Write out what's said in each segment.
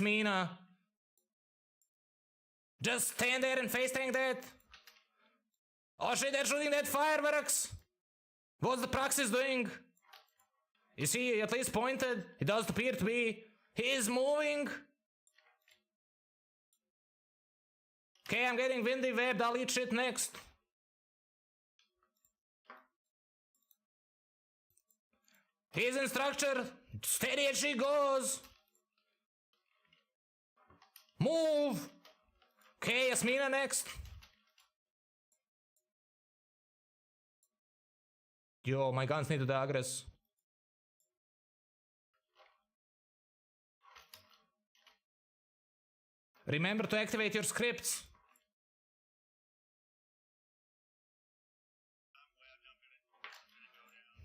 Mina. Just stand there and face tank that. Oh shit, they're shooting that fireworks. What's the Praxis doing? Is he at least pointed? He does appear to be. He is moving. Okay, I'm getting windy webbed. I'll eat shit next. He's in structure. Steady as she goes. Move. Okay, Yasmina next. Yo, my guns need to digress. Remember to activate your scripts.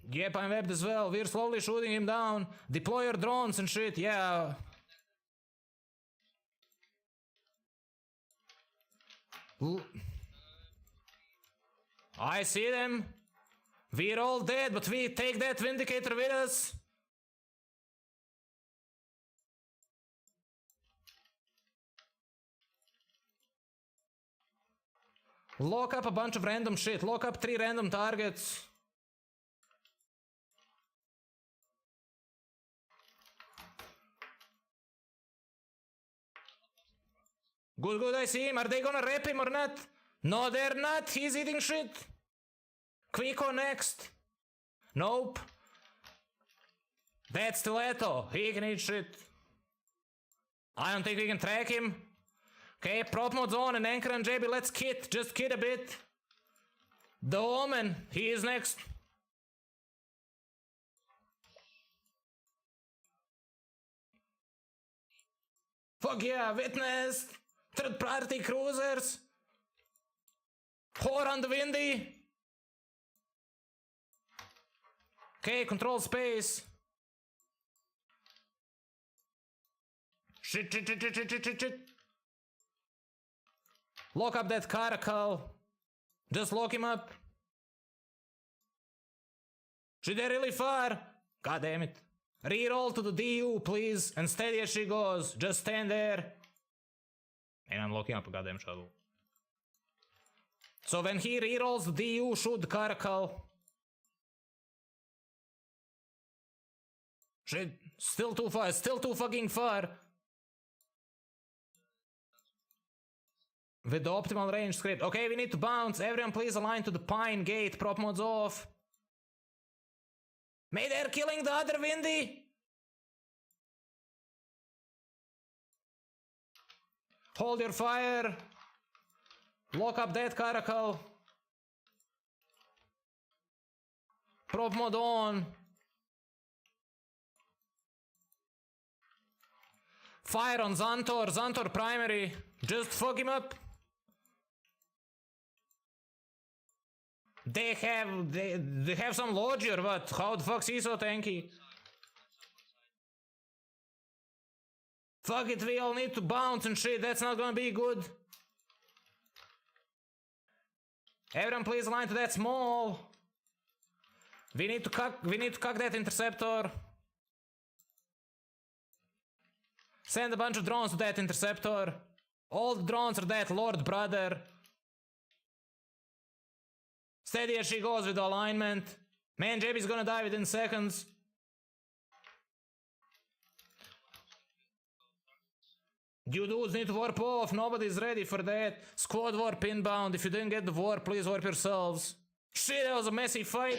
Yep, I'm webbed as well. We're slowly shooting him down. Deploy your drones and shit, yeah. I see them. We're all dead, but we take that Vindicator with us. Lock up a bunch of random shit. Lock up 3 random targets. Good, good, I see him. Are they gonna rep him or not? No, they're not. He's eating shit. Quico next. Nope. That's Stiletto. He can eat shit. I don't think we can track him. Okay, prop mode's on and Anchor and JB. Let's kit. Just kit a bit. The Omen. He is next. Fuck yeah, witnessed. Third party cruisers. Whore on the windy. Okay, control space. Shit, shit, shit, shit, shit, shit, shit. Lock up that caracal. Just lock him up. Should they really fire? God damn it. Reroll to the DU, please. And steady as she goes. Just stand there. And I'm locking up a goddamn shuttle. So when he rerolls the DU, shoot the caracal. Shit. Still too far. Still too fucking far. With the optimal range script. Okay, we need to bounce. Everyone please align to the Pine Gate. Prop mode's off. May they're killing the other windy. Hold your fire. Lock up that caracal. Prop mode on. Fire on Xantor. Xantor primary. Just fuck him up. They have some logi or what? How the fuck's he so tanky? Fuck it, we all need to bounce and shit. That's not gonna be good. Everyone please align to that small. We need to cuck that interceptor. Send a bunch of drones to that interceptor. All the drones are that Lord brother. Steady as she goes with the alignment. Man, JB's gonna die within seconds. You dudes need to warp off. Nobody's ready for that. Squad warp inbound. If you didn't get the warp, please warp yourselves. Shit, that was a messy fight.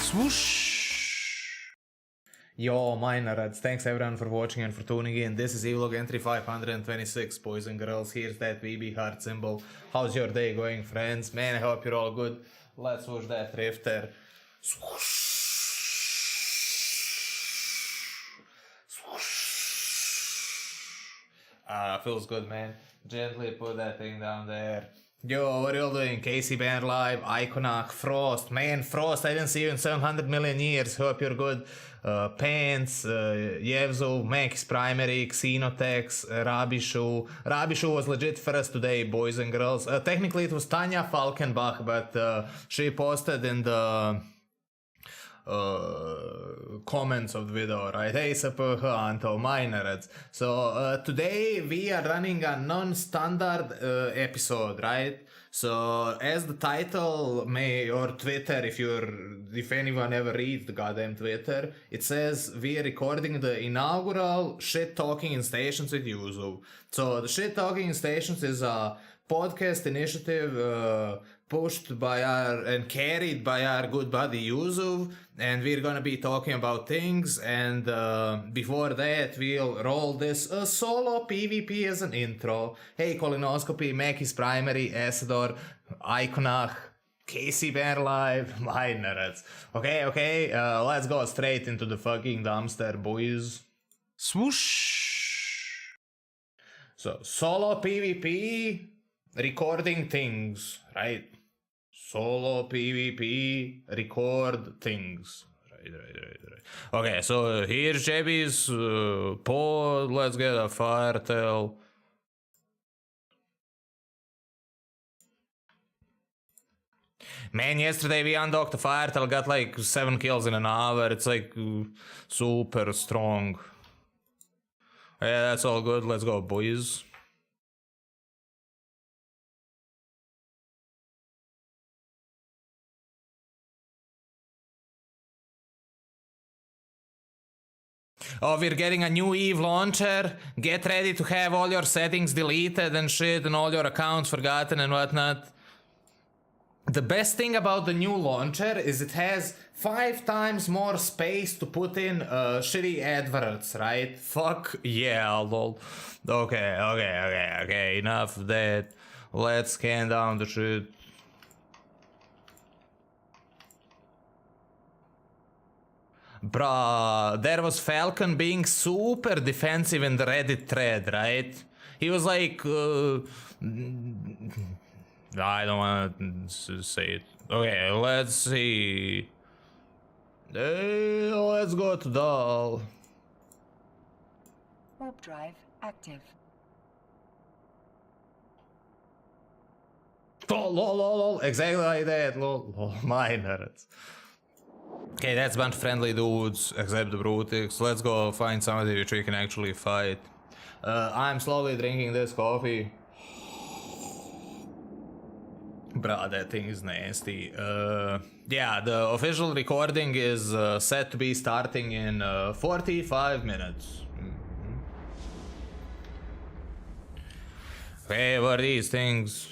Swoosh. Yo, Minerads, thanks everyone for watching and for tuning in. This is Evlog entry 526, boys and girls. Here's that VB heart symbol. How's your day going, friends? Man, I hope you're all good. Let's watch that riff there. Swoosh. Feels good, man. Gently put that thing down there. Yo, what are you doing? Casey Band Live, Iconach, Frost. Man, Frost, I didn't see you in 700 million years. Hope you're good. Pants, Yevzo, Max Primary, Xenotex, Rabishu. Rabishu was legit first today, boys and girls. Technically, it was Tanya Falkenbach, but she posted in the comments of the video, right? Hey, Anto, Minerads. So today we are running a non-standard episode, right? So as the title may, or Twitter, if anyone ever reads the goddamn Twitter, it says we are recording the inaugural Shittalking in Stations with Juzuv. So the Shittalking in Stations is a podcast initiative pushed by and carried by our good buddy Juzuv, and we're gonna be talking about things, and before that we'll roll this solo PvP as an intro. Hey, Colonoscopy, Mackey's Primary, Asador, Iconach, Casey Bear Live, Minerads. Okay, let's go straight into the fucking dumpster, boys. Swoosh! So, solo PvP, recording things, right? Solo PvP, record things. Right. Okay, so here's JB's pod. Let's get a fire tail. Man, yesterday we undocked the fire tail, got like 7 kills in an hour. It's like super strong. Yeah, that's all good. Let's go, boys. Oh, we're getting a new Eve launcher. Get ready to have all your settings deleted and shit and all your accounts forgotten and whatnot. The best thing about the new launcher is it has 5 times more space to put in shitty adverts, right? Fuck yeah, lol. Okay. Enough of that. Let's scan down the shit. Bruh, there was Falcon being super defensive in the Reddit thread, right? He was like, I don't want to say it. Okay, let's see. Let's go to doll. Warp drive active. Lol, exactly like that, lol, Miners. Okay, that's a bunch of friendly dudes, except the Brutix. Let's go find somebody which we can actually fight. I'm slowly drinking this coffee. Bruh, that thing is nasty. Yeah, the official recording is set to be starting in 45 minutes. Okay, what are these things?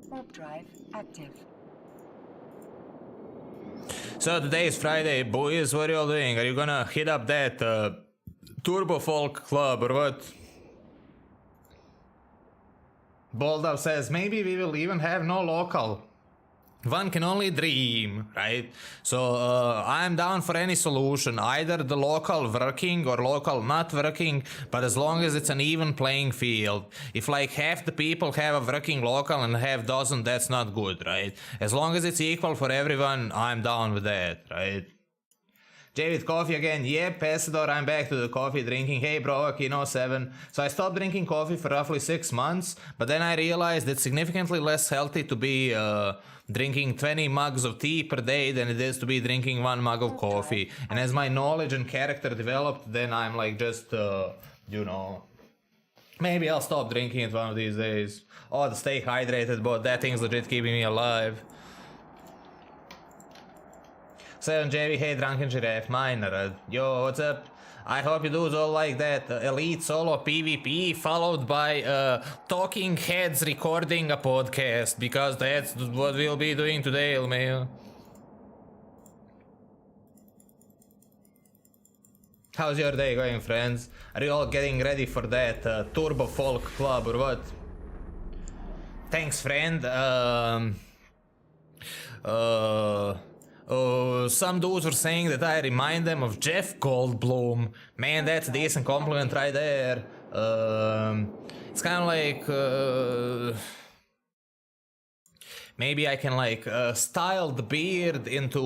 Warp drive active. So today is Friday, boys. What are you all doing? Are you gonna hit up that Turbo Folk Club or what? Boldav says maybe we will even have no local. One can only dream, right? So I'm down for any solution, either the local working or local not working, but as long as it's an even playing field. If like half the people have a working local and half doesn't, that's not good, right? As long as it's equal for everyone, I'm down with that, right? David, coffee again. Yep, Pasador, I'm back to the coffee drinking. Hey bro, Kino 7. So I stopped drinking coffee for roughly 6 months, but then I realized it's significantly less healthy to be drinking 20 mugs of tea per day than it is to be drinking 1 mug of coffee. And as my knowledge and character developed, then I'm like just, you know, maybe I'll stop drinking it one of these days. Oh, to stay hydrated, but that thing's legit keeping me alive. 7JV, hey, Drunken Giraffe, Miner. Yo, what's up? I hope you dudes all like that elite solo PvP followed by talking heads recording a podcast, because that's what we'll be doing today, man. How's your day going, friends? Are you all getting ready for that Turbo Folk Club or what? Thanks, friend. Some dudes were saying that I remind them of Jeff Goldblum. Man, that's a decent compliment right there. It's kind of like... maybe I can like style the beard into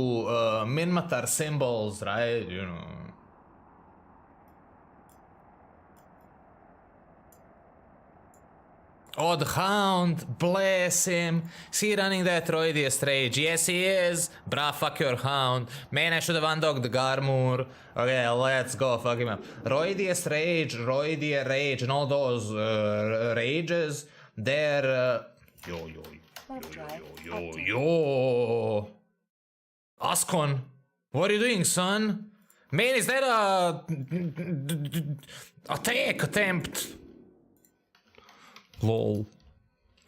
Minmatar symbols, right? You know. Oh, the Hound, bless him. Is he running that Roidiest Rage? Yes, he is. Bruh, fuck your Hound. Man, I should have undocked the Garmour. Okay, let's go, fuck him up. Roidiest Rage, Roidia Rage, and all those rages, they're... Yo. Ascon, what are you doing, son? Man, is that a... attack attempt? Lol.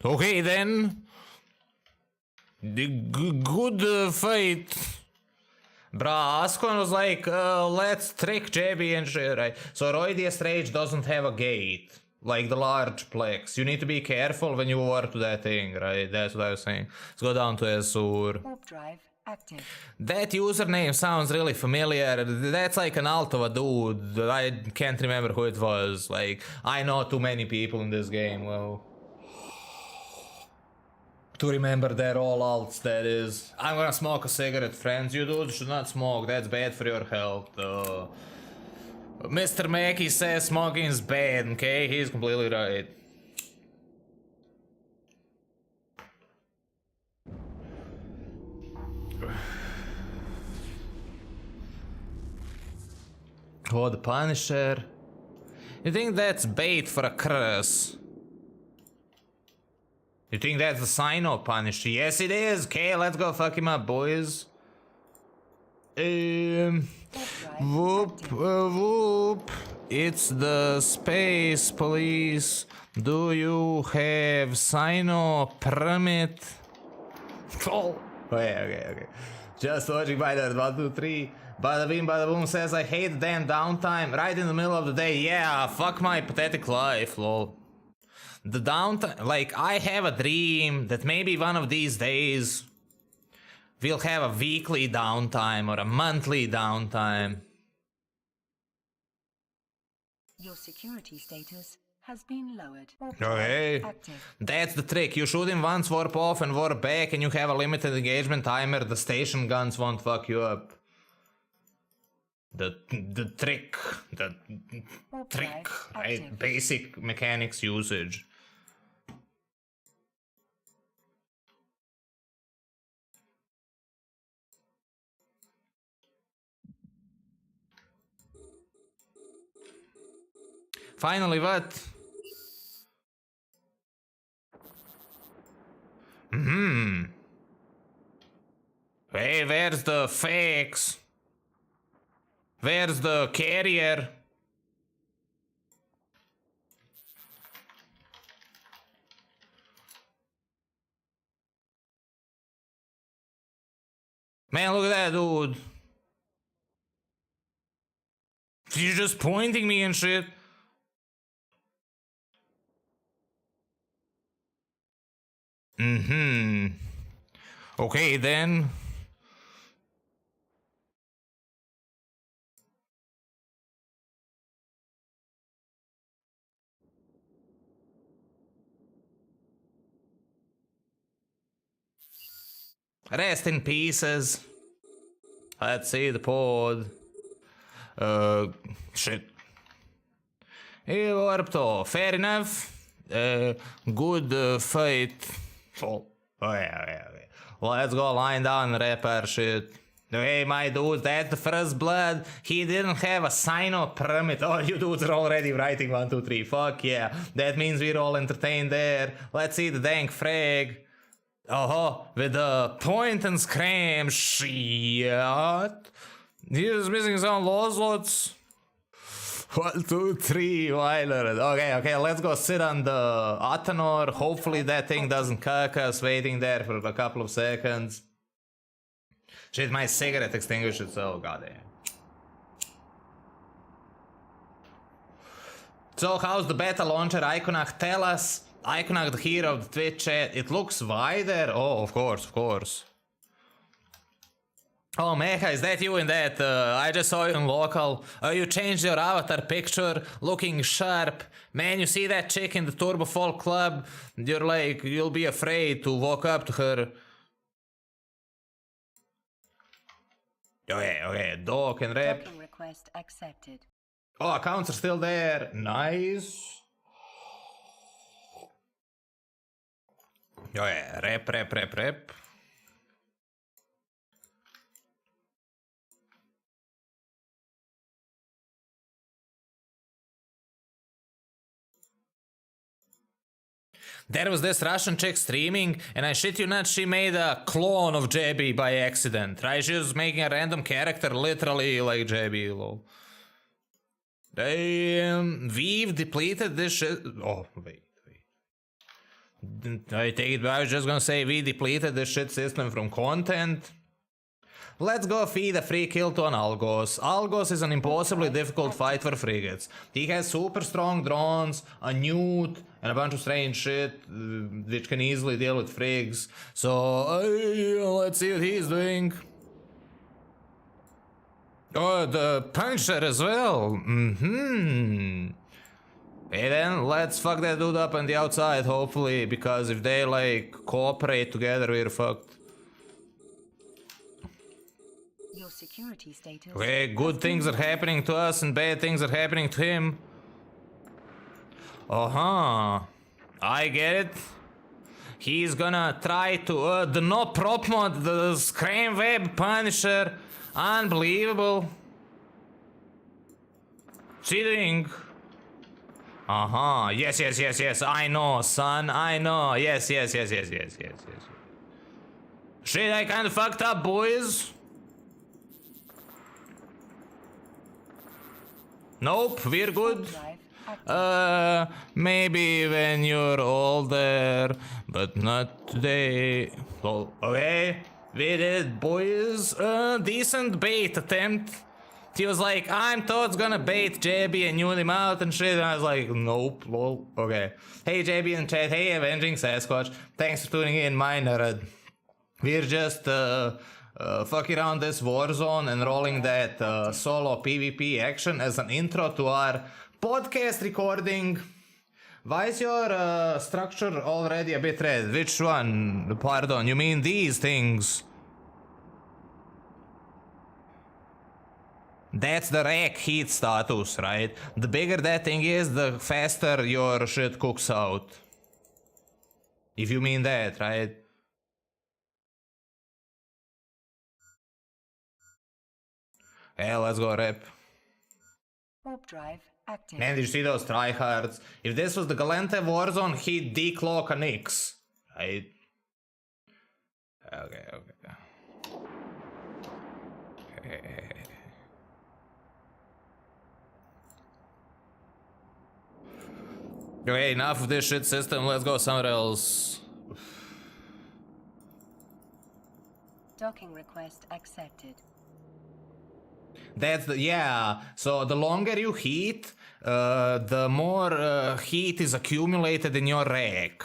Okay then. The good fight. Bruh, Ascon was like, let's trick JB and shit, right? So Roidiest Rage doesn't have a gate. Like the large plex. You need to be careful when you warp to that thing, right? That's what I was saying. Let's go down to Azur. Warp drive active. That username sounds really familiar. That's like an alt of a dude. I can't remember who it was. Like, I know too many people in this game, well... to remember their all alts, that is. I'm gonna smoke a cigarette, friends. You dudes should not smoke. That's bad for your health. Mr. Mackey says smoking is bad, okay? He's completely right. Oh, the Punisher. You think that's bait for a curse? You think that's the sign of Punisher? Yes, it is. Okay, let's go fuck him up, boys. Whoop. It's the space police. Do you have Sino permit? Oh, okay. Just watching by that 1, 2, 3. Bada bing, bada boom says I hate the damn downtime right in the middle of the day. Yeah, fuck my pathetic life, lol. The downtime, like, I have a dream that maybe one of these days we'll have a weekly downtime or a monthly downtime. Your security status has been lowered. Okay, that's the trick. You shoot him once, warp off and warp back, and you have a limited engagement timer. The station guns won't fuck you up. The trick, right? Basic mechanics usage. Finally, what? Hey, where's the fakes? Where's the carrier? Man, look at that dude. He's just pointing me and shit. Okay then. Rest in pieces. Let's see the pod. Shit. He warped off. Fair enough. Good fight. Oh, yeah. Let's go line down and wrap our shit. Hey, my dudes, that's the first blood. He didn't have a sign of permit. Oh, you dudes are already writing 1, 2, 3. Fuck yeah. That means we're all entertained there. Let's see the dank frag. With the point and scream shit. He's missing some low slots. 1, 2, 3, Weiler. Okay, let's go sit on the Atenor. Hopefully that thing doesn't cuck us waiting there for a couple of seconds. Shit, my cigarette extinguished itself, goddamn. So how's the beta launcher? Iconach, tell us. Iconach, the hero of the Twitch chat. It looks wider. Oh, of course. Oh, Mecha, is that you in that? I just saw you in local. You changed your avatar picture, looking sharp. Man, you see that chick in the Turbo Folk Club? You're like, you'll be afraid to walk up to her. Okay, dog and rep. Docking request accepted. Oh, accounts are still there. Nice. Oh yeah, rep. There was this Russian chick streaming, and I shit you not, she made a clone of JB by accident, right? She was making a random character literally like JB, lol. We've depleted this shit. Oh, wait. I take it, I was just gonna say we depleted this shit system from content. Let's go feed a free kill to an Algos. Algos is an impossibly difficult fight for frigates. He has super strong drones, a newt, and a bunch of strange shit, which can easily deal with frigs. So, let's see what he's doing. Oh, the Punisher as well. Hey then, let's fuck that dude up on the outside, hopefully, because if they, like, cooperate together, we're fucked. Your security status. Okay, good things are happening to us and bad things are happening to him. I get it. He's gonna try to, the no prop mod, the Scram Web Punisher. Unbelievable. Cheating. Yes. I know, son. I know. Yes. Shit, I kinda fucked up, boys. Nope, we're good. Maybe when you're older, but not today. Well, okay, we did, boys. Decent bait attempt. He was like, I'm Todd's gonna bait JB and Uni him out and shit. And I was like, nope, lol, okay. Hey JB in chat, hey Avenging Sasquatch. Thanks for tuning in, my nerd. We're just fucking around this war zone and rolling that solo PvP action as an intro to our podcast recording. Why is your structure already a bit red? Which one? Pardon, you mean these things? That's the rack heat status, right? The bigger that thing is, the faster your shit cooks out. If you mean that, right? Hey, let's go rep. Warp drive active. Man, did you see those tryhards? If this was the Galente Warzone, he'd decloak a Nix. Right? Okay. Okay, enough of this shit system, let's go somewhere else. Docking request accepted. That's the, yeah, so the longer you heat, the more heat is accumulated in your rack.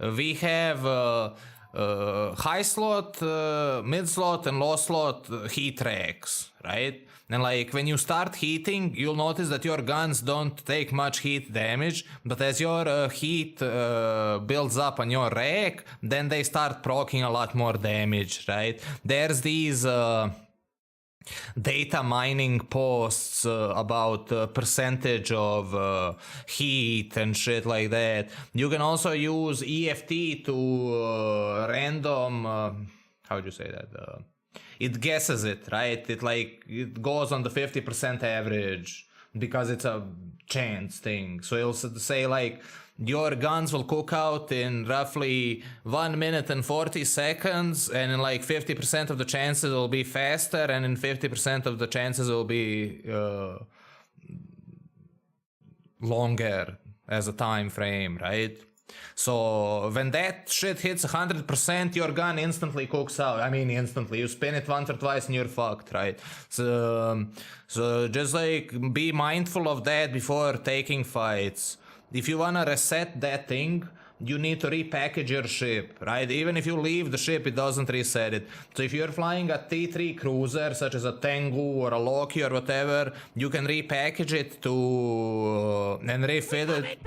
We have high slot, mid slot, and low slot heat racks, right? And like when you start heating, you'll notice that your guns don't take much heat damage, but as your heat builds up on your rack, then they start proccing a lot more damage, right? There's these data mining posts about percentage of heat and shit like that. You can also use EFT to random how would you say that, it guesses it, right? It goes on the 50% average because it's a chance thing. So it'll say like your guns will cook out in roughly 1 minute and 40 seconds, and in like 50% of the chances it will be faster, and in 50% of the chances it will be longer as a time frame, right? So when that shit hits 100%, your gun instantly cooks out. I mean, instantly. You spin it once or twice and you're fucked, right? So just like be mindful of that before taking fights. If you wanna reset that thing, you need to repackage your ship, right? Even if you leave the ship, it doesn't reset it. So if you're flying a T3 cruiser, such as a Tengu or a Loki or whatever, you can repackage it to and refit it.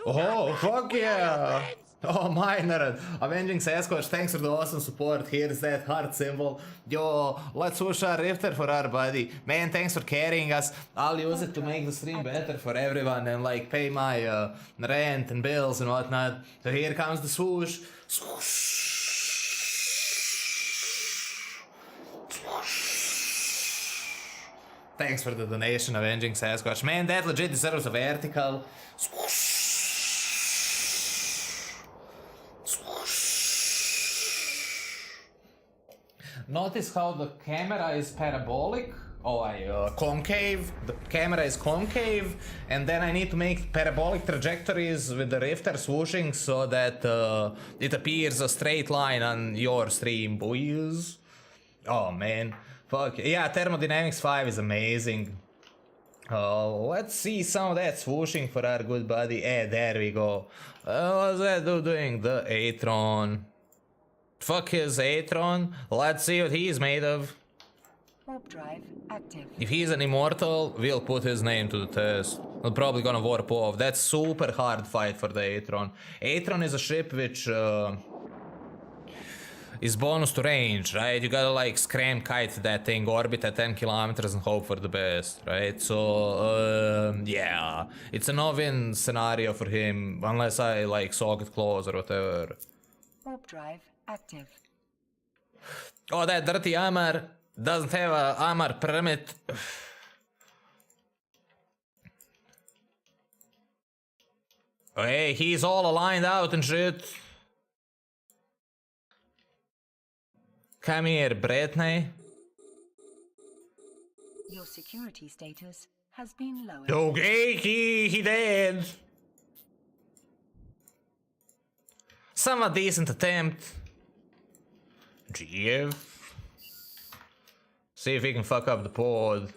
Oh, fuck yeah! Oh, my nerd. Avenging Sasquatch, thanks for the awesome support. Here's that heart symbol. Yo, let's push our Rifter for our buddy. Man, thanks for carrying us. I'll use it to make the stream better for everyone and like pay my rent and bills and whatnot. So here comes the swoosh. Swoosh. Thanks for the donation, Avenging Sasquatch. Man, that legit deserves a vertical. Swoosh. Notice how the camera is parabolic. Concave. The camera is concave, and then I need to make parabolic trajectories with the Rifter swooshing so that it appears a straight line on your stream, boys. Oh man, fuck yeah! Thermodynamics 5 is amazing. Let's see some of that swooshing for our good buddy. There we go. What's that dude doing? The Atron. Fuck his Atron. Let's see what he's made of. Warp drive active. If he's an immortal, we'll put his name to the test. We're probably gonna warp off. That's super hard fight for the Atron. Atron is a ship which is bonus to range, right? You gotta like scram kite that thing, orbit at 10 kilometers and hope for the best, right? So yeah, it's a no-win scenario for him unless I like socket close or whatever. Warp drive active. Oh, that dirty armor doesn't have a armor permit. Hey, he's all aligned out and shit. Come here, Brittany. Your security status has been lowered. Okay, he did. Somewhat decent attempt. GF. See if he can fuck up the pod.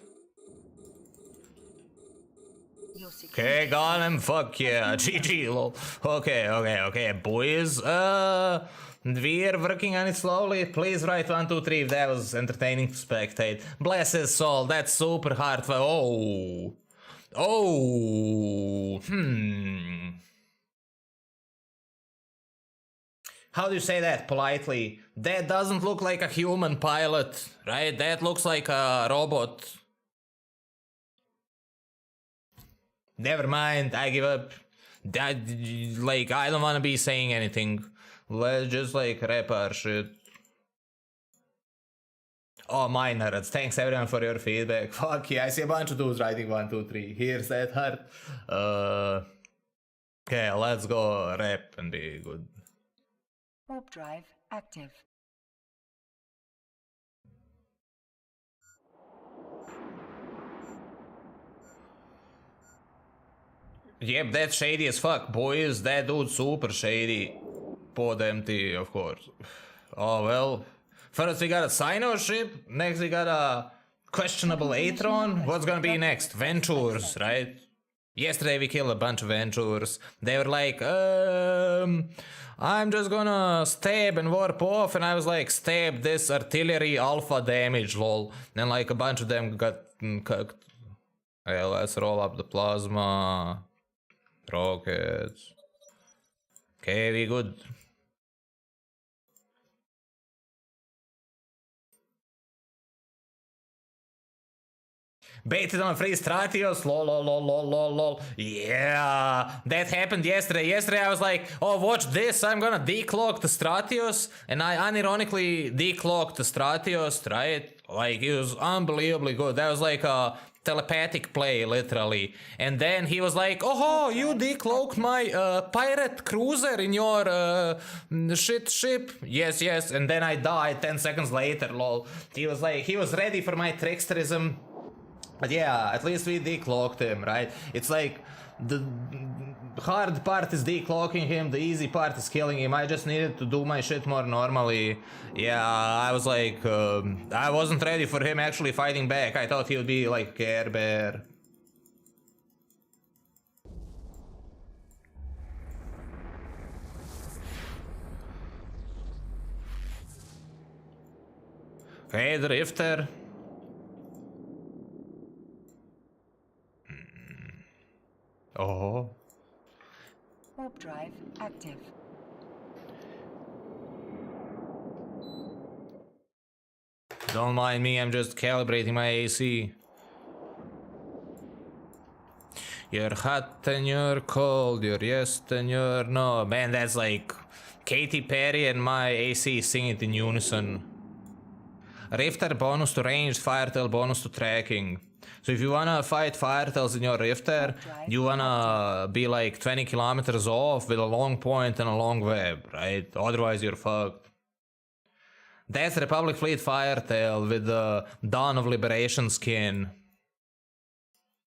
Okay, got him. Fuck yeah. GG, lol. Okay, boys. We're working on it slowly. Please write 1, 2, 3 if that was entertaining to spectate. Bless his soul. That's super hard. How do you say that politely? That doesn't look like a human pilot, right? That looks like a robot. Never mind, I give up. I don't want to be saying anything. Let's just like rep our shit. Oh, my nerds. Thanks everyone for your feedback. Fuck yeah, I see a bunch of dudes writing 1, 2, 3. Here's that heart. Okay, let's go rep and be good. Warp drive active. Yep, that's shady as fuck, boys. That dude's super shady. Pod empty, of course. Oh well. First we got a Sino ship. Next we got a questionable Atron. What's gonna be next? Ventures, right? Yesterday we killed a bunch of Ventures. They were like, I'm just gonna stab and warp off, and I was like, stab this artillery alpha damage, lol. And like a bunch of them got cooked. Okay, let's roll up the plasma. Rockets. Okay, we good. Baited on a free Stratios, lol. Yeah, that happened yesterday. Yesterday I was like, oh, watch this, I'm gonna decloak the Stratios. And I unironically decloaked the Stratios, right? Like, he was unbelievably good. That was like a telepathic play, literally. And then he was like, oh, you decloaked my pirate cruiser in your ship. Yes. And then I died 10 seconds later, lol. He was like, he was ready for my tricksterism. But yeah, at least we decloaked him, right? It's like, the hard part is decloaking him, the easy part is killing him. I just needed to do my shit more normally. Yeah, I was like, I wasn't ready for him actually fighting back. I thought he would be like Care Bear. Okay, the Rifter. Oh. Warp drive active. Don't mind me, I'm just calibrating my AC. You're hot and you're cold, you're yes and you're no. Man, that's like Katy Perry and my AC singing in unison. Rifter bonus to range, Firetail bonus to tracking. So if you wanna fight Firetails in your Rifter, you wanna be like 20 kilometers off with a long point and a long web, right? Otherwise you're fucked. That's Republic Fleet Firetail with the Dawn of Liberation skin.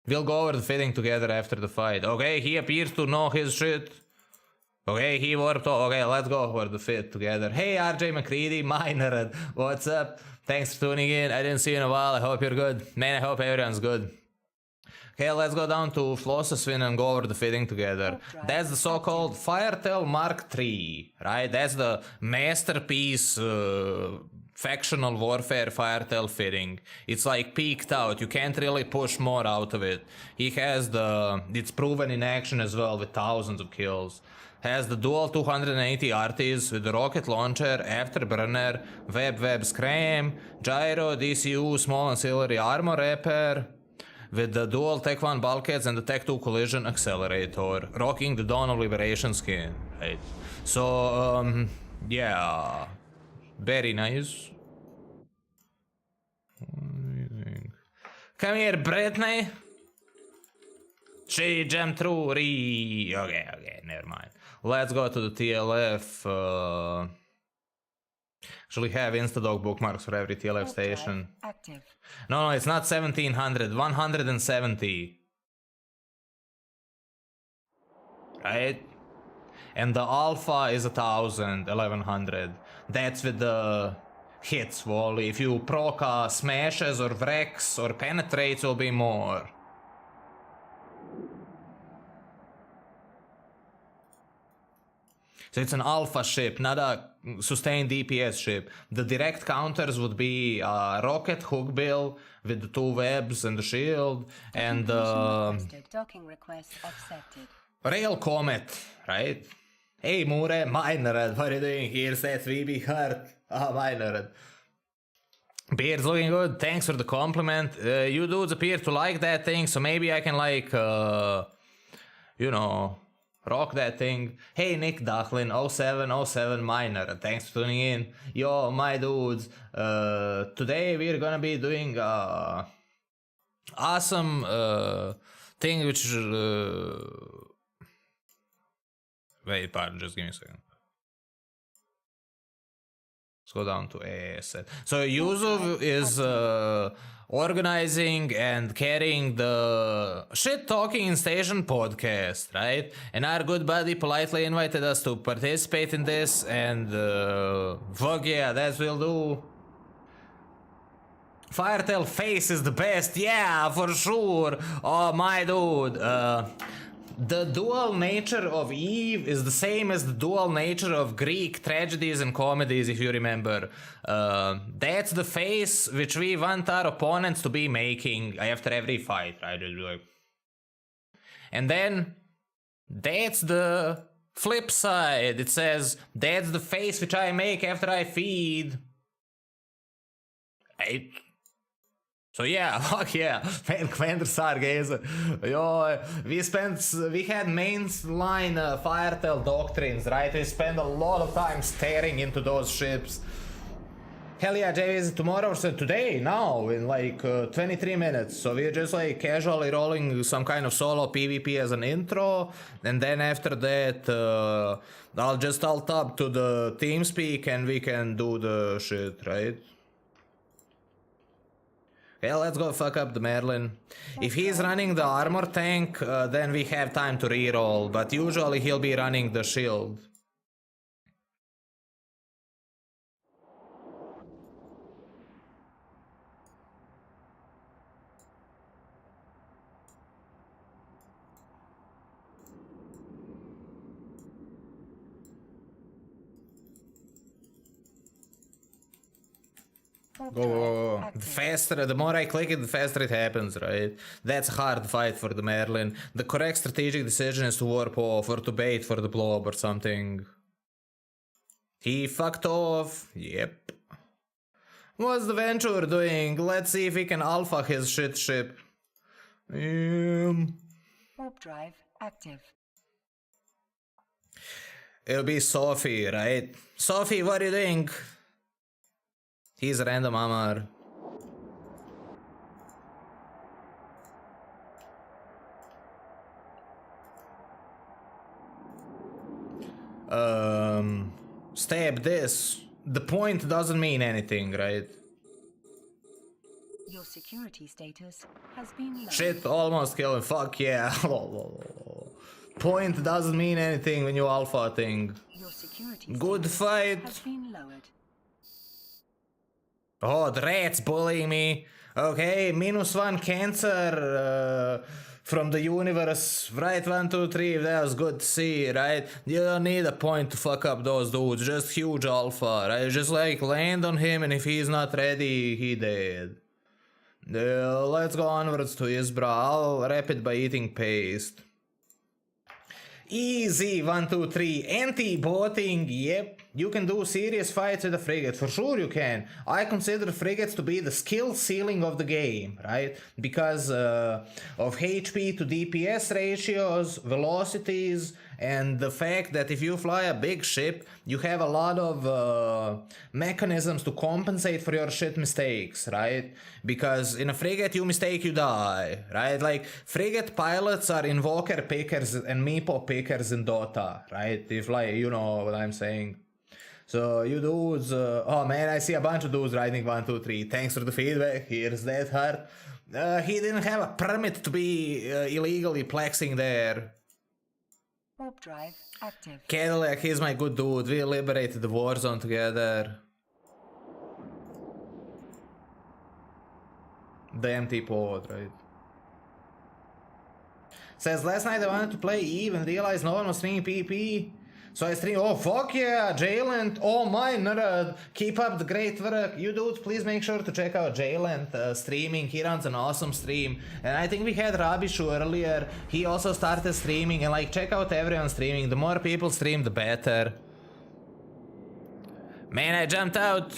We'll go over the fitting together after the fight. Okay, he appears to know his shit. Okay, he warped. Okay, let's go over the fit together. Hey, RJ McCready, Miner, what's up? Thanks for tuning in. I didn't see you in a while. I hope you're good. Man, I hope everyone's good. Okay, let's go down to Flossesvin and go over the fitting together. That's the so-called Firetail Mark III, right? That's the masterpiece factional warfare Firetail fitting. It's like peaked out. You can't really push more out of it. He has it's proven in action as well with thousands of kills. Has the dual 280 RTs with the rocket launcher, afterburner, web scram, gyro, DCU, small ancillary armor repair, with the dual Tech 1 bulkheads and the Tech 2 collision accelerator, rocking the Dawn of Liberation skin, right? So, yeah, very nice. Come here, Brittany. She jumped through. Okay, never mind. Let's go to the TLF. Actually have Instadog bookmarks for every TLF station. Active. No, it's not 1700, 170. Right? And the Alpha is 1000, 1100. That's with the hits, Wally. If you proc smashes or wrecks or penetrates, will be more. So it's an alpha ship, not a sustained DPS ship. The direct counters would be rocket hookbill with the two webs and the shield, and docking request accepted. Rail Comet, right? Hey Mure, Miner, what are you doing here? Says VB Heart. Miner. Beard's looking good, thanks for the compliment. You dudes appear to like that thing, so maybe I can like, you know, rock that thing. Hey Nick Dachlin, 0707 Miner, thanks for tuning in. Yo, my dudes, today we're gonna be doing awesome thing which wait, pardon, just give me a second. Let's go down to ASS. So Juzuv is organizing and carrying the Shittalking in Station podcast, right? And our good buddy politely invited us to participate in this, and fuck yeah, that's we'll do. Firetail face is the best, yeah, for sure. Oh my dude, the dual nature of Eve is the same as the dual nature of Greek tragedies and comedies, if you remember. That's the face which we want our opponents to be making after every fight, right? And then that's the flip side. It says, that's the face which I make after I feed. Right? So yeah, fuck yeah, man, Commander Sargazer. Yo, we had mainline Firetail doctrines, right? We spent a lot of time staring into those ships. Hell yeah, Jay, is it tomorrow or so today? Now, in like 23 minutes. So we're just like casually rolling some kind of solo PvP as an intro. And then after that, I'll alt up to the TeamSpeak and we can do the shit, right? Yeah, let's go fuck up the Merlin. If he's running the armor tank, then we have time to reroll. But usually he'll be running the shield. Go. The faster, the more I click it, the faster it happens, right? That's a hard fight for the Merlin. The correct strategic decision is to warp off or to bait for the blob or something. He fucked off. Yep. What's the Venture doing? Let's see if we can alpha his shit ship. Warp drive active. It'll be Sophie, right? Sophie, what are you doing? He's random armor. Stab this. The point doesn't mean anything, right? Your security status has been lowered. Shit, almost kill him. Fuck yeah. Point doesn't mean anything when you alpha thing. Your security Good status fight. has been lowered. Oh, the rat's bullying me. Okay, -1 cancer from the universe. Right, 1, 2, 3. That was good to see, right? You don't need a point to fuck up those dudes. Just huge alpha, right? Just like land on him, and if he's not ready, he dead. Let's go onwards to Isbra. I'll wrap it by eating paste. Easy, 1, 2, 3. Anti-boating, yep. You can do serious fights with a frigate, for sure you can. I consider frigates to be the skill ceiling of the game, right? Because of HP to DPS ratios, velocities, and the fact that if you fly a big ship, you have a lot of mechanisms to compensate for your shit mistakes, right? Because in a frigate, you mistake, you die, right? Like, frigate pilots are invoker pickers and meepo pickers in Dota, right? If, like, you know what I'm saying. So, you dudes, oh man, I see a bunch of dudes riding 1, 2, 3. Thanks for the feedback, here's that heart. He didn't have a permit to be illegally plexing there. Warp drive active. Cadillac, he's my good dude. We liberated the war zone together. The empty pod, right? Says, last night I wanted to play Eve and realized no one was streaming PP. So I stream, oh fuck yeah, Jayland, oh my nerd, keep up the great work. You dudes, please make sure to check out Jayland streaming. He runs an awesome stream. And I think we had Rabishu earlier. He also started streaming, and like, check out everyone streaming. The more people stream, the better. Man, I jumped out.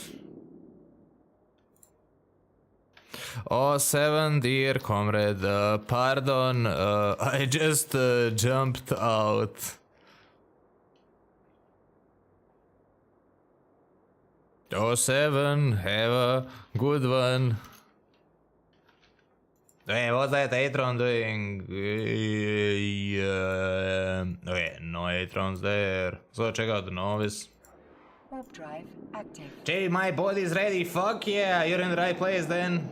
Oh, 7, dear comrade, pardon, I just jumped out. Oh, 7, have a good one. Hey, what's that Atron doing? Okay, no Atrons there. So check out the novice. Warp drive active. Jay, my body's ready. Fuck yeah, you're in the right place then.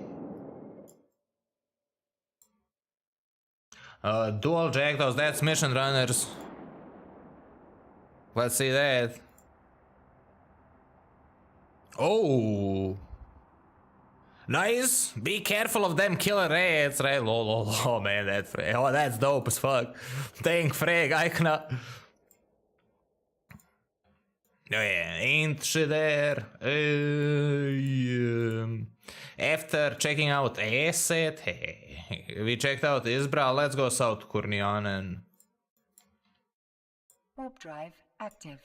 Dual Jackdaws, that's mission runners. Let's see that. Oh, nice. Be careful of them killer rats, right? Oh man, that's dope as fuck. Thank Frag, I cannot. Oh yeah, ain't she there? After checking out Asset, hey, we checked out Isbra. Let's go south to Kurnianen. Warp drive active.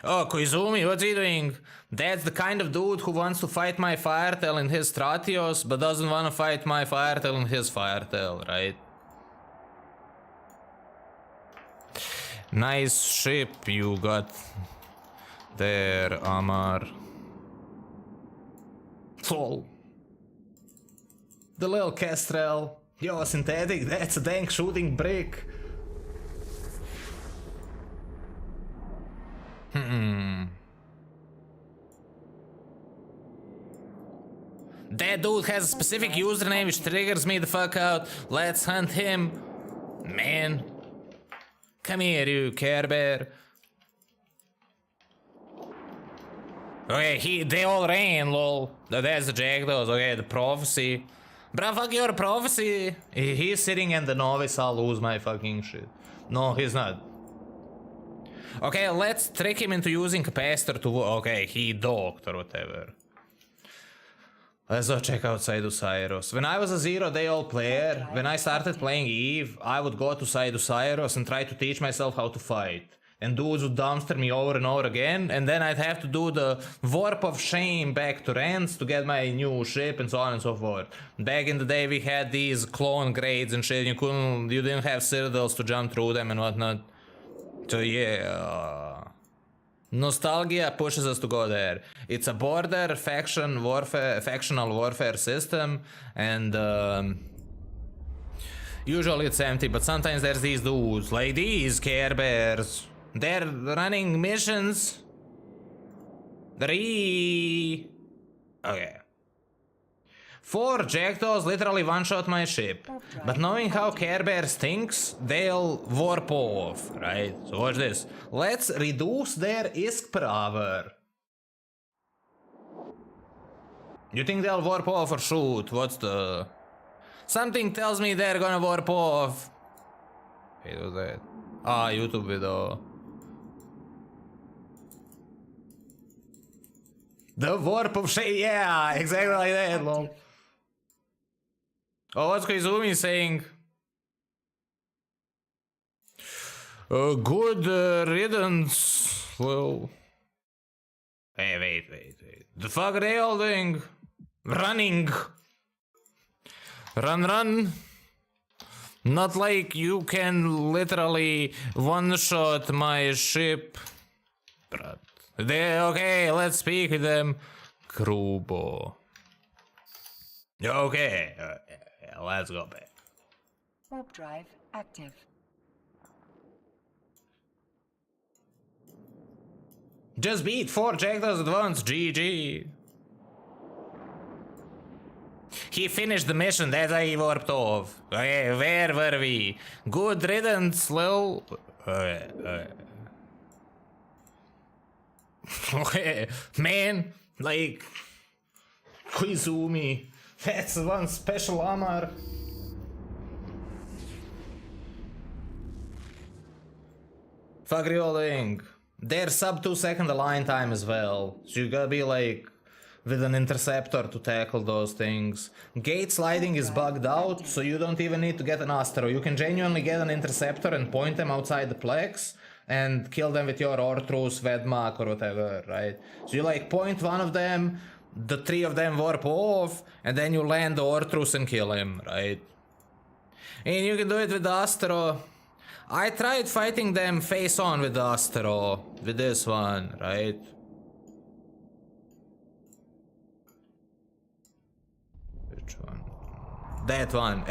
Oh, Koizumi, what's he doing? That's the kind of dude who wants to fight my Firetail in his Stratios, but doesn't want to fight my Firetail in his Firetail, right? Nice ship you got there, Amar. Lol. The little Kestrel. Yo, synthetic, that's a dang shooting brick. That dude has a specific username which triggers me the fuck out. Let's hunt him. Man. Come here, you Care Bear. Okay, they all ran, lol. That's the Jackdaws, okay, the prophecy. Bruh, fuck your prophecy. He's sitting in the novice, I'll lose my fucking shit. No, he's not. Okay, let's trick him into using capacitor to... Okay, he docked or whatever. Let's go check out Sidus. When I was a zero-day-old player, when I started playing Eve, I would go to Sidus and try to teach myself how to fight. And dudes would dumpster me over and over again, and then I'd have to do the warp of shame back to Rents to get my new ship and so on and so forth. Back in the day we had these clone grades and shit, you didn't have citadels to jump through them and whatnot. So yeah... Nostalgia pushes us to go there. It's a border factional warfare system, and usually it's empty, but sometimes there's these dudes, like these Care Bears. They're running missions. Okay. 4 Jackdaws literally one-shot my ship. But knowing how Care Bears thinks, they'll warp off, right? So watch this. Let's reduce their ISK per hour. You think they'll warp off or shoot? What's the... Something tells me they're gonna warp off. Hey, what's that? Ah, YouTube video. The warp of shit, yeah, exactly like that, lol. Oh, what's Koizumi saying? Good riddance. Well. Hey, wait. The fuck are they all doing? Running. Run. Not like you can literally one-shot my ship. But okay, let's speak with them. Krubo. Okay. Let's go back. Warp drive active. Just beat 4 Jackdaws at once, GG. He finished the mission, that's why he warped off. Okay, where were we? Good riddance, lol. Okay, man, like... Koizumi. That's one special armor. Fuck reloading. They're sub 2 second align time as well. So you gotta be like with an interceptor to tackle those things. Gate sliding is bugged out, so you don't even need to get an Astro. You can genuinely get an interceptor and point them outside the plex and kill them with your Ortrus, Vedmak or whatever, right? So you like point one of them, the 3 of them warp off, and then you land the Ortrus and kill him, right? And you can do it with the Astro. I tried fighting them face on with the Astro, with this one, right? Which one? That one,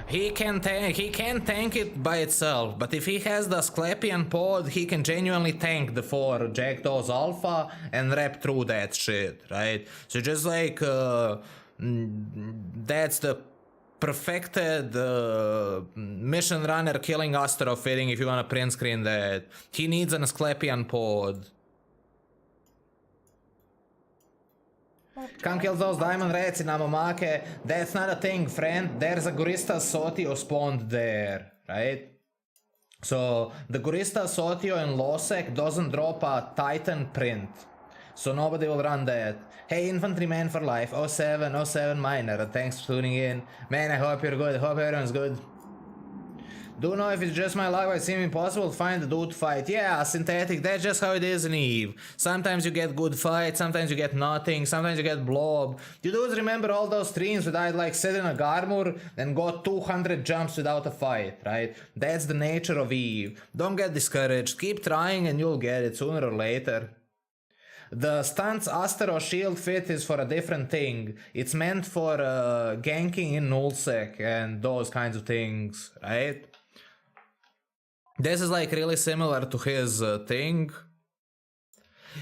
He can tank it by itself, but if he has the Asclepian pod, he can genuinely tank the 4 Jackdaws Alpha and wrap through that shit, right? So just like, that's the perfected mission runner killing Astro fitting if you want to print screen that. He needs an Asclepian pod. Come kill those diamond rats in Amamake. That's not a thing, friend. There's a Gurista Sotio spawned there, right? So the Gurista Sotio in Losek doesn't drop a Titan print. So nobody will run that. Hey, Infantryman for life, 07 Miner, thanks for tuning in. Man, I hope you're good, I hope everyone's good. Do know if it's just my luck, but it seems impossible to find a dude to fight. Yeah, synthetic, that's just how it is in Eve. Sometimes you get good fights, sometimes you get nothing, sometimes you get blob. You dudes remember all those streams that I'd like sit in a Garmur and got 200 jumps without a fight, right? That's the nature of Eve. Don't get discouraged, keep trying and you'll get it sooner or later. The stunts Astero shield fit is for a different thing. It's meant for ganking in nullsec and those kinds of things, right? This is like really similar to his thing.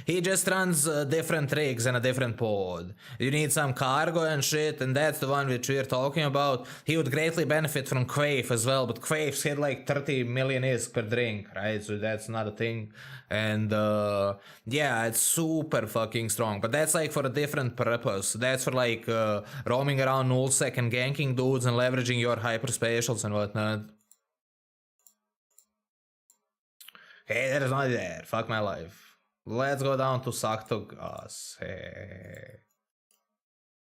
He just runs different rigs and a different pod. You need some cargo and shit, and that's the one which we're talking about. He would greatly benefit from Quaif as well, but Quaif's hit like 30 million ISK per drink, right? So that's not a thing. And yeah, it's super fucking strong. But that's like for a different purpose. That's for like roaming around nullsec and ganking dudes and leveraging your hyperspatials and whatnot. Hey, there's not there. Fuck my life. Let's go down to Saktogas. Hey.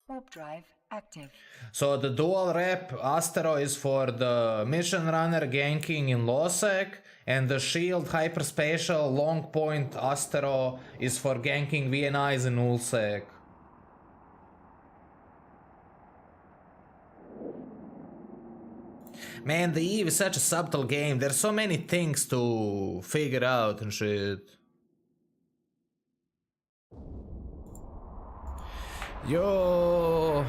Warp drive active. So the dual rep Astero is for the mission runner ganking in Losec, and the shield hyperspatial long point Astero is for ganking VNIs in Nullsec. Man, the Eve is such a subtle game. There's so many things to figure out and shit. Yo.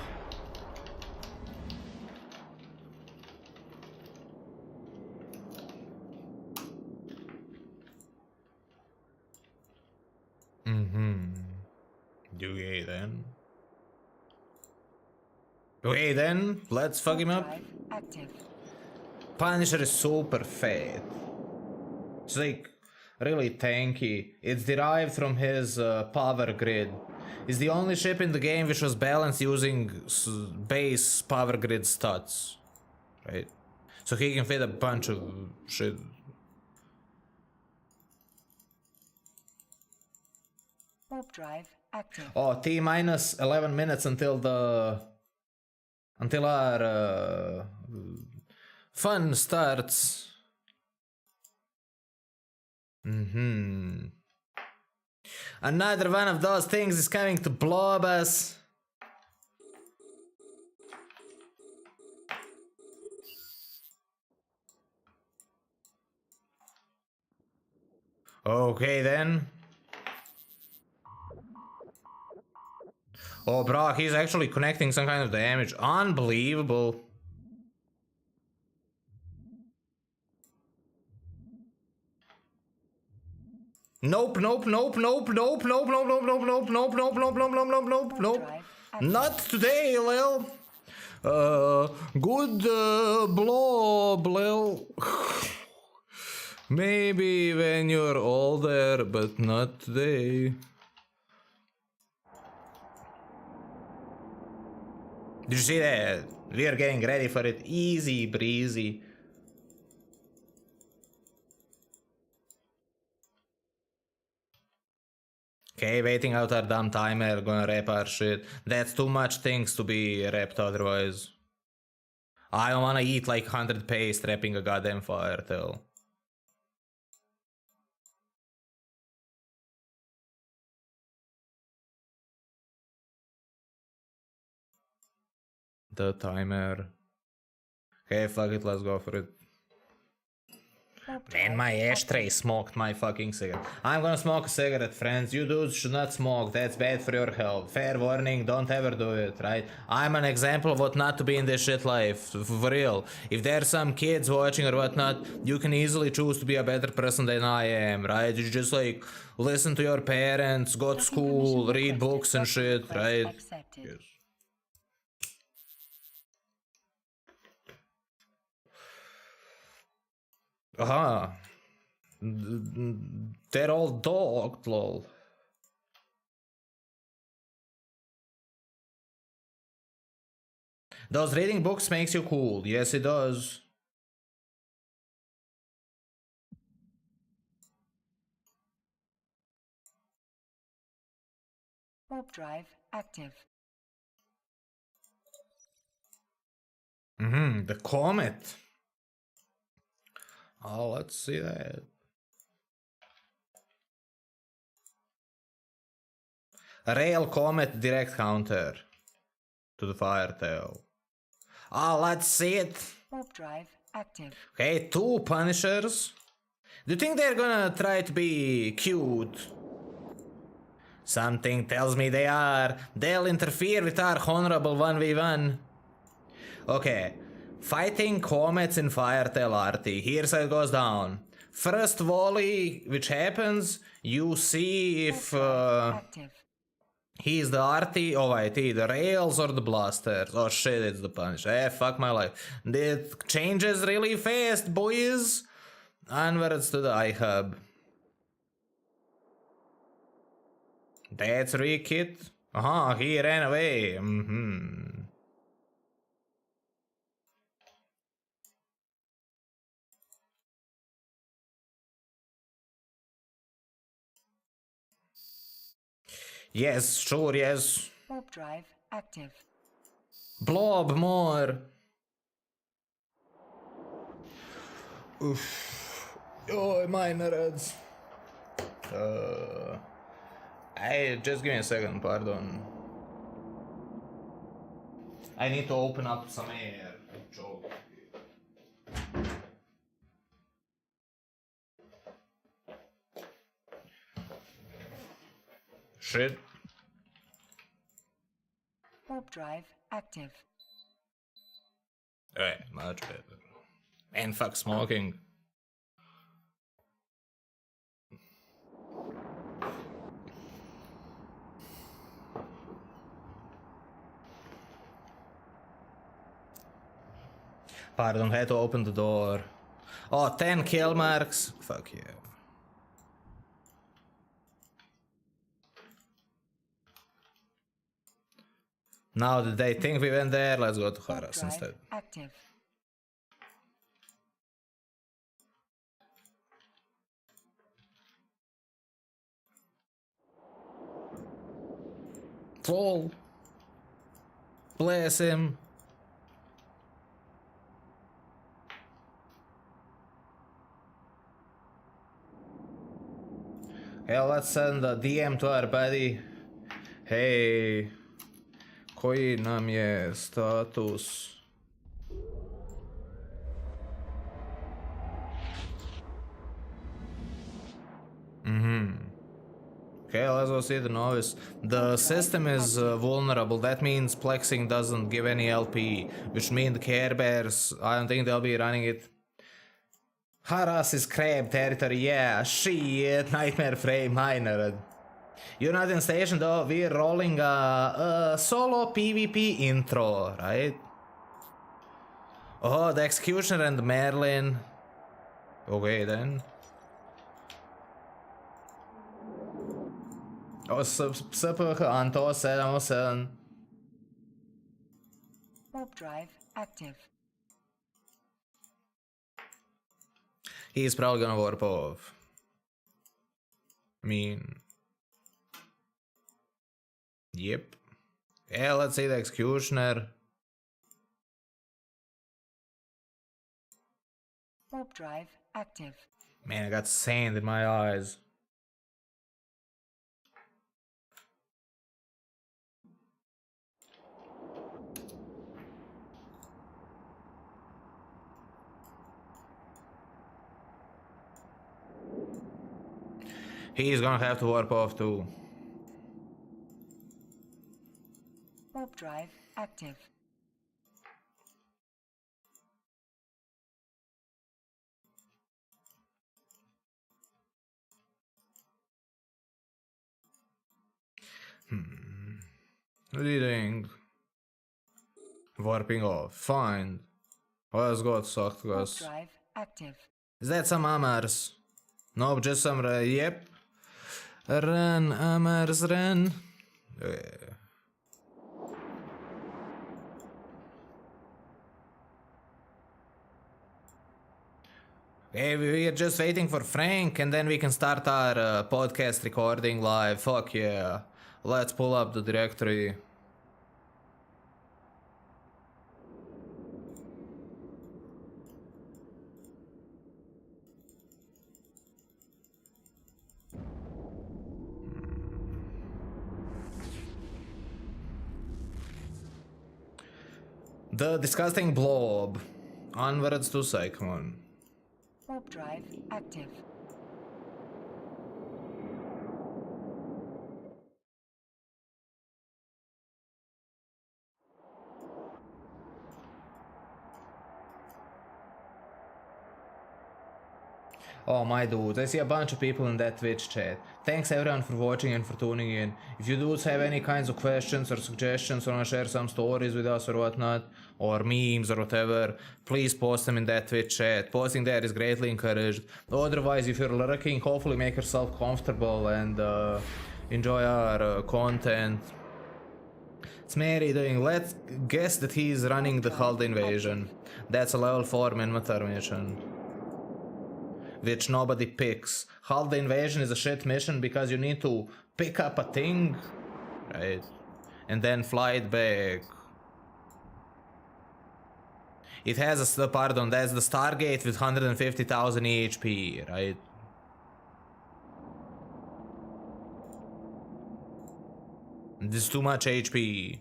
Okay then. Okay then, let's fuck him up. Active. Punisher is super fat. It's like really tanky. It's derived from his power grid. It's the only ship in the game which was balanced using base power grid stats, right? So he can fit a bunch of shit. Warp drive active. Oh, T minus 11 minutes until our fun starts. Another one of those things is coming to blow us. Okay then. Oh bro, he's actually connecting some kind of damage. Unbelievable. Nope, nope, nope, nope, nope, nope, nope, nope, nope, nope, nope, nope, nope, nope, nope, nope, nope, nope. Not today, Lil. Good blob, Lil. Maybe when you're older, but not today. Did you see that? We are getting ready for it. Easy breezy. Okay, waiting out our dumb timer, gonna rep our shit. That's too much things to be repped otherwise. I don't wanna eat like 100 paste repping a goddamn fire tail. The timer. Okay, fuck it, let's go for it. Man, my ashtray smoked my fucking cigarette. I'm gonna smoke a cigarette, friends. You dudes should not smoke. That's bad for your health. Fair warning, don't ever do it, right? I'm an example of what not to be in this shit life. For real. If there's some kids watching or whatnot, you can easily choose to be a better person than I am, right? You just like listen to your parents, go to school, read books and shit, right? Yes. Aha. They're all dogged, lol. Does reading books makes you cool? Yes, it does. Warp drive active. The comet. Oh, let's see that. A rail comet direct counter to the fire tail. Oh, let's see it. Warp drive active. Okay, 2 punishers. Do you think they're gonna try to be cute? Something tells me they are. They'll interfere with our honorable 1v1. Okay. Fighting comets in Firetail Arty. Here's how it goes down. First volley, which happens, you see if Active. he's the Arty, oh wait, the rails or the blasters. Oh shit, it's the punch. Fuck my life. It changes really fast, boys. Onwards to the iHub. That's Rickit. He ran away. Yes, sure, yes. Warp drive active. Blob more. Oof. Oh, my nerds. Just give me a second, pardon. I need to open up some air. Joke. Shit. Warp drive active. Alright, much better. And fuck smoking. Pardon, had to open the door. Oh, 10 kill marks. Fuck yeah. Now that they think we went there, let's go to Haras instead. Active. Troll. Bless him. Yeah, let's send a DM to our buddy. Hey, koji nam je status? Okay, let's go see the novice. The system is vulnerable. That means plexing doesn't give any LP, which means the Care Bears, I don't think they'll be running it. Haras is crab territory, yeah, shit, nightmare frame, minor. You're not in station though, we're rolling a solo PvP intro, right? Oh, the Executioner and Merlin. Okay then. Oh, super Anto 707. Warp drive active. He's probably gonna warp off. I mean... Yep. Yeah, let's see the Executioner. Warp drive active. Man, I got sand in my eyes. He's gonna have to warp off too. Warp drive active. What do you think? Warping off. Fine. Let's go to Warp Softgas. drive active. Is that some Amars? Nope, just some... yep. Run, Amars, run. Hey, we are just waiting for Frank and then we can start our podcast recording live. Fuck yeah. Let's pull up the directory. The disgusting blob. Onwards to Cyclone. Warp drive active. Oh my dudes, I see a bunch of people in that Twitch chat. Thanks everyone for watching and for tuning in. If you dudes have any kinds of questions or suggestions or wanna share some stories with us or whatnot, or memes or whatever, please post them in that Twitch chat. Posting there is greatly encouraged. Otherwise, if you're lurking, hopefully make yourself comfortable and enjoy our content. It's Mary doing, let's guess that he's running the Hull invasion. That's a level 4 Minmatar mission, which nobody picks. Hull the invasion is a shit mission because you need to pick up a thing, right? And then fly it back. It has a, pardon, that's the Stargate with 150,000 EHP, right? This is too much HP.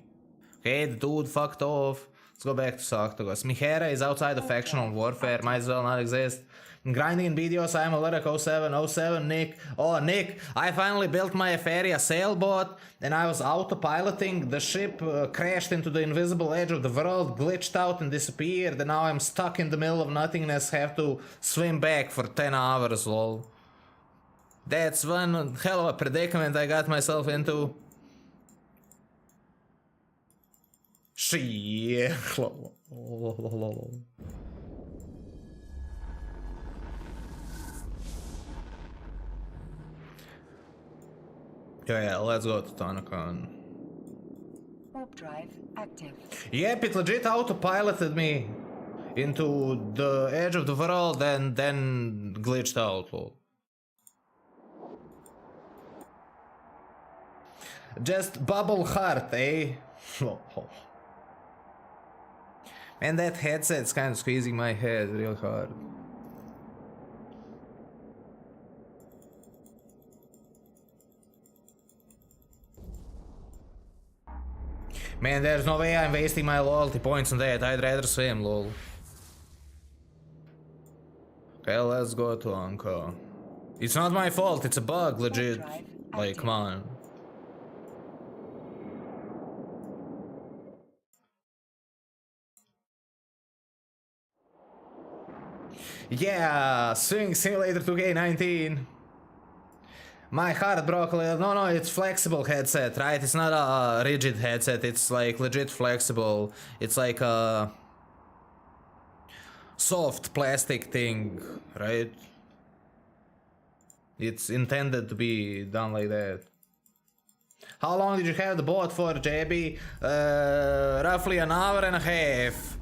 Okay, the dude fucked off. Let's go back to Sarktogos. Mihera is outside of factional warfare, might as well not exist. Grinding in BDOs, I'm a lyric 07, Nick. Oh, Nick, I finally built my Etheria sailboat and I was autopiloting. The ship crashed into the invisible edge of the world, glitched out and disappeared, and now I'm stuck in the middle of nothingness, have to swim back for 10 hours, lol. That's one hell of a predicament I got myself into. Shit. Yeah, let's go to Tanakon. Warp drive active. Yep, it legit autopiloted me into the edge of the world and then glitched out. Just bubble heart, eh? And that headset's kind of squeezing my head real hard. Man, there's no way I'm wasting my loyalty points on that. I'd rather swim, lol. Okay, let's go to Anka. It's not my fault, it's a bug, legit. Like, come on. Yeah, Swing Simulator 2K19. My heart broke. No, it's flexible headset, right? It's not a rigid headset. It's like legit flexible. It's like a soft plastic thing, right? It's intended to be done like that. How long did you have the boat for, JB? Roughly an hour and a half.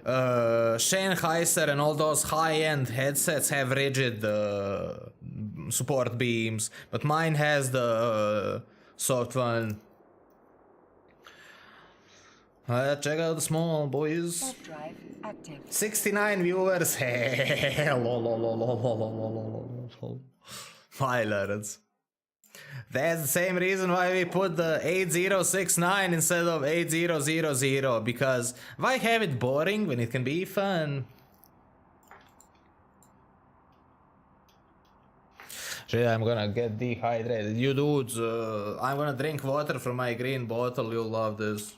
Sennheiser and all those high-end headsets have rigid support beams, but mine has the soft one. Check out the small boys. Warp drive active. 69 viewers. My lads. That's the same reason why we put the 8069 instead of 8000, because why have it boring when it can be fun? Shit, I'm gonna get dehydrated. You dudes, I'm gonna drink water from my green bottle. You'll love this.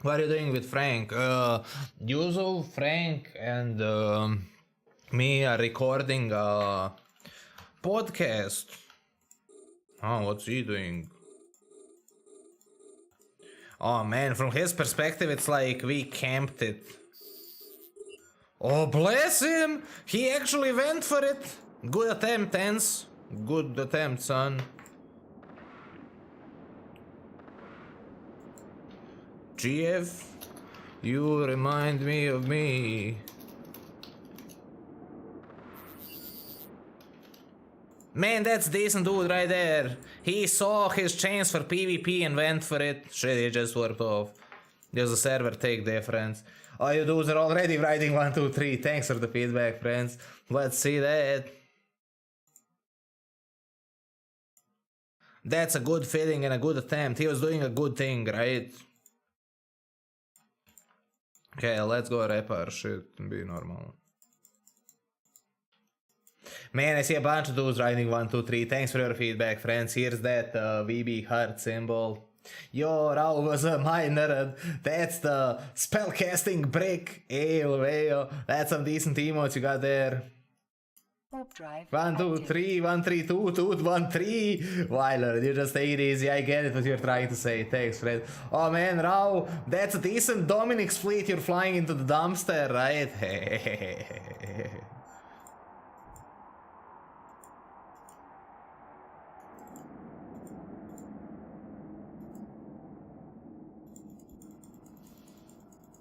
What are you doing with Frank? Juzuv, Frank, and me are recording a podcast. Oh, what's he doing? Oh man, from his perspective, it's like we camped it. Oh, bless him! He actually went for it. Good attempt, Tense. Good attempt, son. GF, you remind me of me. Man, that's decent dude right there. He saw his chance for PvP and went for it. Shit, he just warped off. There's a server take difference. Oh, you dudes are already writing 1, 2, 3. Thanks for the feedback, friends. Let's see that. That's a good feeling and a good attempt. He was doing a good thing, right? Okay, let's go rep our shit and be normal. Man, I see a bunch of dudes writing 1, 2, 3. Thanks for your feedback, friends. Here's that VB heart symbol. Yo, Rao was a minor. That's the spellcasting brick. Ayo. That's some decent emotes you got there. Warp drive 1, 2, active. 3, 1, 3, 2, 2, 1, 3. Weiler, you just take it easy. I get it what you're trying to say. Thanks, Fred. Oh man, Rao, that's a decent Dominic's fleet you're flying into the dumpster, right?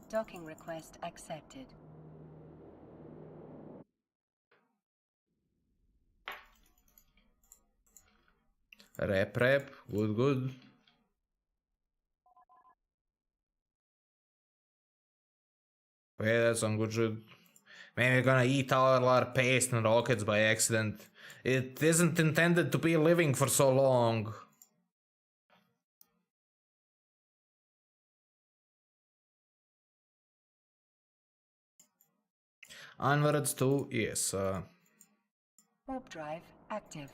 Docking request accepted. Rep. Good. Okay, that's some good shit. Man, we're gonna eat all our paste and rockets by accident. It isn't intended to be living for so long. Onwards to, yes. Warp drive active.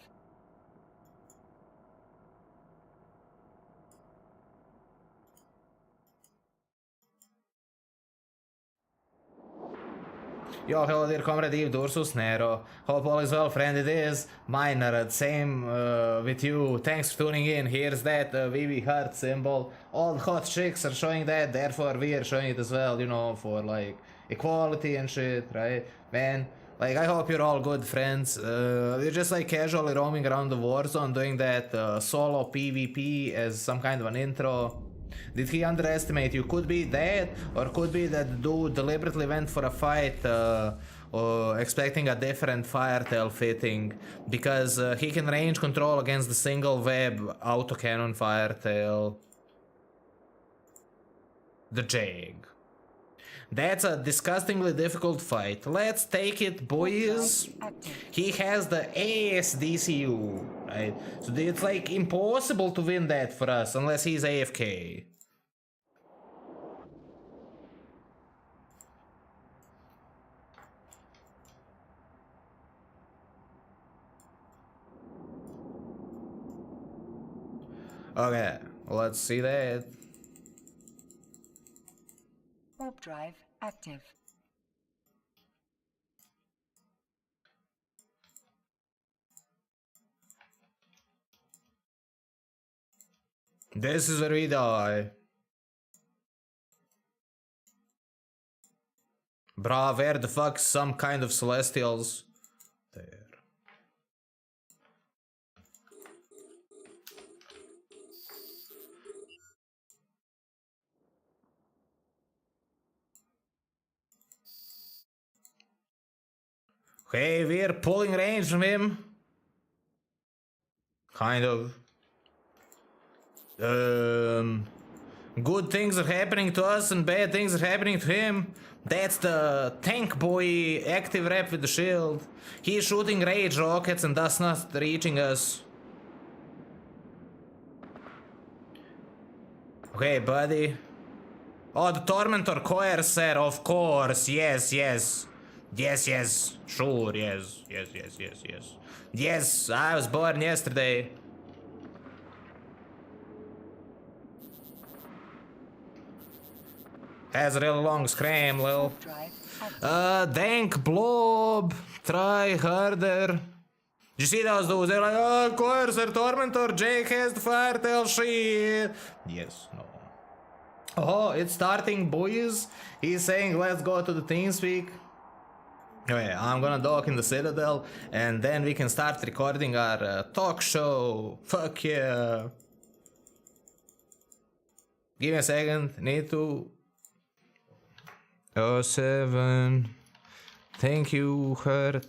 Yo, hello dear comrade Eve Dursus Nero. Hope all is well, friend. It is. Minor, same with you. Thanks for tuning in. Here's that VV heart symbol. All hot chicks are showing that, therefore we are showing it as well, you know, for like equality and shit, right? Man, like I hope you're all good friends. We're just like casually roaming around the war zone doing that solo PvP as some kind of an intro. Did he underestimate you? Could be that, or could be that the dude deliberately went for a fight expecting a different firetail fitting, because he can range control against the single web autocannon firetail. The Jag. That's a disgustingly difficult fight. Let's take it, boys. He has the ASDCU, right? So it's like impossible to win that for us unless he's AFK. Okay, let's see that. Warp drive active. This is where we die. Bruh, where the fuck's some kind of celestials? There. Okay, we're pulling range from him. Kind of. Good things are happening to us and bad things are happening to him. That's the tank boy active rep with the shield. He's shooting rage rockets and thus not reaching us. Okay, buddy. Oh, the Tormentor Coercer, of course. Yes. Sure, yes. Yes, I was born yesterday. Has a real long scram, lil. Dank blob. Try harder. Did you see those dudes? They're like, oh, Coercer, Tormentor, Jake has the firetail shit. Yes, no. Oh, it's starting, boys. He's saying, let's go to the TeamSpeak. Okay, I'm gonna dock in the Citadel, and then we can start recording our talk show. Fuck yeah. Give me a second, need to... 07. Thank you, Hurt.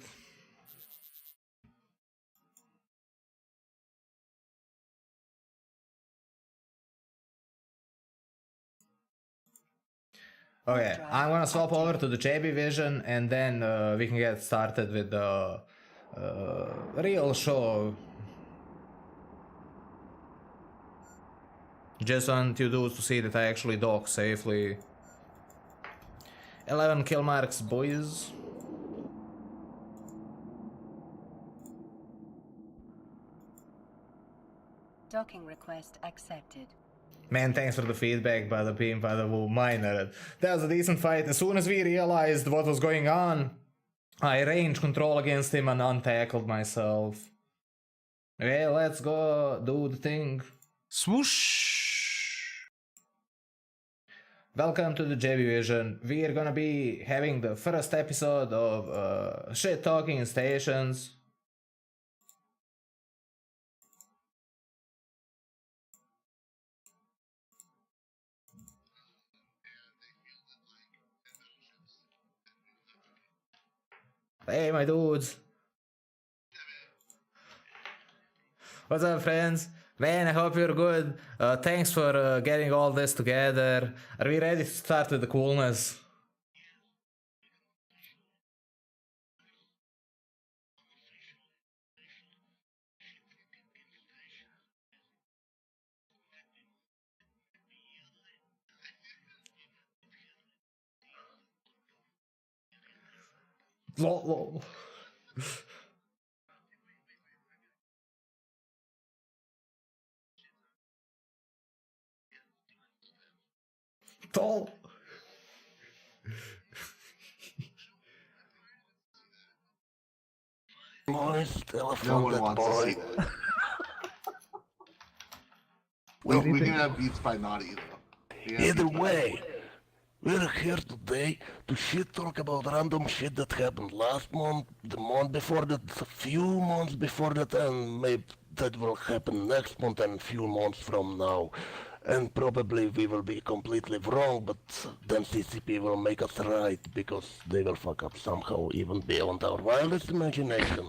Okay, I'm gonna swap over to the JB Vision and then we can get started with the real show. Just want you dudes to see that I actually dock safely. 11 kill marks, boys. docking request accepted. Man, thanks for the feedback, Bada Beam, Bada Woo, minor. That was a decent fight. As soon as we realized what was going on, I range control against him and untackled myself. Okay, let's go do the thing. Swoosh! Welcome to the JB Vision. We are gonna be having the first episode of Shittalking Stations. Hey, my dudes. What's up, friends? Man, I hope you're good. Thanks for getting all this together. Are we ready to start with the coolness? Lol. Tall. Moist No elephant one wants to boy. see that. We're gonna have beats by Naughty though. We have Either beats by way, we're here today to shit talk about random shit that happened last month, the month before that, a few months before that, and maybe that will happen next month and a few months from now. And probably we will be completely wrong, but then CCP will make us right because they will fuck up somehow, even beyond our wildest imagination.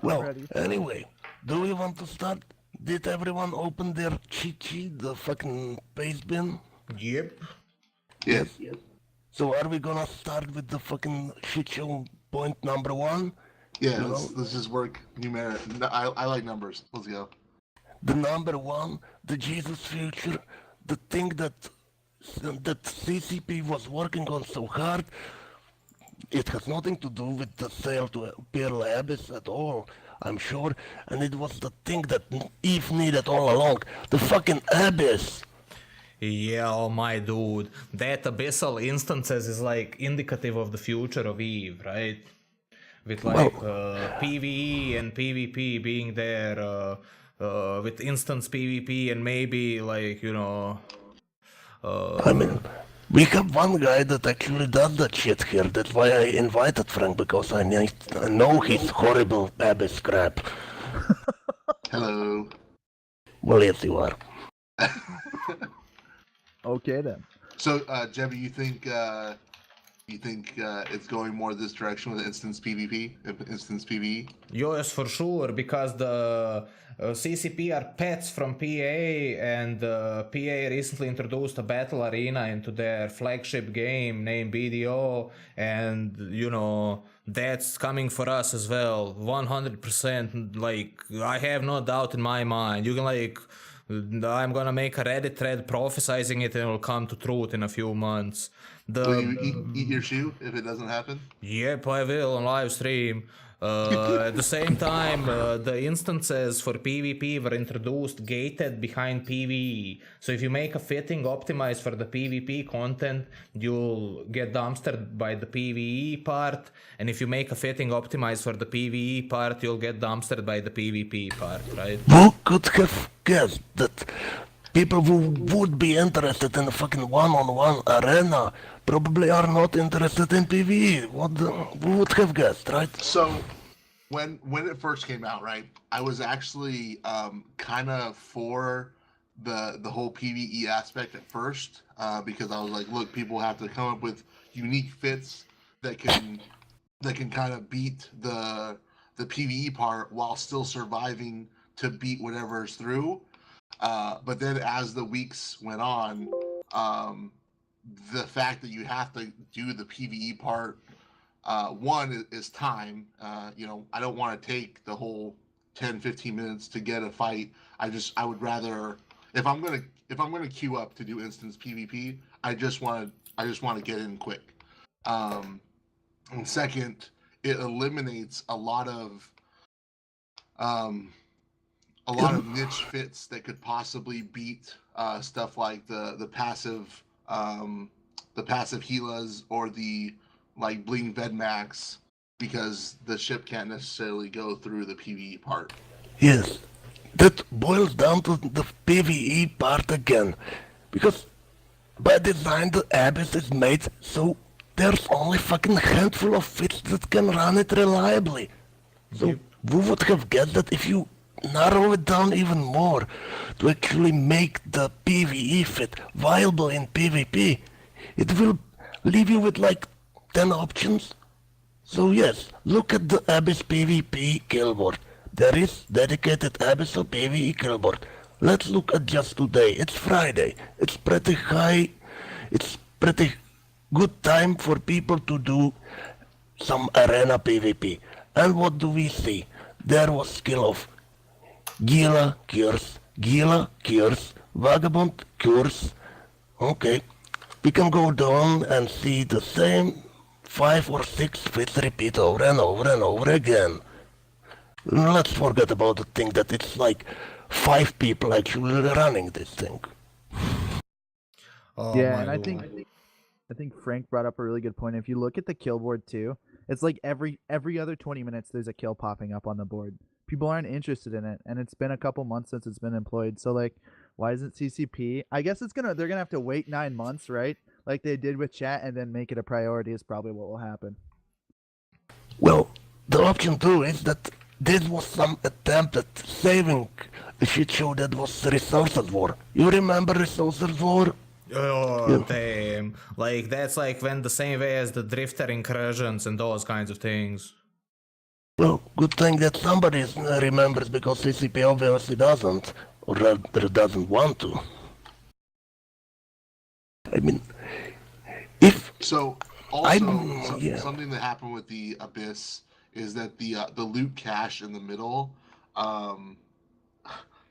Well, anyway, do we want to start? Did everyone open their cheat sheet, the fucking paste bin? Yep. Yes. So are we gonna start with the fucking shit show point number one? Yeah, No. let's just work numeric. No, I like numbers. Let's go. The number one, the Jesus future, the thing that CCP was working on so hard, it has nothing to do with the sale to Pearl Abyss at all, I'm sure, and it was the thing that Eve needed all along, the fucking Abyss. Yeah, my dude. That abyssal instances is like indicative of the future of Eve, right? With like PvE and PvP being there, with instance PvP and maybe like, you know... I mean, we have one guy that actually does that shit here. That's why I invited Frank, because I know his horrible Abyss crap. Hello. Well, yes, you are. Okay then. So, Jebby, you think it's going more this direction with instance PvP, instance PvE? Yes, for sure, because the CCP are pets from PA, and PA recently introduced a battle arena into their flagship game named BDO, and you know, that's coming for us as well, 100%. Like, I have no doubt in my mind. You can like, I'm gonna make a Reddit thread prophesizing it, and it'll come to truth in a few months. Will you eat your shoe if it doesn't happen? Yep, I will on live stream. At the same time, the instances for PvP were introduced gated behind PvE. So if you make a fitting optimized for the PvP content, you'll get dumpstered by the PvE part. And if you make a fitting optimized for the PvE part, you'll get dumpstered by the PvP part, right? Who could have guessed that people who would be interested in a fucking one-on-one arena probably are not interested in PvE? Who would have guessed, right? So, when it first came out, right, I was actually kind of for the whole PvE aspect at first, because I was like, look, people have to come up with unique fits that can kind of beat the PvE part while still surviving to beat whatever's through. But then as the weeks went on, the fact that you have to do the PvE part, one is time. You know, I don't want to take the whole 10-15 minutes to get a fight. I would rather, if I'm gonna queue up to do instance PvP, I just want to get in quick. And second, it eliminates a lot of a lot of niche fits that could possibly beat stuff like the passive Gilas or the like Bling Vedmax, because the ship can't necessarily go through the PvE part. Yes, that boils down to the PvE part again, because by design the Abyss is made so there's only fucking handful of fits that can run it reliably. So we would have guessed that if you narrow it down even more to actually make the PvE fit viable in PvP, it will leave you with like 10 options. So yes, look at the Abyss PvP killboard. There is dedicated Abyssal PvE killboard. Let's look at just today. It's Friday. It's pretty high. It's pretty good time for people to do some arena PvP. And what do we see? There was skill of Gila cures, Vagabond cures. Okay, we can go down and see the same 5 or 6 fits repeat over and over and over again. Let's forget about the thing that it's like 5 people actually running this thing. Oh Yeah, my and I lord. think Frank brought up a really good point. If you look at the kill board too, it's like every other 20 minutes there's a kill popping up on the board. People aren't interested in it, and it's been a couple months since it's been employed. So like, why isn't CCP? I guess they're gonna have to wait 9 months, right? Like they did with chat, and then make it a priority is probably what will happen. Well, the option 2 is that this was some attempt at saving a shit show that was Resources War. You remember Resources War? Oh, Yeah. damn. Like, that's like went the same way as the Drifter incursions and those kinds of things. Well, good thing that somebody remembers, because CCP obviously doesn't, or rather doesn't want to. I mean, if So also yeah. something that happened with the Abyss is that the loot cache in the middle, the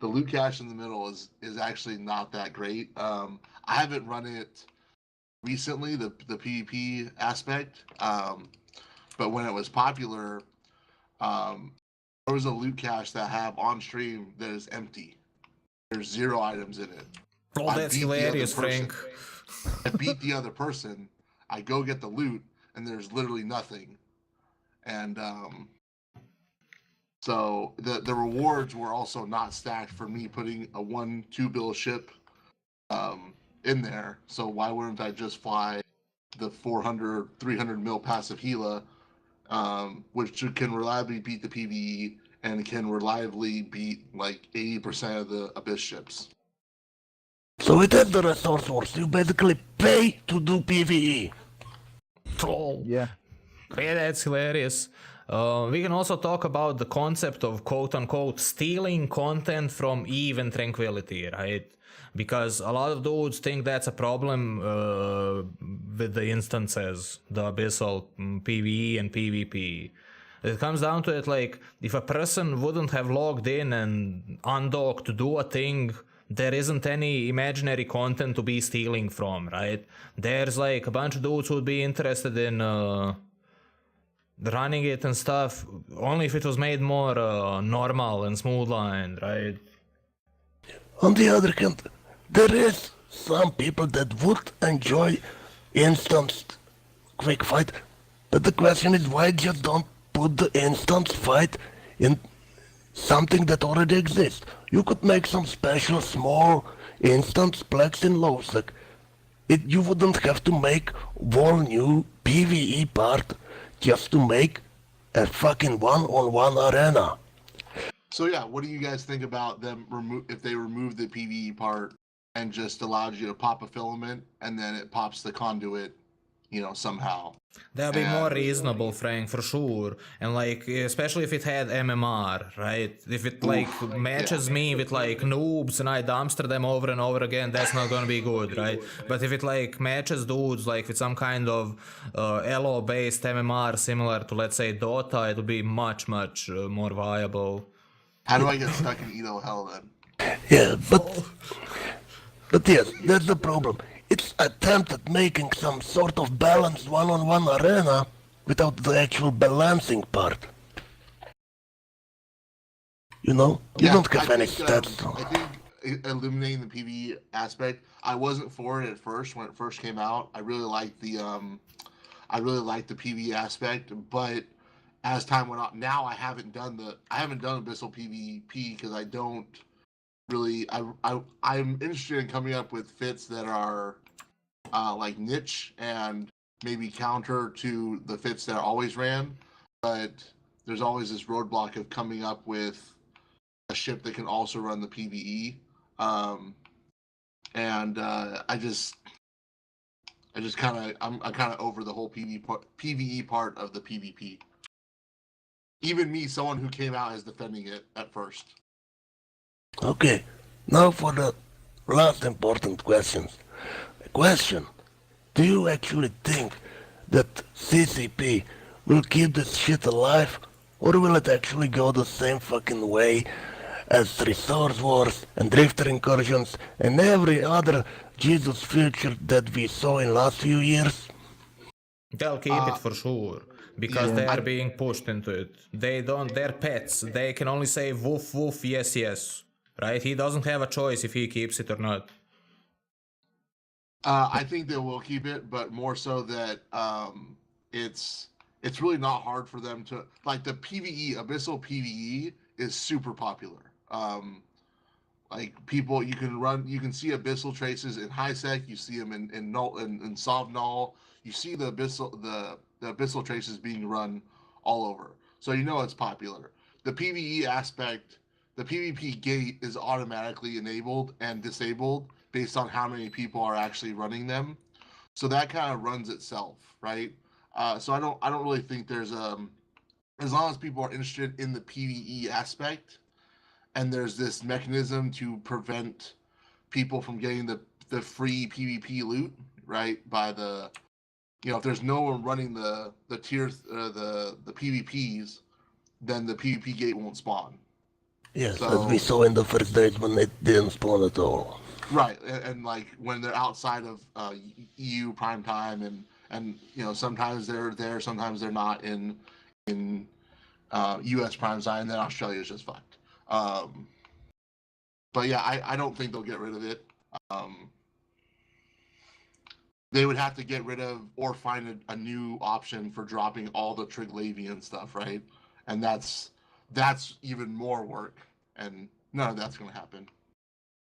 loot cache in the middle is actually not that great. I haven't run it recently, the PvP aspect, but when it was popular, there was a loot cache that I have on stream that is empty. There's 0 items in it. Oh, I that's beat the other hilarious, person. Frank. I beat the other person. I go get the loot, and there's literally nothing. And so the rewards were also not stacked for me putting a 1-2 bill ship in there. So why wouldn't I just fly the 400 300 mil passive Gila, which can reliably beat the PvE and can reliably beat like 80% of the Abyss ships. So it is the Resource Wars. You basically pay to do PvE. Oh, Yeah. yeah, that's hilarious. We can also talk about the concept of quote-unquote stealing content from Eve and Tranquility, right? Because a lot of dudes think that's a problem with the instances, the Abyssal PvE and PvP. It comes down to it, like, if a person wouldn't have logged in and undocked to do a thing, there isn't any imaginary content to be stealing from, right? There's like a bunch of dudes who'd be interested in running it and stuff, only if it was made more normal and smooth lined, right? On the other hand, there is some people that would enjoy instant quick fight, but the question is, why just don't put the instant fight in something that already exists? You could make some special small instance plex in lowsec. You wouldn't have to make whole new PvE part just to make a fucking one-on-one arena. So yeah, what do you guys think about them if they remove the PvE part and just allowed you to pop a filament and then it pops the conduit, somehow? That'd be more reasonable, Frank, for sure. And like, especially if it had MMR, right? If it like matches me with like noobs and I dumpster them over and over again, that's not gonna be good, right? But if it like matches dudes like with some kind of LO based MMR similar to, let's say, Dota, it'll be much more viable. How do I get stuck in Edo Hell then? Yeah, but yes, that's the problem. It's attempt at making some sort of balanced one-on-one arena without the actual balancing part. You know, you don't have any think, stats. I think eliminating the PvE aspect. I wasn't for it at first when it first came out. I really liked the PvE aspect, but as time went on, now I haven't done Abyssal PvP because I don't really. I'm interested in coming up with fits that are like niche and maybe counter to the fits that always ran, but there's always this roadblock of coming up with a ship that can also run the PvE. And I just I'm kind of over the whole PvE part of the PvP. Even me, someone who came out as defending it at first. Okay, now for the last important questions. Question: do you actually think that CCP will keep this shit alive, or will it actually go the same fucking way as Resource Wars and Drifter Incursions and every other Jesus feature that we saw in last few years? They'll keep it for sure. Because they are being pushed into it. They're pets. They can only say woof woof, yes, yes. Right? He doesn't have a choice if he keeps it or not. I think they will keep it, but more so that it's really not hard for them to like the PvE. Abyssal PvE is super popular. Like people, you can see Abyssal traces in HiSec. You see them in Null in Sovnal. You see the Abyssal traces being run all over, so you know it's popular. The PvE aspect, the PvP gate is automatically enabled and disabled based on how many people are actually running them. So that kind of runs itself, right? So I don't really think there's as long as people are interested in the PvE aspect, and there's this mechanism to prevent people from getting the free PvP loot, right? By the if there's no one running the tiers the PvPs, then the PvP gate won't spawn. Yes, so, as we saw in the first days when it didn't spawn at all. Right, and like when they're outside of EU prime time, and sometimes they're there, sometimes they're not in US prime time, and then Australia's just fucked. But yeah, I don't think they'll get rid of it. They would have to get rid of or find a new option for dropping all the Triglavian stuff, right? And that's even more work, and none of that's going to happen.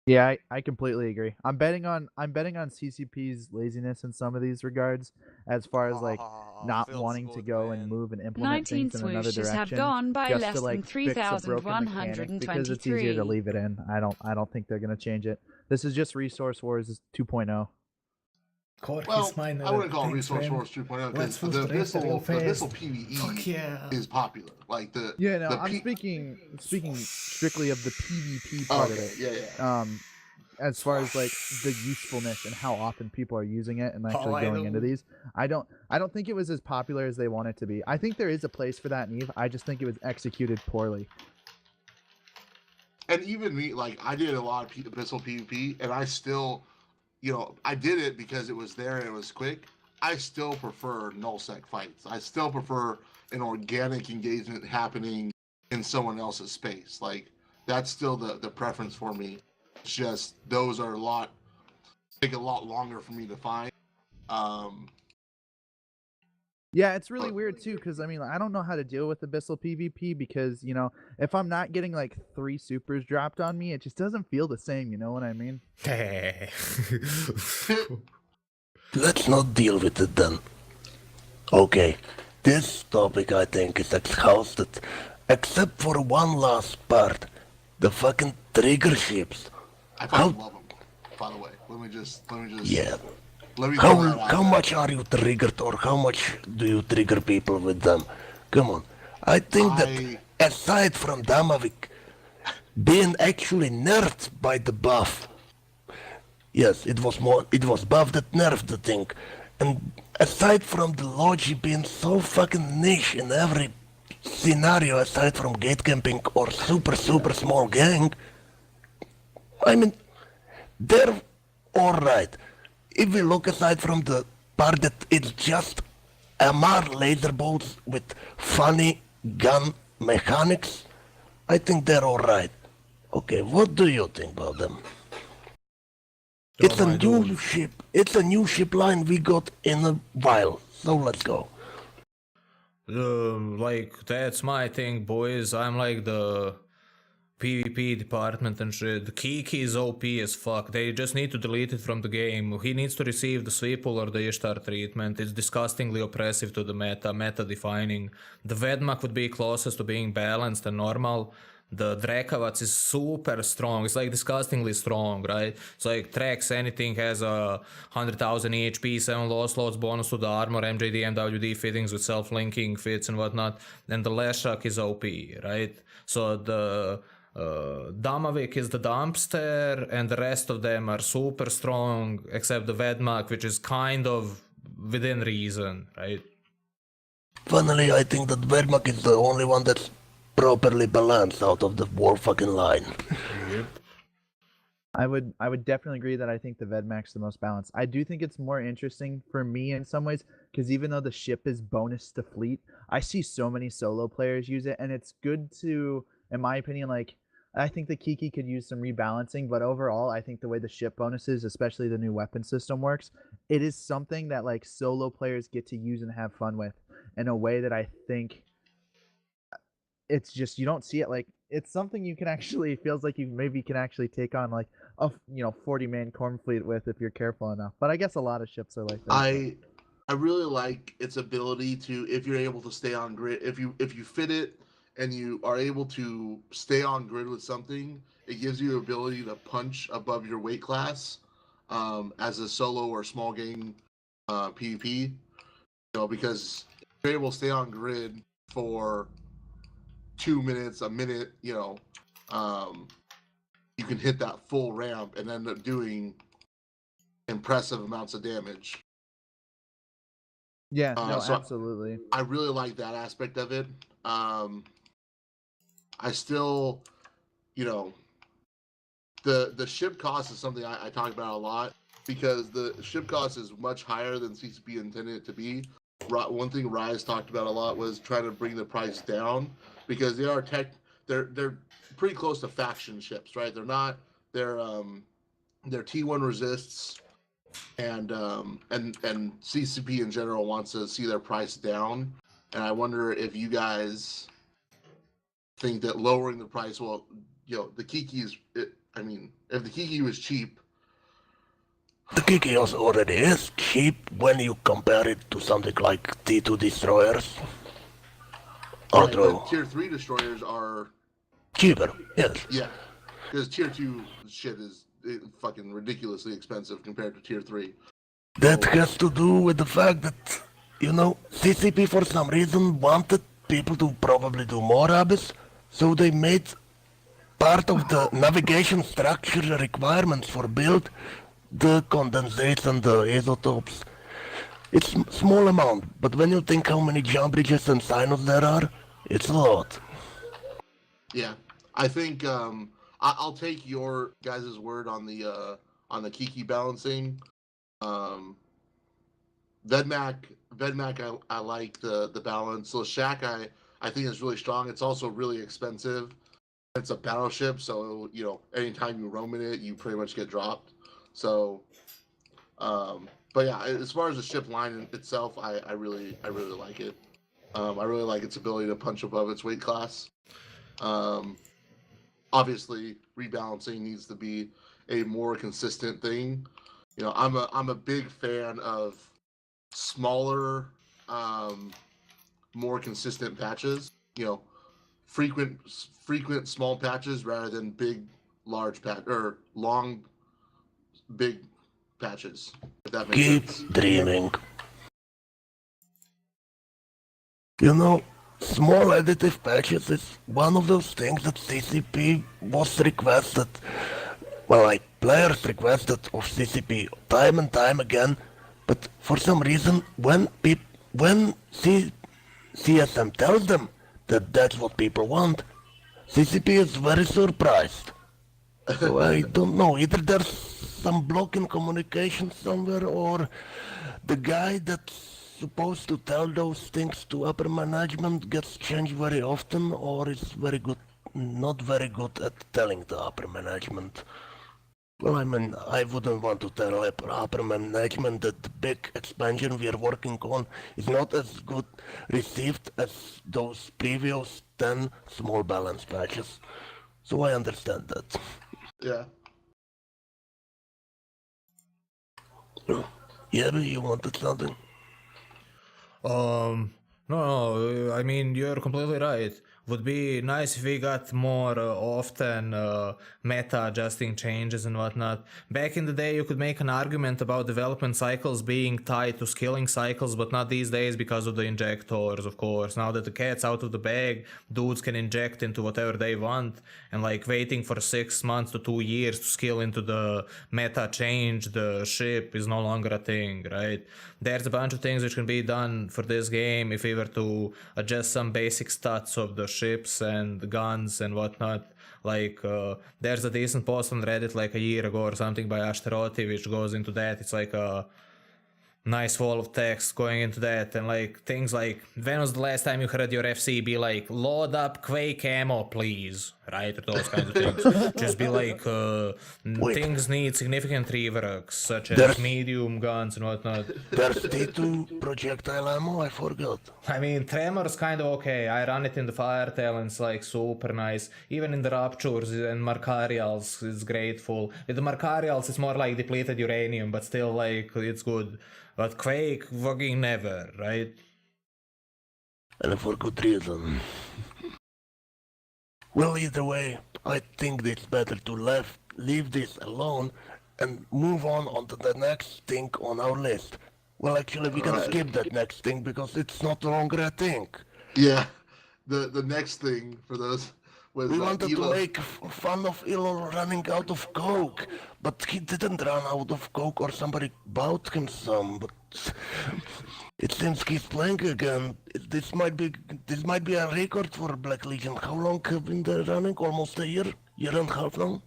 Yeah, I completely agree. I'm betting on CCP's laziness in some of these regards, as far as like not wanting to go and move and implement things in another swooshes direction. have gone by just less to, like, than fix a broken mechanic, because it's easier to 3,123. leave it in. I don't think they're gonna change it. This is just Resource Wars 2.0. Well, I wouldn't call it Resource Wars 2.0 because the Abyssal PvE is popular. Like I'm speaking strictly of the PvP part of it. Yeah. As far as like the usefulness and how often people are using it and actually going into these, I don't think it was as popular as they want it to be. I think there is a place for that in EVE. I just think it was executed poorly. And even me, like I did a lot of Abyssal PvP, and I still, I did it because it was there and it was quick. I still prefer nullsec fights. I still prefer an organic engagement happening in someone else's space. Like that's still the preference for me. It's just those are take a lot longer for me to find. Yeah, it's really weird too, because I mean, I don't know how to deal with Abyssal PvP because if I'm not getting like 3 supers dropped on me, it just doesn't feel the same. You know what I mean? Let's not deal with it then. Okay, this topic I think is exhausted, except for one last part, the fucking trigger ships. I fucking love them, by the way. Let me just. Yeah. Let me How much are you triggered, or how much do you trigger people with them? Come on. I think that aside from Damavik being actually nerfed by the buff, yes, it was buff that nerfed the thing, and aside from the Logi being so fucking niche in every scenario, aside from gate camping or super small gang, I mean, they're alright. If we look aside from the part that it's just MR laser bolts with funny gun mechanics, I think they're alright. Okay, what do you think about them? Oh It's a my new dude. ship. It's a new ship line we got in a while. So let's go. Like, that's my thing, boys. I'm like the PvP department and shit. The Kiki is OP as fuck. They just need to delete it from the game. He needs to receive the Sweeple or the Ishtar treatment. It's disgustingly oppressive to the meta defining. The Vedmak would be closest to being balanced and normal. The Drekavac is super strong. It's like disgustingly strong, right? It's like Trex, anything has a 100,000 HP, 7 loss loads, bonus to the armor, MJD, MWD fittings with self-linking fits and whatnot. And the Leshak is OP, right? So the Damavik is the dumpster, and the rest of them are super strong, except the Vedmak, which is kind of within reason, right? Finally, I think that Vermak is the only one that's properly balanced out of the war fucking line. I would definitely agree that I think the Vedmak's the most balanced. I do think it's more interesting for me in some ways because even though the ship is bonus to fleet, I see so many solo players use it, and it's good to, in my opinion, like I think the Kiki could use some rebalancing, but overall, I think the way the ship bonuses, especially the new weapon system works, it is something that like solo players get to use and have fun with in a way that I think it's just you don't see it like it's something you can actually it feels like you maybe can actually take on like a 40-man corn fleet with if you're careful enough. But I guess a lot of ships are like that. I really like its ability to, if you're able to stay on grid, if you fit it and you are able to stay on grid with something, it gives you the ability to punch above your weight class as a solo or small game PvP. Because if you're able to stay on grid for 2 minutes, a minute, you can hit that full ramp and end up doing impressive amounts of damage. Yeah, no, so absolutely. I really like that aspect of it. I still, the ship cost is something I talk about a lot because the ship cost is much higher than CCP intended it to be. One thing Rise talked about a lot was trying to bring the price down because they're pretty close to faction ships, right? They're T1 resists and CCP in general wants to see their price down. And I wonder if you guys think that lowering the price will, the Kiki is, if the Kiki was cheap. The Kiki already is cheap when you compare it to something like T2 destroyers. Right, but tier 3 destroyers are cheaper, yes. Yeah, because tier 2 shit is fucking ridiculously expensive compared to tier 3. That has to do with the fact that, CCP for some reason wanted people to probably do more abyss, so they made part of the navigation structure requirements for build the condensates and the isotopes. It's small amount, but when you think how many jump bridges and sinos there are, it's a lot. Yeah, I think I'll take your guys' word on the Kiki balancing. Vedmak, I like the balance. So Shaq, I think is really strong. It's also really expensive. It's a battleship, so anytime you roam in it, you pretty much get dropped. So, but yeah, as far as the ship line itself, I really like it. I really like its ability to punch above its weight class. Obviously, rebalancing needs to be a more consistent thing. I'm a big fan of smaller, more consistent patches. Frequent small patches rather than big, large or long, big patches. If that makes sense. Keep dreaming. Small additive patches is one of those things that CCP was requested. Well, like players requested of CCP time and time again, but for some reason, when CSM tells them that that's what people want, CCP is very surprised. So I don't know, either there's some block in communication somewhere, or the guy that's supposed to tell those things to upper management gets changed very often, or is very good not very good at telling the upper management. Well, I mean, I wouldn't want to tell upper management that the big expansion we are working on is not as good received as those previous 10 small balance patches. So I understand that. Yeah. Yeah, you wanted something? No, I mean, you're completely right. Would be nice if we got more often meta adjusting changes and whatnot. Back in the day, you could make an argument about development cycles being tied to skilling cycles, but not these days because of the injectors, of course. Now that the cat's out of the bag, dudes can inject into whatever they want, and like waiting for 6 months to 2 years to skill into the meta change, the ship is no longer a thing, right? There's a bunch of things which can be done for this game if we were to adjust some basic stats of the ships and guns and whatnot. Like, there's a decent post on Reddit like a year ago or something by Ashtaroti which goes into that. It's like a nice wall of text going into that, and like things like, when was the last time you heard your FC be like, load up Quake ammo please, right? Or those kinds of things. Just be like, things need significant reworks such as medium guns and whatnot. There's T2 projectile ammo, I forgot. I mean, Tremor's kind of okay. I run it in the Firetail and it's like super nice. Even in the Raptures and Markarials, it's grateful. With the Markarials, it's more like depleted uranium, but still, like, it's good. But Quake, fucking never, right? And for good reason. Well, either way, I think it's better to leave this alone and move on to the next thing on our list. Well, actually, we can skip that next thing because it's not longer a thing. Yeah. The next thing for those was We wanted Elo. to make fun of Elo running out of coke, but he didn't run out of coke, or somebody bought him some. But it seems he's playing again. This might be a record for Black Legion. How long have been they running? Almost a year and a half now.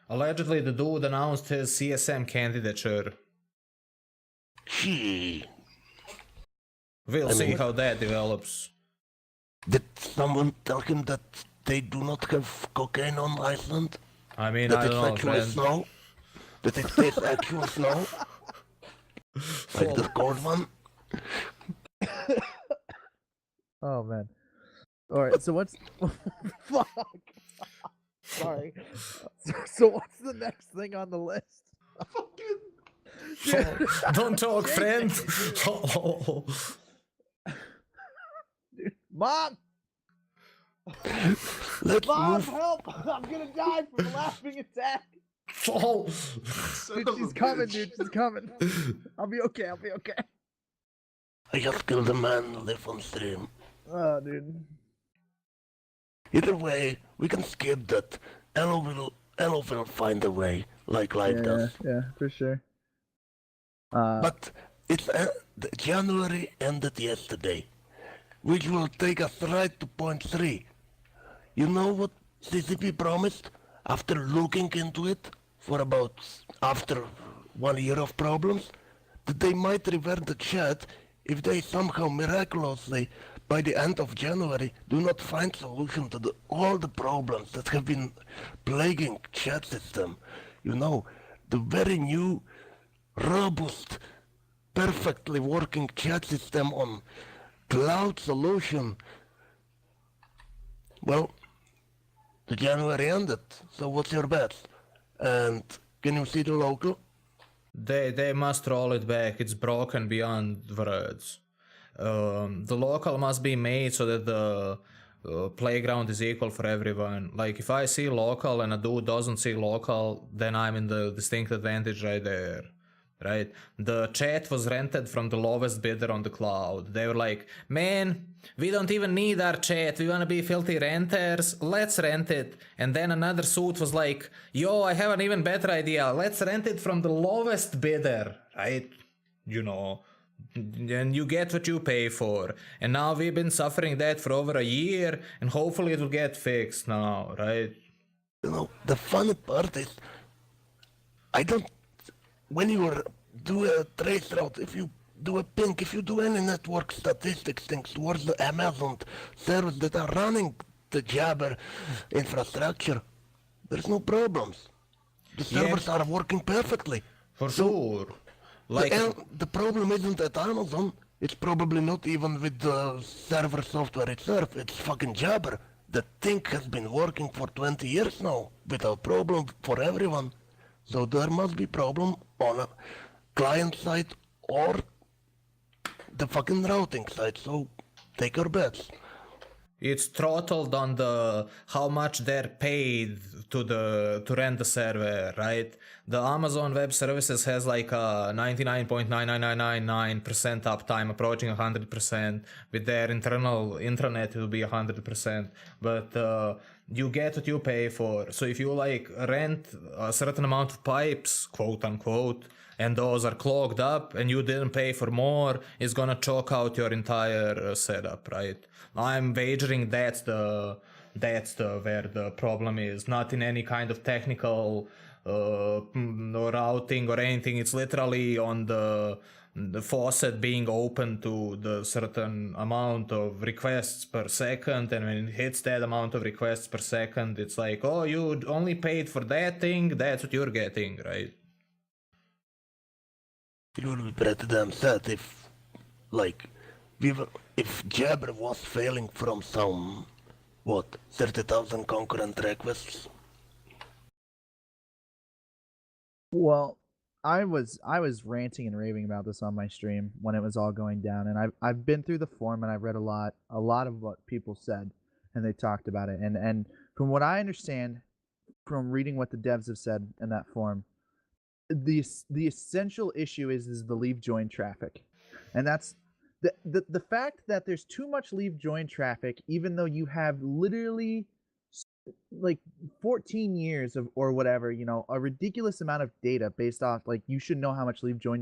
Allegedly, the dude announced his CSM candidature. Gee. We'll see how that develops. Did someone tell him that they do not have cocaine on Iceland? I mean, That I it's don't know, actual friend. snow? That it tastes actual snow? Like the cold one? Oh man. All right. So what's fuck? Sorry. So what's the next thing on the list? Don't talk, friend. Dude, Mom! Let's Mom, move. help! I'm gonna die from a laughing attack. Oh. Dude, she's coming, dude. She's coming. I'll be okay. I'll be okay. I just killed a man live on stream. Oh, dude. Either way, we can skip that. Elo will find a way, like life Yeah, does. yeah, for sure. But the January ended yesterday, which will take us right to point 3. You know what CCP promised after looking into it for after 1 year of problems? That they might revert the chat if they somehow miraculously, by the end of January, do not find solution to all the problems that have been plaguing chat system. You know, the very new, robust, perfectly working chat system on cloud solution. Well, the January ended, so what's your bet? And can you see the local? They must roll it back. It's broken beyond words. The local must be made so that the playground is equal for everyone. Like, if I see local and a dude doesn't see local, then I'm in the distinct advantage right there. Right? The chat was rented from the lowest bidder on the cloud. They were like, man, we don't even need our chat. We want to be filthy renters. Let's rent it. And then another suit was like, yo, I have an even better idea. Let's rent it from the lowest bidder. Right? You know. And you get what you pay for. And now we've been suffering that for over a year. And hopefully it will get fixed now. Right? You know, the funny part is, when you do a trace route, if you do a ping, if you do any network statistics things towards the Amazon servers that are running the Jabber infrastructure, there's no problems. The servers are working perfectly. For sure. Like, The problem isn't at Amazon. It's probably not even with the server software itself. It's fucking Jabber. The thing has been working for 20 years now without problem for everyone. So there must be problem on a client side or the fucking routing side. So take your bets. it's throttled on the how much they're paid to rent the server, right? The Amazon Web Services has like a 99.99999% uptime, approaching 100%. With their internal intranet, it will be 100%. But you get what you pay for. So if you like rent a certain amount of pipes, quote unquote, and those are clogged up and you didn't pay for more, it's gonna choke out your entire setup, right? I'm wagering that's the where the problem is, not in any kind of technical routing or anything. It's literally on the faucet being open to the certain amount of requests per second, and when it hits that amount of requests per second, it's like, oh, you only paid for that thing, that's what you're getting, right? It would be pretty damn sad if, like, if Jabber was failing from some, 30,000 concurrent requests? Well, I was ranting and raving about this on my stream when it was all going down, and I've been through the forum and I've read a lot of what people said, and they talked about it, and from what I understand, from reading what the devs have said in that forum, the essential issue is the leave join traffic, and that's the fact that there's too much leave join traffic, even though you have literally like 14 years of or whatever, a ridiculous amount of data based off, like, you should know how much leave join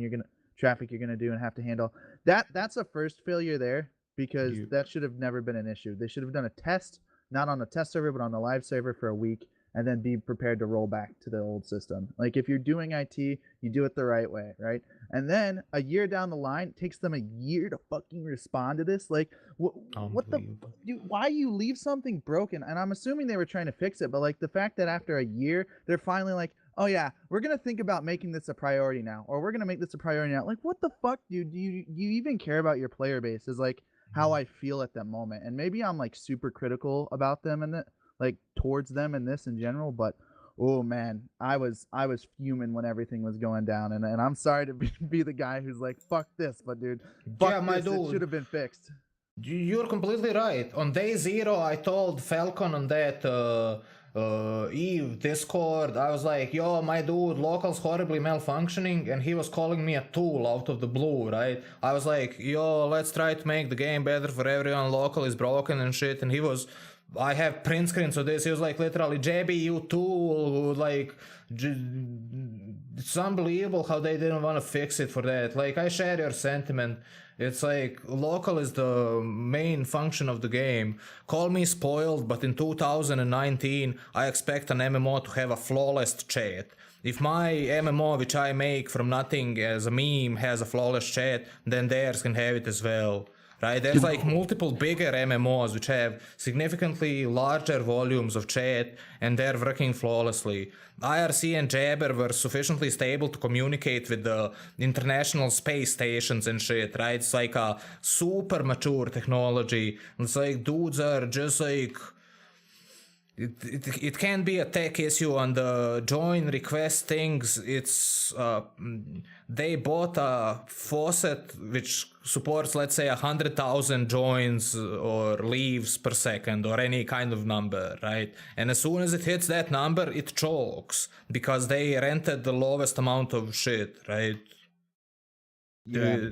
traffic you're gonna do and have to handle. That's a first failure there, because that should have never been an issue. They should have done a test, not on the test server but on the live server for a week, and then be prepared to roll back to the old system. Like, if you're doing IT, you do it the right way, right? And then a year down the line, it takes them a year to fucking respond to this. Like, what the dude, why you leave something broken? And I'm assuming they were trying to fix it, but like the fact that after a year they're finally like, oh yeah, we're gonna think about making this a priority now, or we're gonna make this a priority now. Like, what the fuck, dude? Do you even care about your player base? Is like how I feel at that moment. And maybe I'm like super critical about them and like towards them and this in general, but oh man, I was fuming when everything was going down, and I'm sorry to be the guy who's like, fuck this, but dude, fuck this, it should have been fixed. You're completely right. On day 0, I told Falcon on that Eve Discord, I was like, yo, my dude, local's horribly malfunctioning, and he was calling me a tool out of the blue, right? I was like, yo, let's try to make the game better for everyone, local is broken and shit, and I have print screens of this. He was like, literally, JB, you tool, like, it's unbelievable how they didn't want to fix it for that. Like, I share your sentiment. It's like, local is the main function of the game. Call me spoiled, but in 2019, I expect an MMO to have a flawless chat. If my MMO, which I make from nothing as a meme, has a flawless chat, then theirs can have it as well. Right, there's like multiple bigger MMOs which have significantly larger volumes of chat, and they're working flawlessly. IRC and Jabber were sufficiently stable to communicate with the international space stations and shit, right? It's like a super mature technology. It's like dudes are just like... It can be a tech issue on the join request things. It's they bought a faucet which supports, let's say, 100,000 joins or leaves per second or any kind of number, right? And as soon as it hits that number, it chokes because they rented the lowest amount of shit, right? Yeah,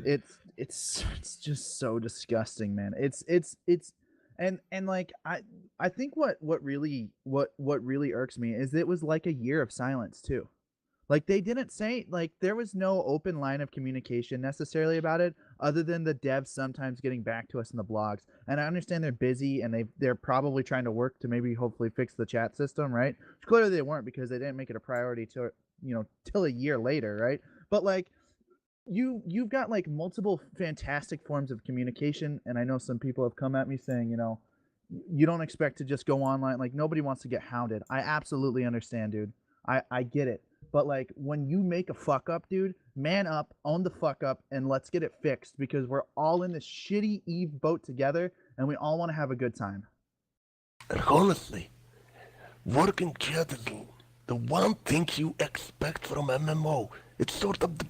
it's just so disgusting, man. It's and like I think what really irks me is it was like a year of silence too. Like, they didn't say, like, there was no open line of communication necessarily about it, other than the devs sometimes getting back to us in the blogs. And I understand they're busy and they're probably trying to work to maybe hopefully fix the chat system, right? Which clearly they weren't, because they didn't make it a priority till a year later, right? But like, you've got like multiple fantastic forms of communication, and I know some people have come at me saying, you don't expect to just go online. Like, nobody wants to get hounded. I absolutely understand, dude. I get it. But like, when you make a fuck up, dude, man up, own the fuck up, and let's get it fixed, because we're all in this shitty Eve boat together, and we all want to have a good time. And honestly, working chat is the one thing you expect from MMO. It's sort of the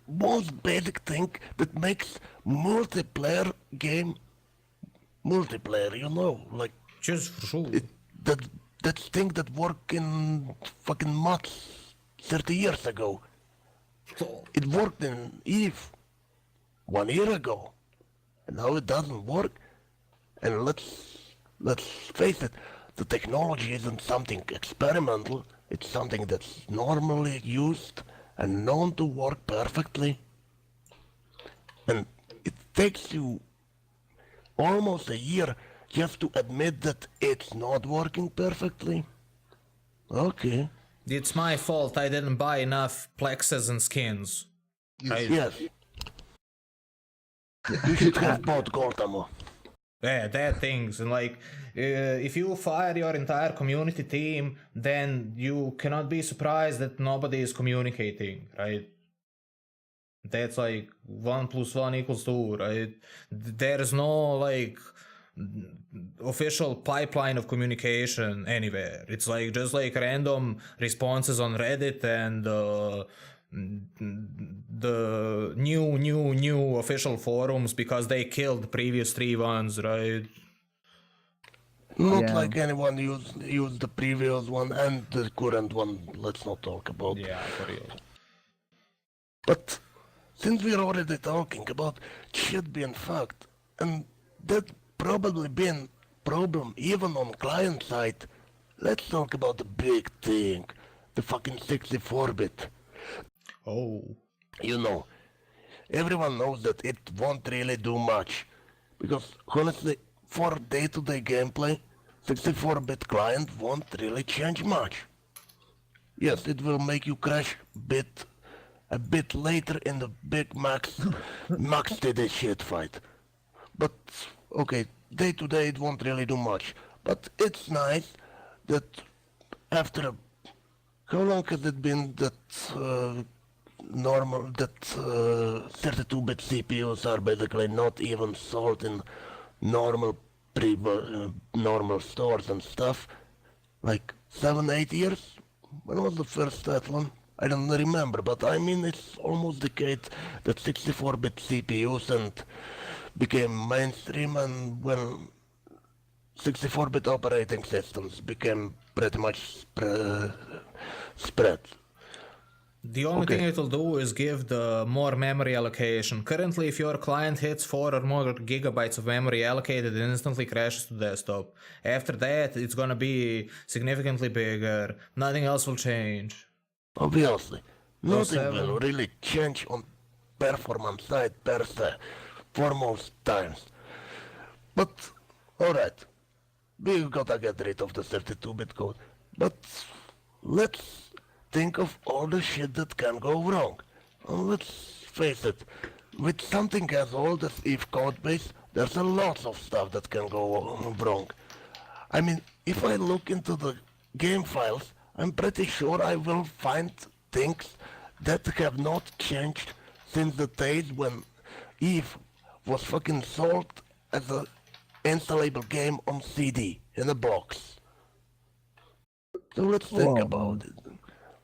most basic thing that makes multiplayer game multiplayer, you know, like Just for sure. that thing that worked in fucking mods 30 years ago. It worked in Eve 1 year ago, and now it doesn't work. And let's face it, the technology isn't something experimental. It's something that's normally used and known to work perfectly. And it takes you almost a year just to admit that it's not working perfectly. Okay. It's my fault I didn't buy enough plexes and skins. Yes. You should have bought gold ammo. Yeah, that things. And like, if you fire your entire community team, then you cannot be surprised that nobody is communicating, right? That's like 1 + 1 = 2, right? There's no like official pipeline of communication anywhere. It's like just like random responses on Reddit and the new official forums because they killed the previous 3 ones, right? Not Yeah. like anyone used the previous one and the current one. Let's not talk about. Yeah, for real. But since we're already talking about shit being fucked, and that probably been problem even on client side, let's talk about the big thing, the fucking 64-bit. Oh. You know, everyone knows that it won't really do much, because honestly, for day-to-day gameplay, 64-bit client won't really change much. Yes, it will make you crash a bit later in the big max TD shit fight. But okay, day-to-day it won't really do much. But it's nice that after how long has it been that normal that 32-bit CPUs are basically not even sold in normal normal stores and stuff? Like 7-8 years? When was the first that one? I don't remember, but I mean it's almost a decade that 64-bit CPUs and became mainstream, and when 64-bit operating systems became pretty much spread. The only thing it will do is give the more memory allocation. Currently, if your client hits 4 or more gigabytes of memory allocated, it instantly crashes to desktop. After that, it's gonna be significantly bigger. Nothing else will change. Obviously, nothing 7. will really change on performance side per se, for most times. But, alright, we gotta get rid of the 32-bit code, but let's think of all the shit that can go wrong. And let's face it, with something as old as Eve codebase, there's a lot of stuff that can go wrong. I mean, if I look into the game files, I'm pretty sure I will find things that have not changed since the days when Eve was fucking sold as a installable game on CD in a box. So let's think about it.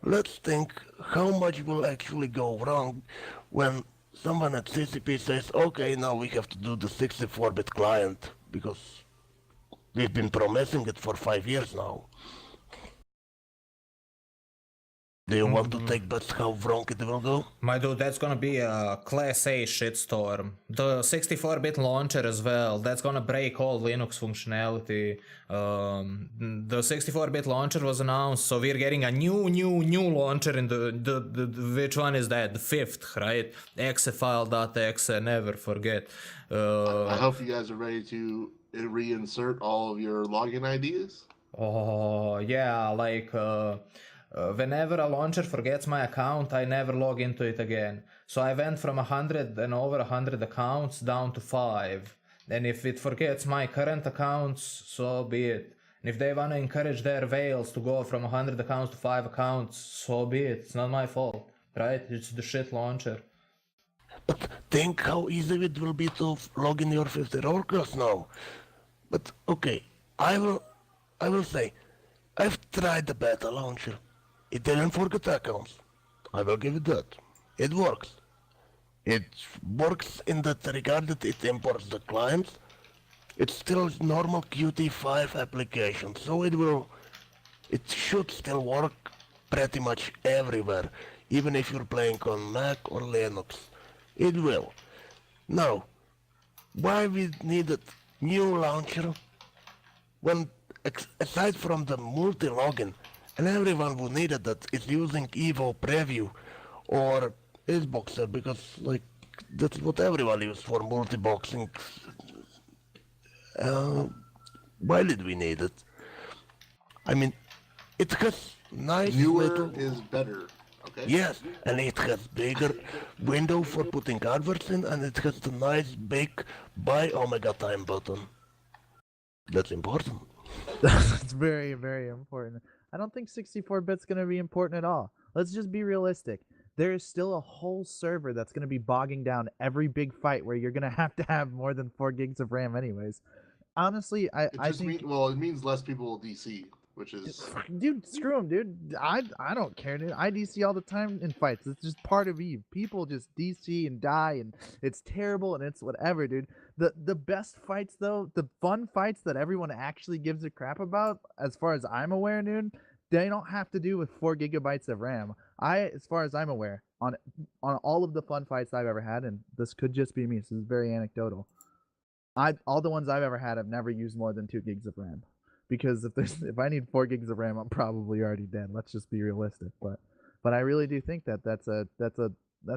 Let's think how much will actually go wrong when someone at CCP says, okay, now we have to do the 64-bit client because we've been promising it for 5 years now. Do you want to take bets how wrong it will go? My dude, that's gonna be a Class A shitstorm. The 64-bit launcher as well, that's gonna break all Linux functionality. The 64-bit launcher was announced, so we're getting a new launcher in the which one is that? The 5th, right? Exefile.exe, never forget. I hope you guys are ready to reinsert all of your login IDs. Oh, yeah, like... whenever a launcher forgets my account, I never log into it again. So I went from 100 and over 100 accounts down to 5. And if it forgets my current accounts, so be it. And if they want to encourage their whales to go from 100 accounts to 5 accounts, so be it. It's not my fault, right? It's the shit launcher. But think how easy it will be to log in your 50 orcas now. But okay, I will say, I've tried the beta launcher. It didn't forget accounts. I will give it that. It works. It works in that regard that it imports the clients. It's still normal Qt5 application, so it should still work pretty much everywhere, even if you're playing on Mac or Linux. It will. Now, why we needed new launcher when aside from the multi-login, and everyone who needed that is using Evo Preview or Xboxer, because like that's what everyone uses for multi-boxing. Why did we need it? I mean, it has nice Newer little... is better. Okay. Yes, and it has bigger window for putting adverts in, and it has the nice big buy Omega time button. That's important. That's very, very important. I don't think 64-bit's going to be important at all. Let's just be realistic. There is still a whole server that's going to be bogging down every big fight where you're going to have more than 4 gigs of RAM anyways. Honestly, I think... it means less people will DC, which is... Dude, screw them, dude. I don't care, dude. I DC all the time in fights. It's just part of Eve. People just DC and die, and it's terrible, and it's whatever, dude. The best fights, though, the fun fights that everyone actually gives a crap about, as far as I'm aware, dude, they don't have to do with 4 gigabytes of RAM. As far as I'm aware, on all of the fun fights I've ever had, and this could just be me, this is very anecdotal, all the ones I've ever had have never used more than 2 gigs of RAM. Because if I need 4 gigs of RAM, I'm probably already dead. Let's just be realistic. But I really do think that's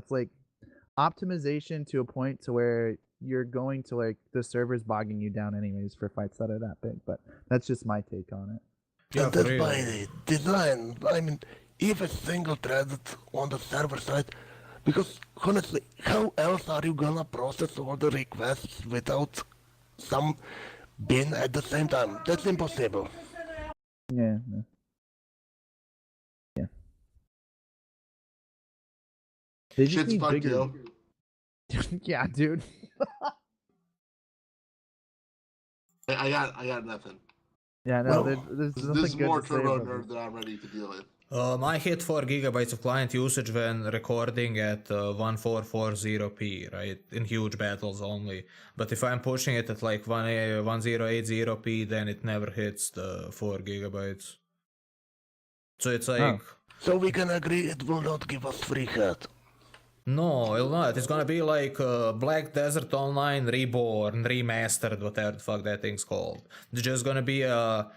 like optimization to a point to where you're going to like the server's bogging you down anyways for fights that are that big. But that's just my take on it. Yeah, And that's for real. by design. I mean, if it's single threaded on the server side, because honestly, how else are you gonna process all the requests without some bin at the same time? That's impossible. Yeah. They just Shit's need fucked, bigger. yo. Yeah, dude. I got nothing. Yeah, no, Well, there's This nothing is good more to say turbo about nerd this. that I'm ready to deal with. I hit 4 gigabytes of client usage when recording at 1440p, right? In huge battles only. But if I'm pushing it at like 1080p, then it never hits the 4 gigabytes. So it's like... So we can agree it will not give us free hat. No, it'll not. It's gonna be like Black Desert Online Reborn, Remastered, whatever the fuck that thing's called. It's just gonna be a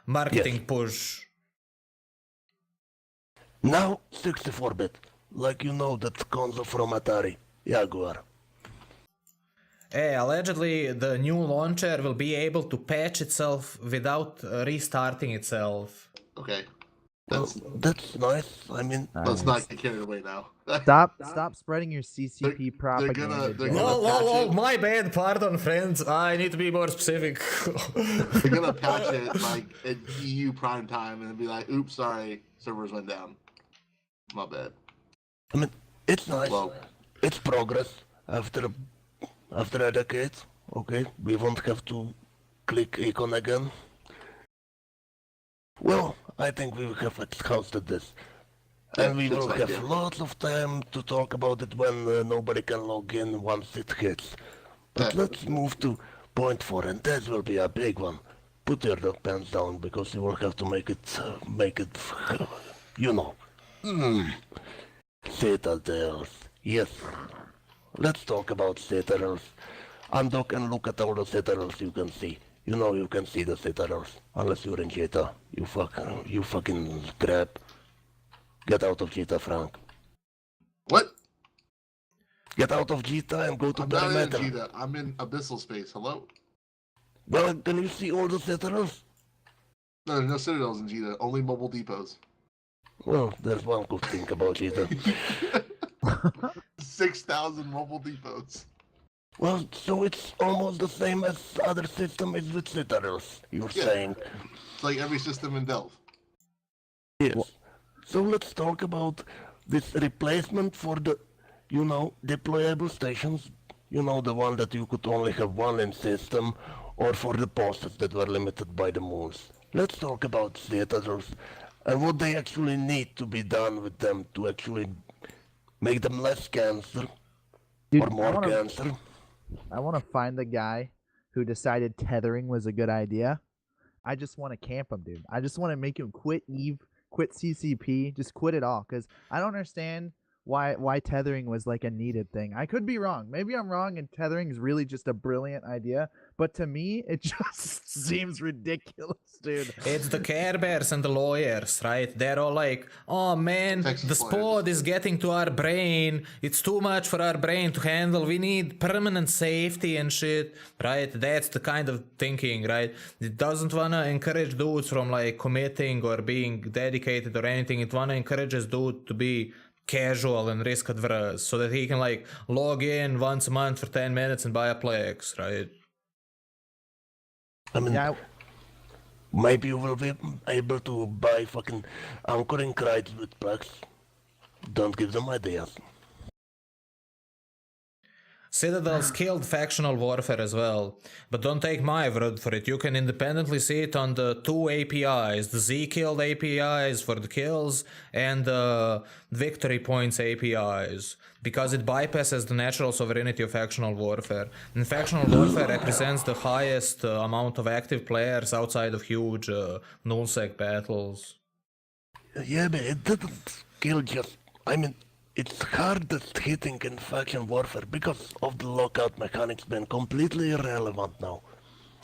marketing push. Now 64-bit, like you know that console from Atari, Jaguar. Hey, allegedly the new launcher will be able to patch itself without restarting itself. Okay. Well, that's nice. I mean, Let's not get carried away now. Stop spreading your CCP propaganda. they're Jeff. gonna- Whoa, my bad, pardon friends, I need to be more specific. They're gonna patch it like at EU prime time and be like, oops, sorry, servers went down. My bad. I mean, it's nice. Well, It's progress after a decade. Okay, we won't have to click icon again. Well, I think we have exhausted this. And we that's will fine, have yeah. lots of time to talk about it when nobody can log in once it hits. But Yeah. let's move to point 4, and that will be a big one. Put your dog pants down, because you will have to make it, you know. Citadels. Yes. Let's talk about citadels. Undock and look at all the citadels you can see. You know you can see the citadels, unless you're in Jita. You fucking crap. Get out of Jita, Frank. what? Get out of Jita and go to I'm not in perimeter. Vegeta. I'm in abyssal space. Hello? Well, can you see all the citadels? No, there's no citadels in Vegeta. Only mobile depots. Well, there's one good thing about Jita. 6,000 mobile depots. Well, so it's almost the same as other system is with Citadels, you're Yeah. saying. It's like every system in Delve. Yes. So let's talk about this replacement for the, deployable stations. The one that you could only have one in system, or for the postes that were limited by the moons. Let's talk about Citadels and what they actually need to be done with them to actually make them less cancer Dude, or more cancer. I want to find the guy who decided tethering was a good idea. I just want to camp him, dude. I just want to make him quit Eve, quit CCP, just quit it all. Cause I don't understand why tethering was like a needed thing. I could be wrong. Maybe I'm wrong, and tethering is really just a brilliant idea. But to me, it just seems ridiculous, dude. It's the Care Bears and the lawyers, right? They're all like, oh man, Texas the lawyers. sport is getting to our brain. It's too much for our brain to handle. We need permanent safety and shit, right? That's the kind of thinking, right? It doesn't want to encourage dudes from like committing or being dedicated or anything. It want to encourage this dude to be casual and risk adverse so that he can like log in once a month for 10 minutes and buy a Plex, right? I mean, Yeah, maybe you will be able to buy fucking anchoring rights with Plex. Don't give them ideas. Citadels killed factional warfare as well, but don't take my word for it. You can independently see it on the two APIs, the Z killed APIs for the kills and the victory points APIs, because it bypasses the natural sovereignty of factional warfare. And factional warfare represents the highest amount of active players outside of huge nullsec battles. Yeah, but it didn't kill just... I mean, it's hardest hitting in faction warfare because of the lockout mechanics being completely irrelevant now.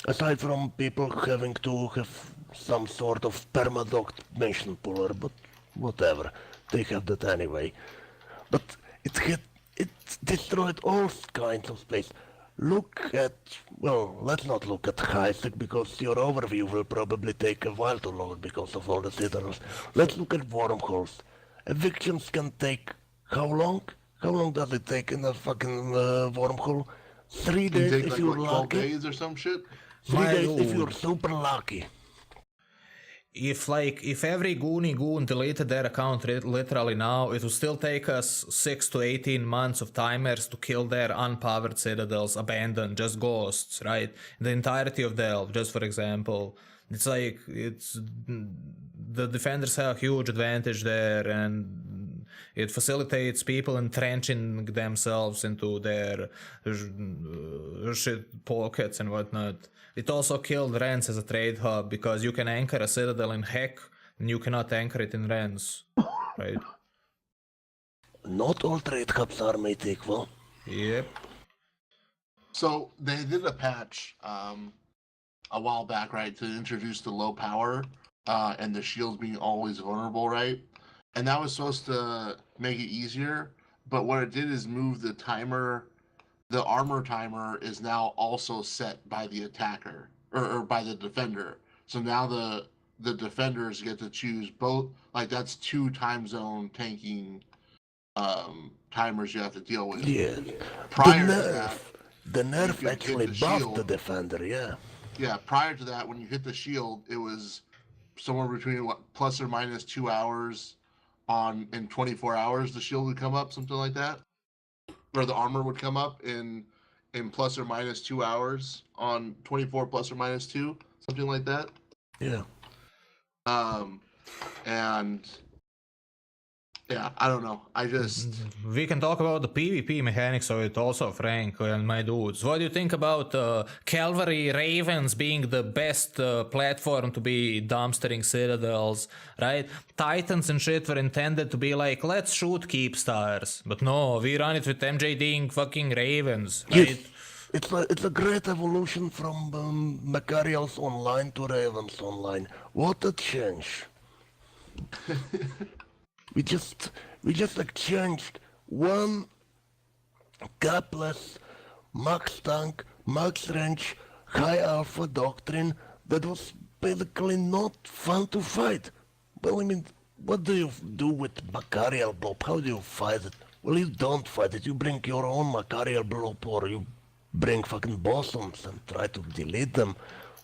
Aside from people having to have some sort of permadoc mission puller, but whatever, they have that anyway. But it destroyed all kinds of space. Look at, well, let's not look at Heisek because your overview will probably take a while to load because of all the citadels. Let's look at wormholes. Evictions can take how long? How long does it take in a fucking wormhole? 3 It days take if like you're 12 lucky. days or some shit. 3 My days if lord. you're super lucky. If every goon deleted their account literally now, it would still take us 6 to 18 months of timers to kill their unpowered citadels, abandoned, just ghosts, right? The entirety of Delve, just for example. It's like, the defenders have a huge advantage there, and it facilitates people entrenching themselves into their shit pockets and whatnot. It also killed Rens as a trade hub because you can anchor a citadel in Heck and you cannot anchor it in Rens, right? Not all trade hubs are made equal. Yep. So they did a patch a while back, right, to introduce the low power and the shields being always vulnerable, right? And that was supposed to make it easier, but what it did is move the timer. The armor timer is now also set by the attacker or by the defender. So now the defenders get to choose both. Like that's 2 time zone tanking timers you have to deal with. Yeah. Prior the to nerf, that, the you nerf could hit actually the buffed shield. the defender, yeah. Yeah, prior to that, when you hit the shield, it was somewhere between what plus or minus 2 hours in 24 hours. The shield would come up, something like that, or the armor would come up in plus or minus 2 hours on 24 plus or minus 2, something like that. Yeah. And yeah, I don't know. I just We can talk about the PvP mechanics of it also, Frank and my dudes. What do you think about Cavalry Ravens being the best platform to be dumpstering citadels, right? Titans and shit were intended to be like, let's shoot keep stars. But no, we run it with MJDing fucking Ravens, right? Yes. It's a great evolution from Macarials Online to Ravens Online. What a change. We just like changed one capless max tank, max range, high alpha doctrine that was basically not fun to fight. Well, I mean, what do you do with Macarial Blob? How do you fight it? Well, you don't fight it. You bring your own Macarial Blob or you bring fucking bosoms and try to delete them.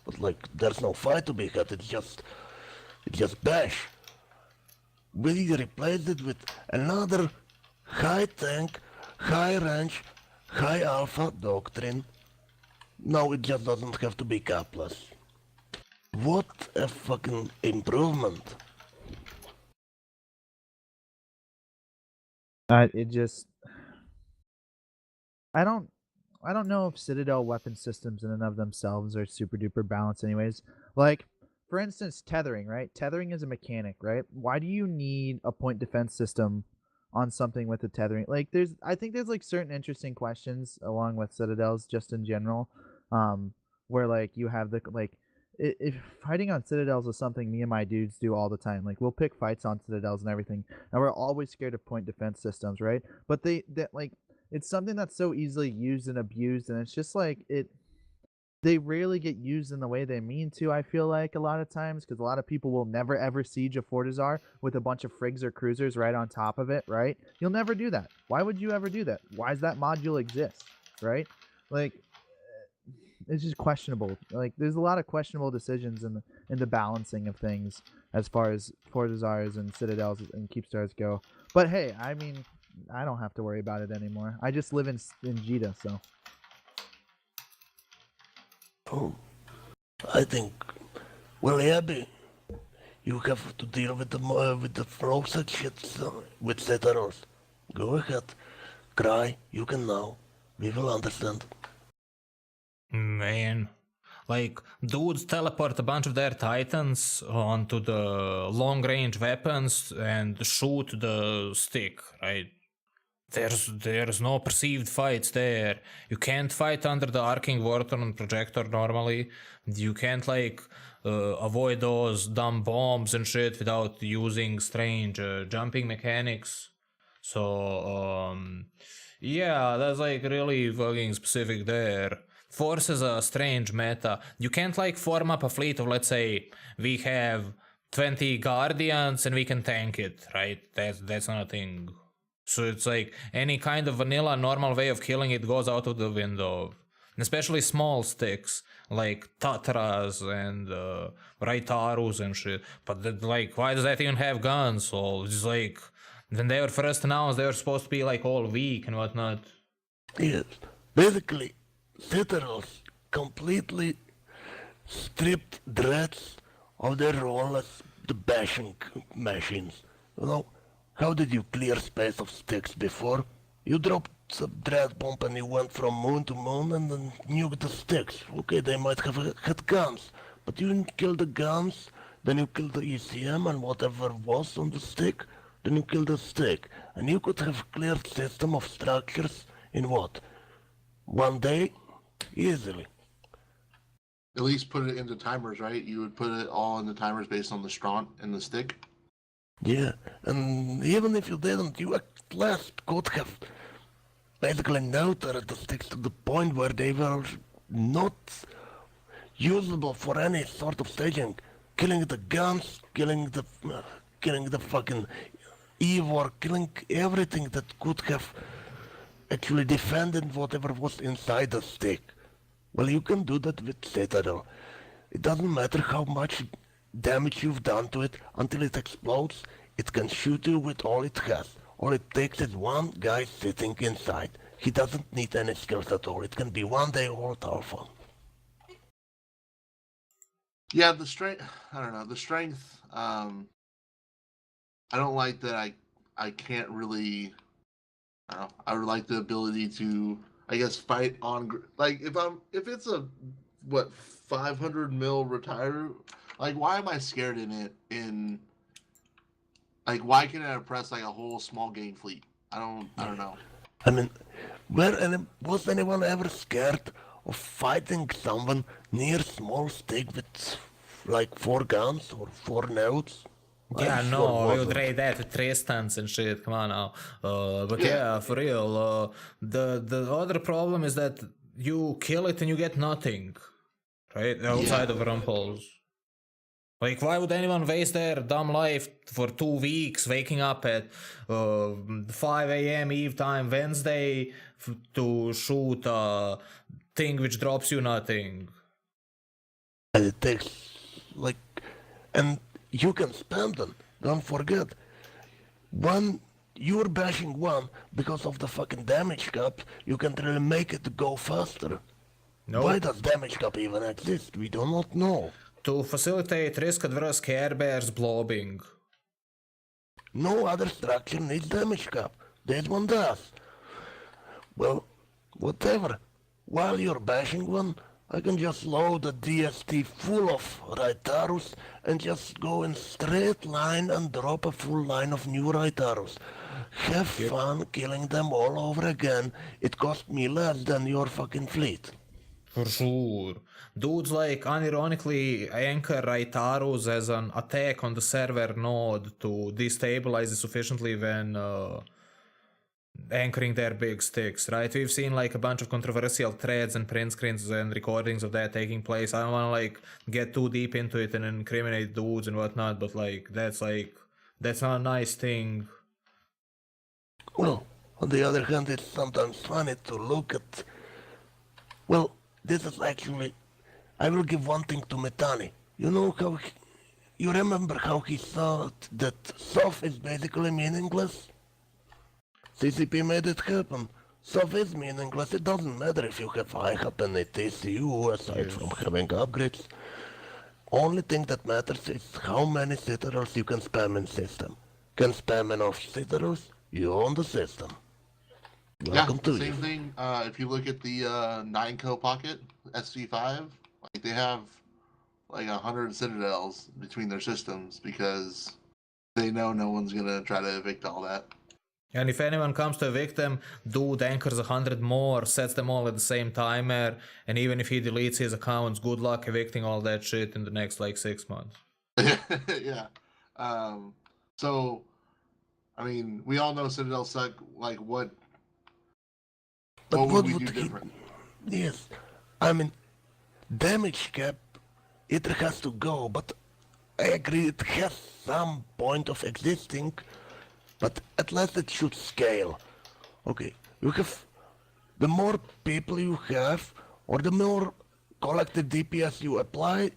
But like, there's no fight to be had, it's just bash. We replaced it with another high tank, high range, high alpha doctrine. Now it just doesn't have to be capless. What a fucking improvement. It just, I don't know if Citadel weapon systems in and of themselves are super duper balanced anyways. Like, for instance, tethering, right? Tethering is a mechanic, right? Why do you need a point defense system on something with the tethering? Like, I think there's like certain interesting questions along with Citadels just in general, where like you have the like, if fighting on Citadels is something me and my dudes do all the time. Like, we'll pick fights on Citadels and everything, and we're always scared of point defense systems, right? But that like, it's something that's so easily used and abused, and it's just like they rarely get used in the way they mean to, I feel like, a lot of times, because a lot of people will never ever siege a Fortizar with a bunch of frigs or cruisers right on top of it, right? You'll never do that. Why would you ever do that? Why does that module exist, right? Like, it's just questionable. Like, there's a lot of questionable decisions in the balancing of things as far as Fortizars and Citadels and Keepstars go. But hey, I mean, I don't have to worry about it anymore. I just live in Jita, so. Oh, I think, well, Abby, you have to deal with the frozen shit with Citaros. Go ahead, cry, you can now. We will understand. Man, like, dudes teleport a bunch of their titans onto the long-range weapons and shoot the stick, right? There's no perceived fights there. You can't fight under the arcing Vorton projector normally. You can't like avoid those dumb bombs and shit without using strange jumping mechanics. So yeah, that's like really fucking specific there. Force is a strange meta. You can't like form up a fleet of, let's say, we have 20 guardians and we can tank it, right? That's not a thing. So it's like any kind of vanilla normal way of killing it goes out of the window. And especially small sticks like Tatras and Raitarus and shit. But like, why does that even have guns? So it's like, when they were first announced, they were supposed to be like all weak and whatnot. Yes, basically, Citaros completely stripped dreads of their role as the bashing machines. You know, how did you clear space of sticks before? You dropped a dread bomb and you went from moon to moon and then nuked the sticks. Okay, they might have had guns, but you didn't kill the guns, then you killed the ECM and whatever was on the stick, then you killed the stick. And you could have cleared system of structures in what? One day? Easily. At least put it into timers, right? You would put it all in the timers based on the stront and the stick. Yeah, and even if you didn't, you at last could have basically neutered the sticks to the point where they were not usable for any sort of staging. Killing the guns, killing the fucking Evor, killing everything that could have actually defended whatever was inside the stick. Well, you can do that with Citadel. It doesn't matter how much damage you've done to it until it explodes. It can shoot you with all it has. All it takes is one guy sitting inside. He doesn't need any skills at all. It can be 1 day old alpha. Yeah, the strength. I don't know the strength. I don't like that. I can't really. I don't know. I would like the ability to, I guess, fight on like if it's a 500 mil retire. Like, why am I scared in it? Like, why can I oppress like a whole small game fleet? I don't know. I mean, was anyone ever scared of fighting someone near small stick with like 4 guns or 4 nodes? Yeah, I'm no, sure we would wasn't. raid that with Tristans and shit. Come on now. But yeah, for real. The other problem is that you kill it and you get nothing, right? Outside of rumples. Like, why would anyone waste their dumb life for 2 weeks waking up at 5 a.m. Eve time Wednesday to shoot thing which drops you nothing. And it takes, like, and you can spam them. Don't forget. You're bashing one because of the fucking damage cap, you can really make it go faster. Nope. Why does damage cap even exist? We do not know. To facilitate risk-adverse Care Bears blobbing. No other structure needs damage cap. This one does. Well, whatever. While you're bashing one, I can just load a DST full of Raitarus and just go in straight line and drop a full line of new Raitarus. Have fun killing them all over again. It cost me less than your fucking fleet. For sure. Dudes like unironically anchor Raitarus as an attack on the server node to destabilize it sufficiently when anchoring their big sticks, right? We've seen like a bunch of controversial threads and print screens and recordings of that taking place. I don't want to like get too deep into it and incriminate dudes and whatnot, but that's not a nice thing. Well, on the other hand, it's sometimes funny to look at. Well, this is actually. I will give one thing to Metani. You know how. You remember how he thought that Sof is basically meaningless? CCP made it happen. Sof is meaningless. It doesn't matter if you have high up and a TCU aside from having upgrades. Only thing that matters is how many Citadels you can spam in system. Can spam enough Citadels? You own the system. Welcome to same you. thing. If you look at the 9Co Pocket SV5, like they have like 100 Citadels between their systems because they know no one's gonna try to evict all that. And if anyone comes to evict them, dude anchors 100 more, sets them all at the same timer, and even if he deletes his accounts, good luck evicting all that shit in the next 6 months. Yeah. So, I mean, we all know Citadel suck. Like, what would we do different? Yes, I mean, damage cap, it has to go, but I agree it has some point of existing, but at least it should scale. Okay, you have, the more people you have, or the more collective DPS you apply,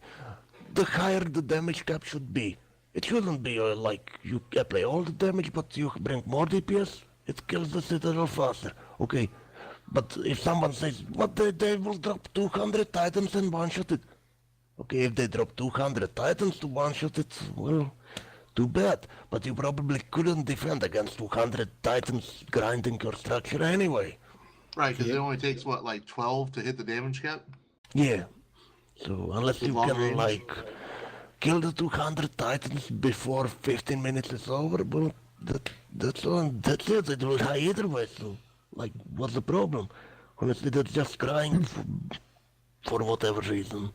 the higher the damage cap should be. It shouldn't be like you apply all the damage, but you bring more DPS, it kills the Citadel faster. Okay, but if someone says, what, they will drop 200 Titans and one-shot it. Okay, if they drop 200 Titans to one-shot it, well, too bad. But you probably couldn't defend against 200 Titans grinding your structure anyway. Right, because it only takes, 12 to hit the damage cap? Yeah. So unless you long can, range. kill the 200 Titans before 15 minutes is over, well, that's it. It will die either way, so, what's the problem? Honestly, that's just crying for whatever reason.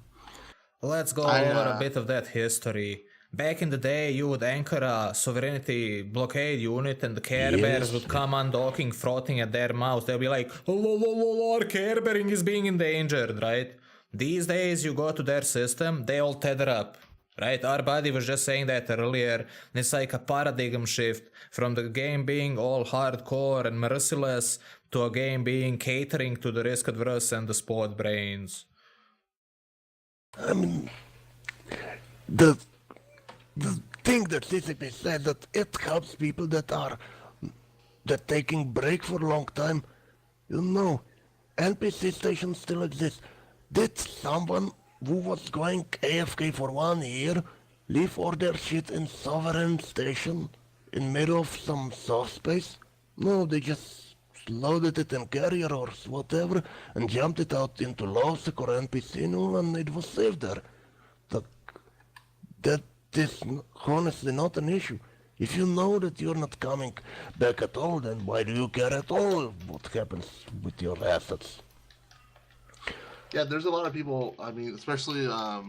Let's go over a bit of that history. Back in the day, you would anchor a sovereignty blockade unit and the Care Bears would come undocking, frothing at their mouths. They'll be like, our Care Bearing is being endangered, right? These days, you go to their system, they all tether up, right? Our buddy was just saying that earlier. It's like a paradigm shift from the game being all hardcore and merciless to a game being catering to the risk adverse and the sport brains. I mean, the thing that CCP said that it helps people that taking break for a long time. You know, NPC stations still exist. Did someone who was going AFK for 1 year leave all their shit in Sovereign Station in middle of some soft space? No, they just loaded it in carrier or whatever and jumped it out into Losec or NPC null and it was saved there. That is honestly not an issue. If you know that you're not coming back at all, then why do you care at all what happens with your assets? Yeah, there's a lot of people, I mean, especially, I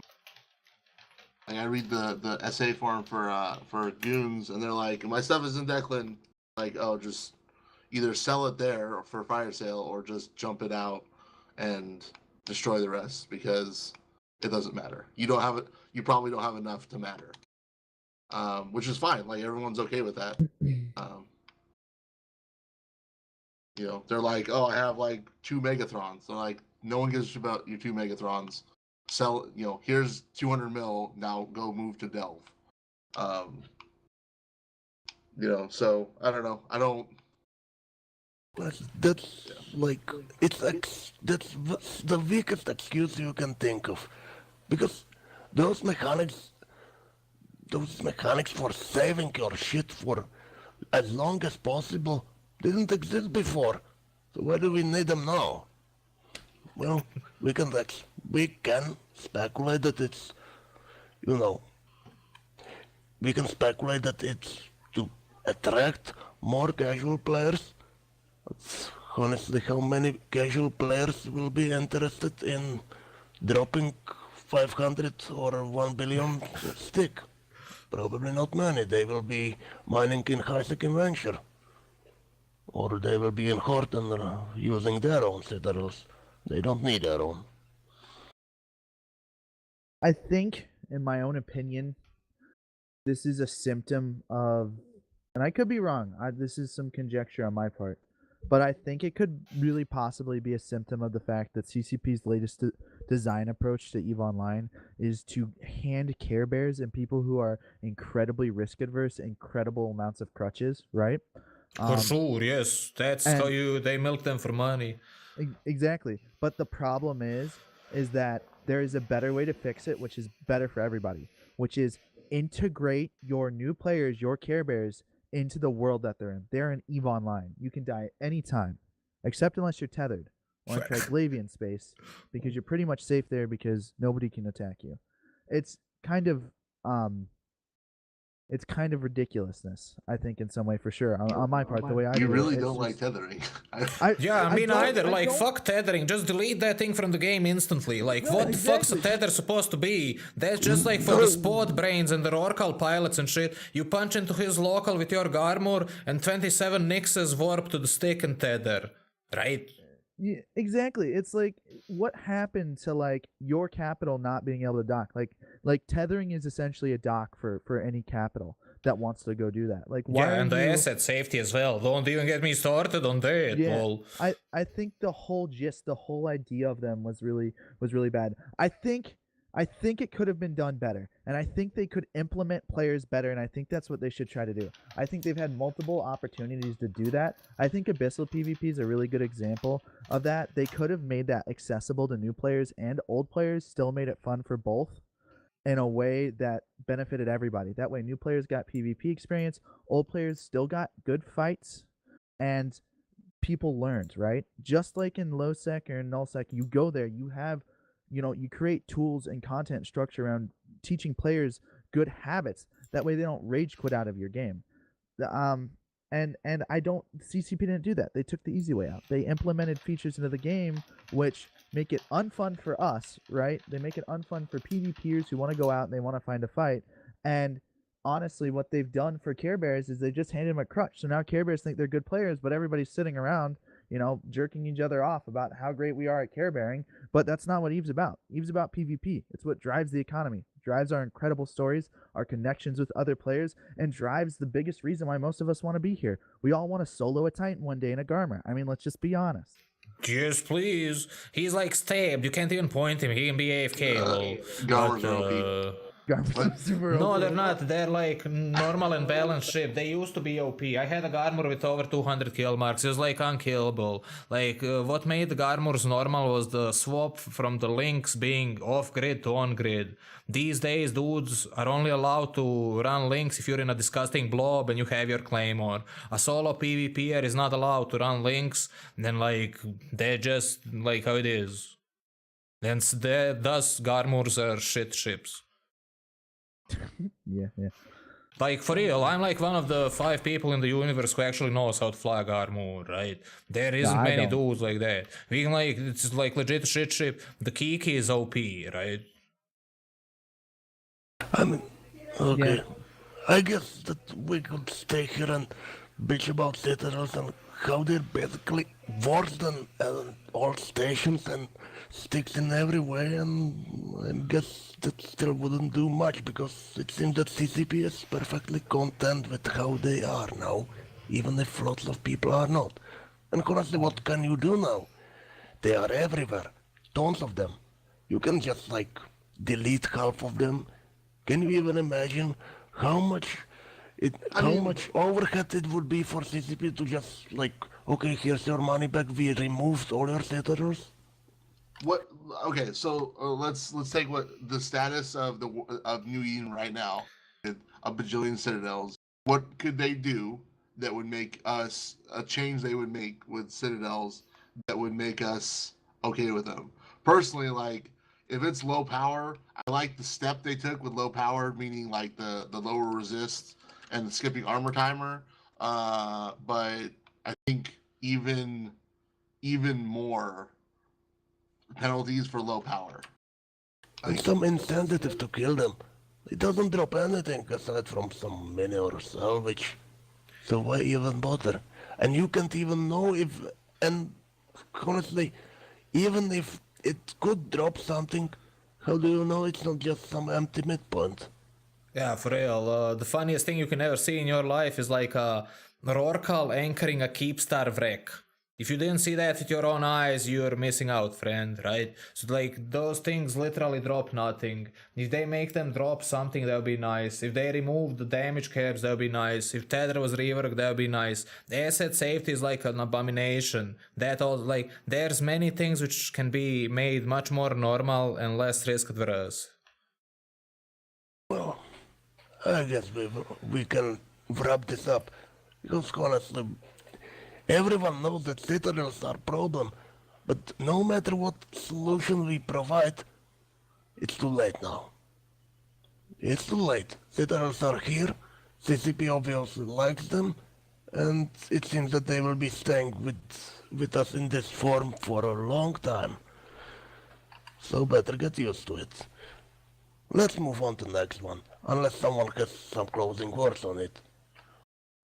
read the essay forum for Goons, and they're like, my stuff is in Declan, just either sell it there for fire sale or just jump it out and destroy the rest because it doesn't matter. You probably don't have enough to matter. Which is fine. Everyone's okay with that. They're like, oh, I have 2 Megathrons. They're like, No one gives a shit about your 2 Megatrons. Sell, here's 200 mil. Now go move to Delve. So I don't know. I don't. That's like that's the weakest excuse you can think of, because those mechanics for saving your shit for as long as possible didn't exist before. So why do we need them now? Well, we can speculate that it's, we can speculate that it's to attract more casual players. But honestly, how many casual players will be interested in dropping 500 or 1 billion stick? Probably not many. They will be mining in high-second venture. Or they will be in Horton using their own citadels. They don't need their own. I think, in my own opinion, this is a symptom of, and I could be wrong. This is some conjecture on my part, but I think it could really possibly be a symptom of the fact that CCP's latest design approach to EVE Online is to hand Care Bears and people who are incredibly risk adverse incredible amounts of crutches, right? For sure, yes. That's how they milk them for money. Exactly. But the problem is that there is a better way to fix it, which is better for everybody, which is integrate your new players, your Care Bears, into the world that they're in. They're in EVE Online. You can die at any time, except unless you're tethered or in Triglavian space, because you're pretty much safe there because nobody can attack you. It's kind of ridiculousness, I think, in some way, for sure. On my part, the way I You do really it, don't like tethering. Me neither. Like, fuck tethering. Just delete that thing from the game instantly. Like, what the fuck's a tether supposed to be? That's just like for the spot brains and the Rorcal pilots and shit. You punch into his local with your Garmur and 27 Nixes warp to the stick and tether. Right? Yeah, exactly. It's like, what happened to like your capital not being able to dock? Like tethering is essentially a dock for any capital that wants to go do that. Like, why? Yeah, and the you... asset safety as well. Don't even get me started on that. Yeah, Lol. I think the whole idea of them was really bad. I think it could have been done better, and I think they could implement players better, and I think that's what they should try to do. I think they've had multiple opportunities to do that. I think Abyssal PvP is a really good example of that. They could have made that accessible to new players and old players, still made it fun for both in a way that benefited everybody. That way new players got PvP experience, old players still got good fights, and people learned, right? Just like in low sec or in null sec, you go there, you have, you create tools and content structure around teaching players good habits. That way they don't rage quit out of your game. And CCP didn't do that. They took the easy way out. They implemented features into the game which make it unfun for us, right? They make it unfun for PvPers who want to go out and they want to find a fight. And honestly, what they've done for Care Bears is they just handed them a crutch. So now Care Bears think they're good players, but everybody's sitting around, jerking each other off about how great we are at care bearing. But that's not what EVE's about. EVE's about PvP. It's what drives the economy, drives our incredible stories, our connections with other players, and drives the biggest reason why most of us want to be here. We all want to solo a Titan one day in a Garmer. I mean, let's just be honest. Yes, please. He's like stabbed. You can't even point him. He can be AFK. Garmers are OP. No, they're not. They're like normal and balanced ship. They used to be OP. I had a Garmur with over 200 kill marks. It was like unkillable. Like, what made the Garmurs normal was the swap from the links being off-grid to on-grid. These days, dudes are only allowed to run links if you're in a disgusting blob and you have your claymore. A solo PvPer is not allowed to run links. Then, like, they're just like how it is. And thus, Garmurs are shit ships. Yeah. Like, for real, I'm like one of the 5 people in the universe who actually knows how to fly Garmur, right? There isn't many dudes like that. We can, like, it's like legit shit ship. The Kiki is OP, right? I mean, okay. Yeah. I guess that we could stay here and bitch about citadels and how they're basically worse than all stations and sticks in every way, and I guess that still wouldn't do much because it seems that CCP is perfectly content with how they are now, even if lots of people are not. And honestly, what can you do now? They are everywhere. tons of them. You can just like delete half of them. Can you even imagine how much much overhead it would be for CCP to just like, okay, here's your money back. We removed all your citadels. What? Okay, so let's take what the status of New Eden right now. With a bajillion citadels. What could they do that would make us a change? They would make with citadels that would make us okay with them. Personally, like if it's low power, I like the step they took with low power, meaning like the lower resist and the skipping armor timer. But I think even more penalties for low power. And some incentive to kill them. It doesn't drop anything aside from some mini or salvage. So why even bother? And you can't even know if, and honestly, even if it could drop something, how do you know it's not just some empty midpoint? Yeah, for real. The funniest thing you can ever see in your life is like a Rorcal anchoring a Keepstar wreck. If you didn't see that with your own eyes, you're missing out, friend, right? So like those things literally drop nothing. If they make them drop something, that would be nice. If they remove the damage caps, that would be nice. If Tether was reworked, that would be nice. The asset safety is like an abomination. That all like there's many things which can be made much more normal and less risk adverse. Well, I guess we can wrap this up. Because honestly, everyone knows that citadels are a problem, but no matter what solution we provide, it's too late now. It's too late. Citadels are here, CCP obviously likes them, and it seems that they will be staying with us in this form for a long time. So better get used to it. Let's move on to the next one, unless someone has some closing words on it.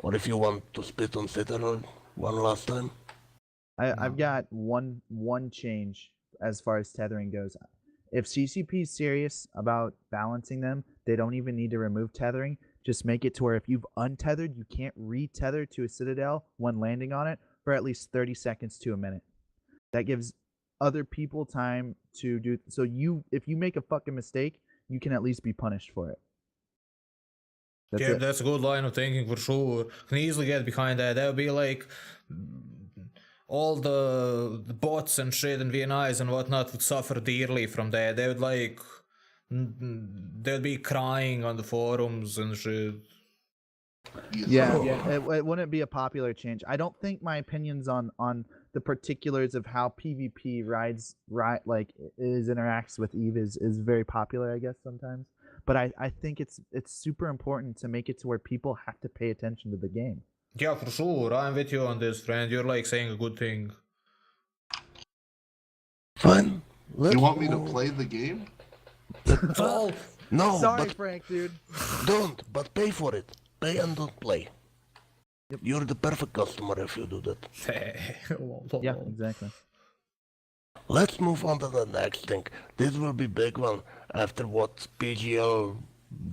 Or if you want to spit on Citadel one last time. I've got one change as far as tethering goes. If CCP is serious about balancing them, they don't even need to remove tethering. Just make it to where if you've untethered, you can't re-tether to a citadel when landing on it for at least 30 seconds to a minute. That gives other people time to do so. If you make a fucking mistake, you can at least be punished for it. That's a good line of thinking for sure. Can easily get behind that. That would be like all the bots and shit and VNIs and whatnot would suffer dearly from that. They would like they'd be crying on the forums and shit. Yeah. It wouldn't be a popular change. I don't think my opinions on the particulars of how PvP interacts with Eve is very popular, I guess, sometimes. But I think it's super important to make it to where people have to pay attention to the game. Yeah, for sure. I'm with you on this, friend. You're like saying a good thing. Fine. You want me to play the game? Oh, No, Sorry, but Frank, dude. don't. But pay for it. Pay and don't play. Yep. You're the perfect customer if you do that. Yeah, exactly. Let's move on to the next thing. This will be big one after what PGL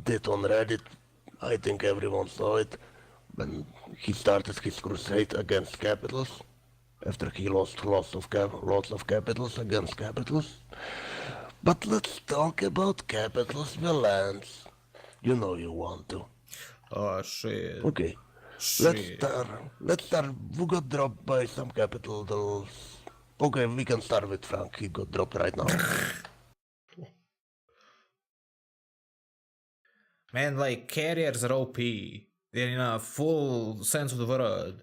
did on Reddit. I think everyone saw it when he started his crusade against capitals. After he lost lots of capitals against capitals. But let's talk about capitals villains. You know you want to. oh shit. Okay. Shit. Let's start. Who got dropped by some capitals? Okay, we can start with Frank. He got dropped right now. Man, like carriers are OP. They're in a full sense of the word.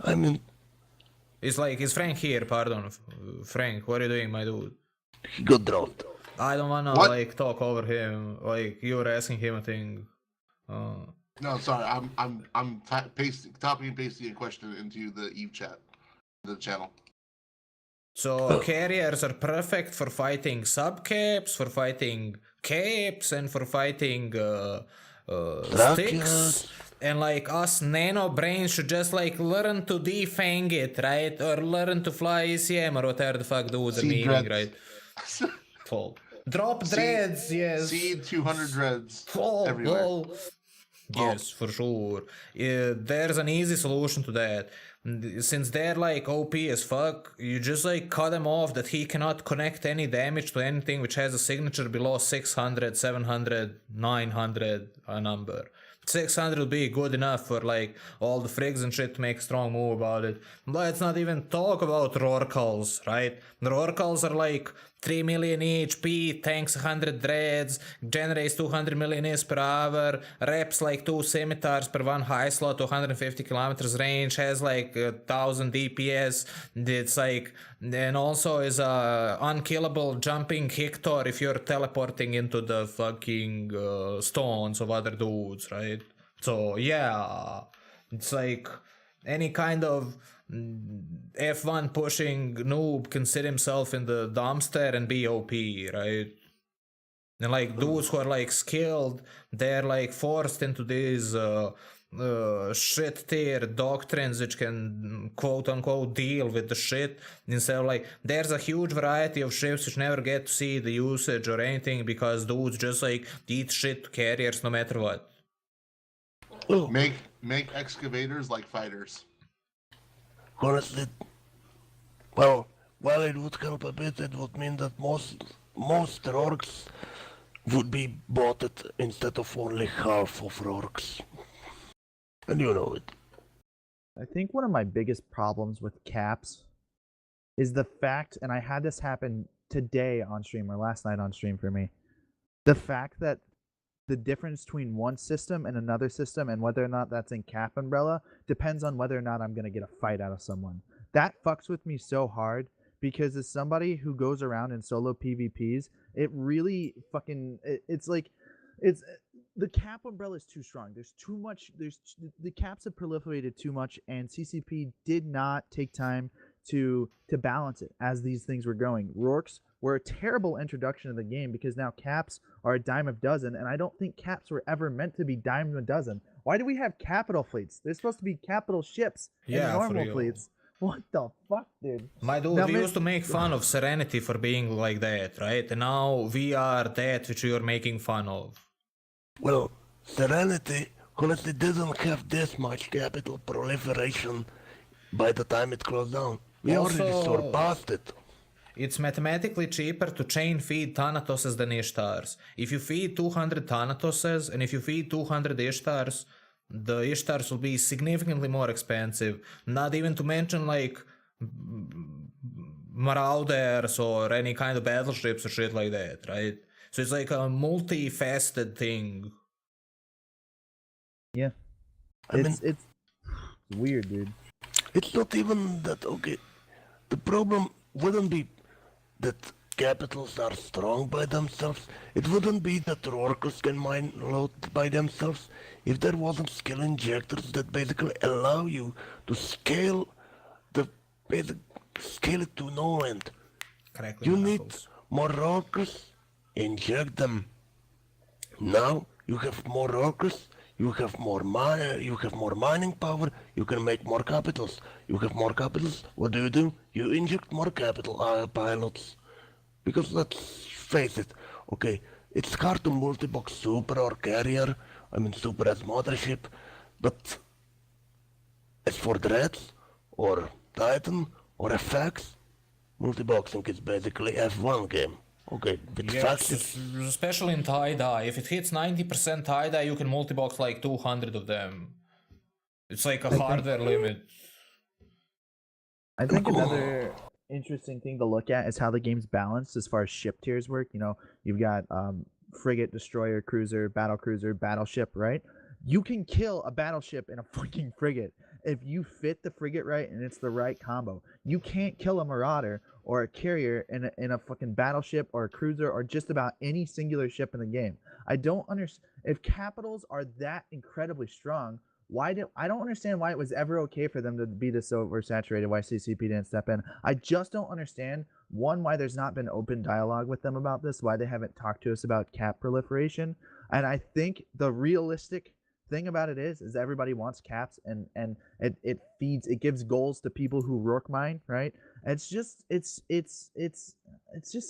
I mean, Is Frank here? Pardon, Frank. What are you doing, my dude? he got dropped. I don't wanna What? like talk over him. Like you were asking him a thing. No, sorry. I'm copying and pasting a question into the Eve chat, the channel. So carriers are perfect for fighting subcaps, for fighting capes, and for fighting sticks. And like us nano brains should just like learn to defang it, right? Or learn to fly ECM or whatever the fuck dudes are Seed meaning, dreads. right? Full. Drop dreads, yes. See 200 dreads Full, everywhere. full. Yes, for sure. There's an easy solution to that. Since they're like OP as fuck, you just like cut him off that he cannot connect any damage to anything which has a signature below 600, 700, 900 a number. 600 will be good enough for like all the frigs and shit to make a strong move about it. Let's not even talk about Rorkals, right? Rorkals are like 3 million HP, tanks 100 dreads, generates 200 million is per hour, reps like 2 scimitars per 1 high slot, 250 kilometers range, has like 1000 DPS. It's like, and also is a unkillable jumping Hector if you're teleporting into the fucking stones of other dudes, right? So yeah, it's like any kind of F1 pushing noob can sit himself in the dumpster and be OP, right? And like dudes who are like skilled, they're like forced into these shit tier doctrines which can quote unquote deal with the shit instead of like there's a huge variety of ships which never get to see the usage or anything because dudes just like eat shit to carriers no matter what. Oh, Make excavators like fighters. honestly, well, while it would help a bit, it would mean that most Rorks would be botted instead of only half of Rorks. And you know it. I think one of my biggest problems with caps is the fact, and I had this happen today on stream or last night on stream for me, the fact that the difference between one system and another system and whether or not that's in cap umbrella depends on whether or not I'm going to get a fight out of someone. That fucks with me so hard because as somebody who goes around in solo PvPs, it really fucking, it's like, it's, the cap umbrella is too strong. There's too much, the caps have proliferated too much and CCP did not take time to balance it as these things were going. Rorks were a terrible introduction of the game because now caps are a dime a dozen, and I don't think caps were ever meant to be dime a dozen. Why do we have capital fleets? They're supposed to be capital ships and Yeah, for normal real. fleets. What the fuck, dude? My dude, Now, we man- used to make fun of Serenity for being like that, right? And now we are that which we are making fun of. Well, Serenity honestly didn't have this much capital proliferation by the time it closed down. We already Also- surpassed it. It's mathematically cheaper to chain feed Thanatoses than Ishtars. If you feed 200 Thanatoses and if you feed 200 Ishtars, the Ishtars will be significantly more expensive. Not even to mention like Marauders or any kind of battleships or shit like that, right? So it's like a multifaceted thing. Yeah. I mean, It's weird, dude. it's not even that, okay. The problem wouldn't be that capitals are strong by themselves. It wouldn't be that Rorkers can mine load by themselves if there wasn't skill injectors that basically allow you to scale scale it to no end. Correctly, You need Knuckles. more Rorkers, inject them. Now you have more Rorkers, you have more mining power, you can make more capitals. You have more capitals, what do? You inject more capital pilots. Because let's face it, okay, it's hard to multi-box Super or Carrier, I mean Super as mothership, but as for Dreads, or Titan, or FX, multi-boxing is basically F1 game. Okay, with Yes, factions, especially in tie-dye. If it hits 90% tie-dye, you can multi-box like 200 of them. It's like a hardware limit. I think another interesting thing to look at is how the game's balanced as far as ship tiers work. You know, you've got frigate, destroyer, cruiser, battleship, right? You can kill a battleship in a fucking frigate if you fit the frigate right and it's the right combo. You can't kill a marauder or a carrier in a fucking battleship or a cruiser or just about any singular ship in the game. I don't understand if capitals are that incredibly strong. I don't understand why it was ever okay for them to be this oversaturated, why CCP didn't step in. I just don't understand, one, why there's not been open dialogue with them about this, why they haven't talked to us about cap proliferation. And I think the realistic thing about it is everybody wants caps and it gives goals to people who rook mine, right? It's just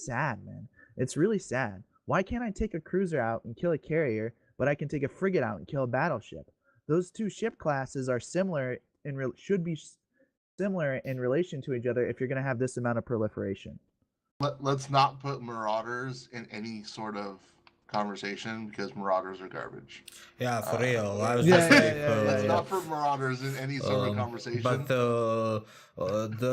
sad, man. It's really sad. Why can't I take a cruiser out and kill a carrier, but I can take a frigate out and kill a battleship? Those two ship classes are similar should be similar in relation to each other if you're going to have this amount of proliferation. Let's not put marauders in any sort of conversation because marauders are garbage. Yeah, for real. I was Yeah, just yeah, like, yeah, Let's yeah. not put marauders in any sort of conversation. but the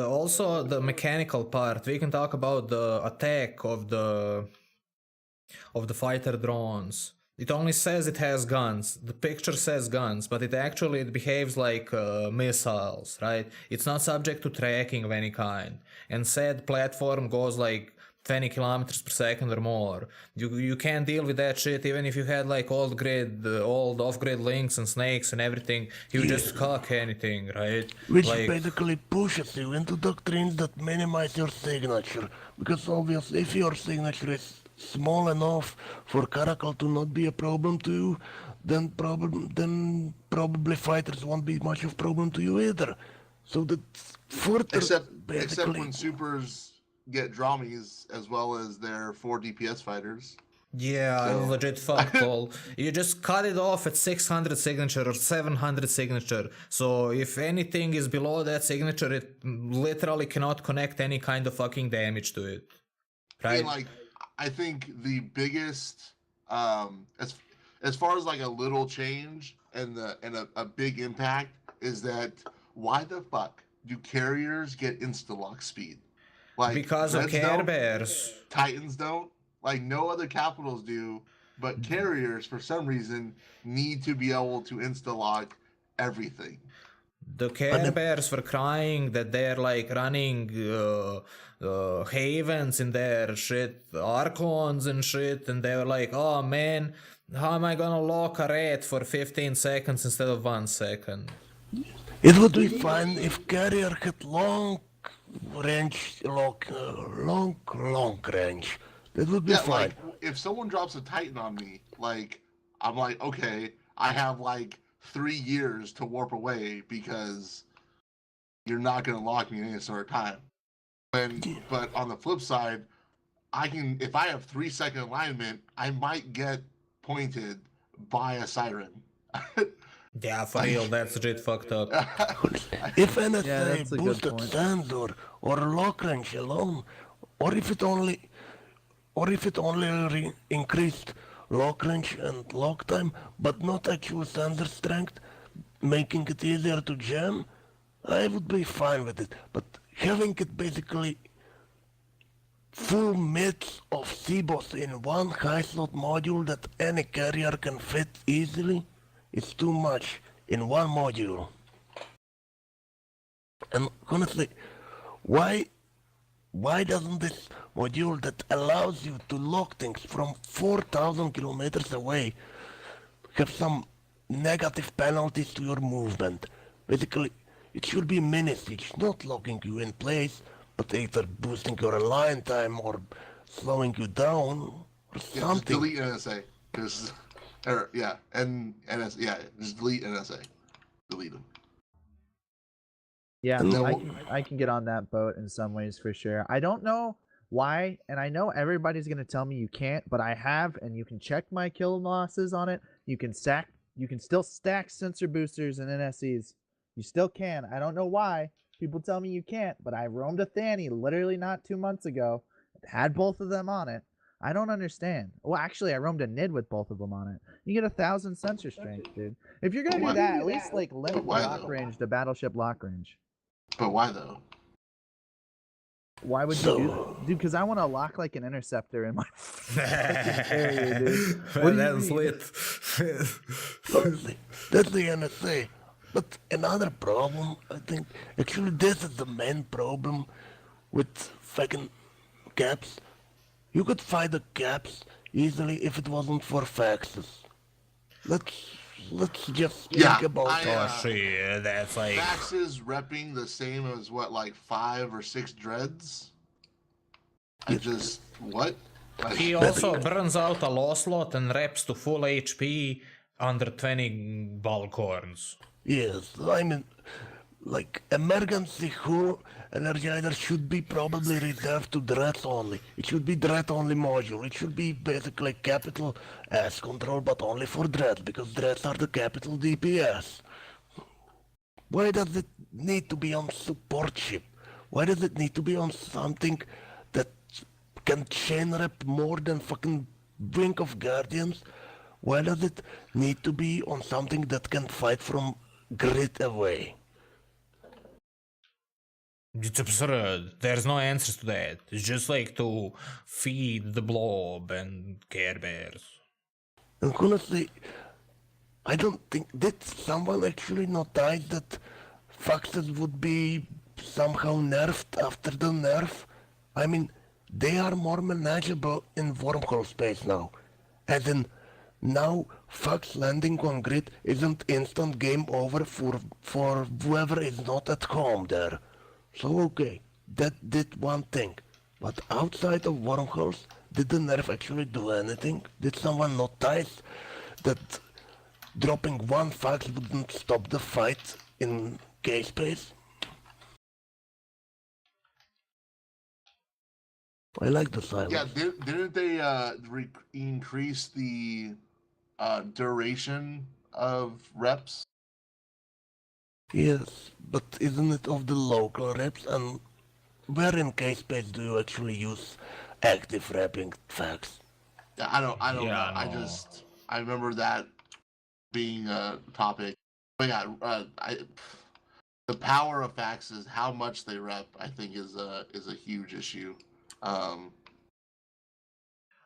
also the mechanical part. We can talk about the attack of the fighter drones. It only says it has guns. The picture says guns, but it behaves like missiles, right? It's not subject to tracking of any kind. And said platform goes like 20 kilometers per second or more. You can't deal with that shit even if you had like old off-grid links and snakes and everything. You just cock anything, right? Which like, basically pushes you into doctrines that minimize your signature. Because obviously if your signature is small enough for Caracal to not be a problem to you, then probably fighters won't be much of a problem to you either. So that's further except basically... when supers get Dramis as well as their 4 DPS fighters. Yeah, So- legit fuck all. You just cut it off at 600 signature or 700 signature. So if anything is below that signature, it literally cannot connect any kind of fucking damage to it. Right? And like, I think the biggest, as far as like a little change and a big impact is that why the fuck do carriers get insta-lock speed? Like Because of Reds Care don't, Bears. Titans don't, like no other capitals do, but carriers for some reason need to be able to insta-lock everything. The Care Bears were crying that they're like running havens in their shit, Archons and shit, and they were like, oh man, how am I gonna lock a rat for 15 seconds instead of 1 second? It would be fine if carrier had long range, long range. That would be Yeah, fine. like if someone drops a Titan on me, like I'm like, okay, I have like 3 years to warp away because you're not gonna lock me in any sort of time. But on the flip side, I can if I have 3-second alignment, I might get pointed by a siren. Yeah, for real, that's legit fucked up. If Yeah, NSA that's a good boosted point. sensor or lock range alone, or if it only increased lock range and lock time, but not actual sensor strength, making it easier to jam, I would be fine with it. But having it basically full mix of CBOS in one high slot module that any carrier can fit easily, is too much in one module. And honestly, why doesn't this module that allows you to lock things from 4,000 kilometers away have some negative penalties to your movement? Basically, it should be mini-siege, not locking you in place, but either boosting your align time or slowing you down or Yeah, just something. delete NSA. Just just delete NSA. Delete them. Yeah, And then I can get on that boat in some ways for sure. I don't know why, and I know everybody's gonna tell me you can't, but I have, and you can check my kill losses on it. You can still stack sensor boosters and NSEs. You still can. I don't know why. People tell me you can't, but I roamed a Thani literally not 2 months ago. Had both of them on it. I don't understand. Well, actually, I roamed a NID with both of them on it. You get 1,000 sensor strength, dude. If you're gonna do that, at least like limit the Why lock though? range to battleship lock range. But why though? Why would you do that? Dude, because I want to lock like an interceptor in my fucking carrier, dude. What do you That's mean? lit. Honestly, that's the NSA. But another problem, I think, actually this is the main problem with fucking caps. You could fight the caps easily if it wasn't for faxes. Let's just Yeah, think about I, that. Oh shit, that's like... Faxes repping the same as what, like 5 or 6 dreads? I just what? Like, He also burns out a low slot and reps to full HP under 20 Balcorns. Yes, I mean, like, emergency hull energizer should be probably reserved to dreads only. It should be dread only module. It should be basically capital S control, but only for dreads, because dreads are the capital DPS. Why does it need to be on support ship? Why does it need to be on something that can chain rep more than fucking Brink of Guardians? Why does it need to be on something that can fight from grid away? It's absurd. There's no answers to that. It's just like to feed the blob and Care Bears. And honestly, I don't think, did someone actually notice that foxes would be somehow nerfed after the nerf? I mean, they are more manageable in wormhole space now. As in, now fox landing on grid isn't instant game over for whoever is not at home there. So okay, that did one thing. But outside of wormholes, did the nerf actually do anything? Did someone notice that dropping one fox wouldn't stop the fight in K-space? I like the silence. Yeah, didn't they increase the duration of reps? Yes, but isn't it of the local reps? And where in K-space do you actually use active rapping facts? Yeah, I don't Yeah, know. no. I remember that being a topic. But yeah, the power of faxes, how much they rep, I think is a huge issue.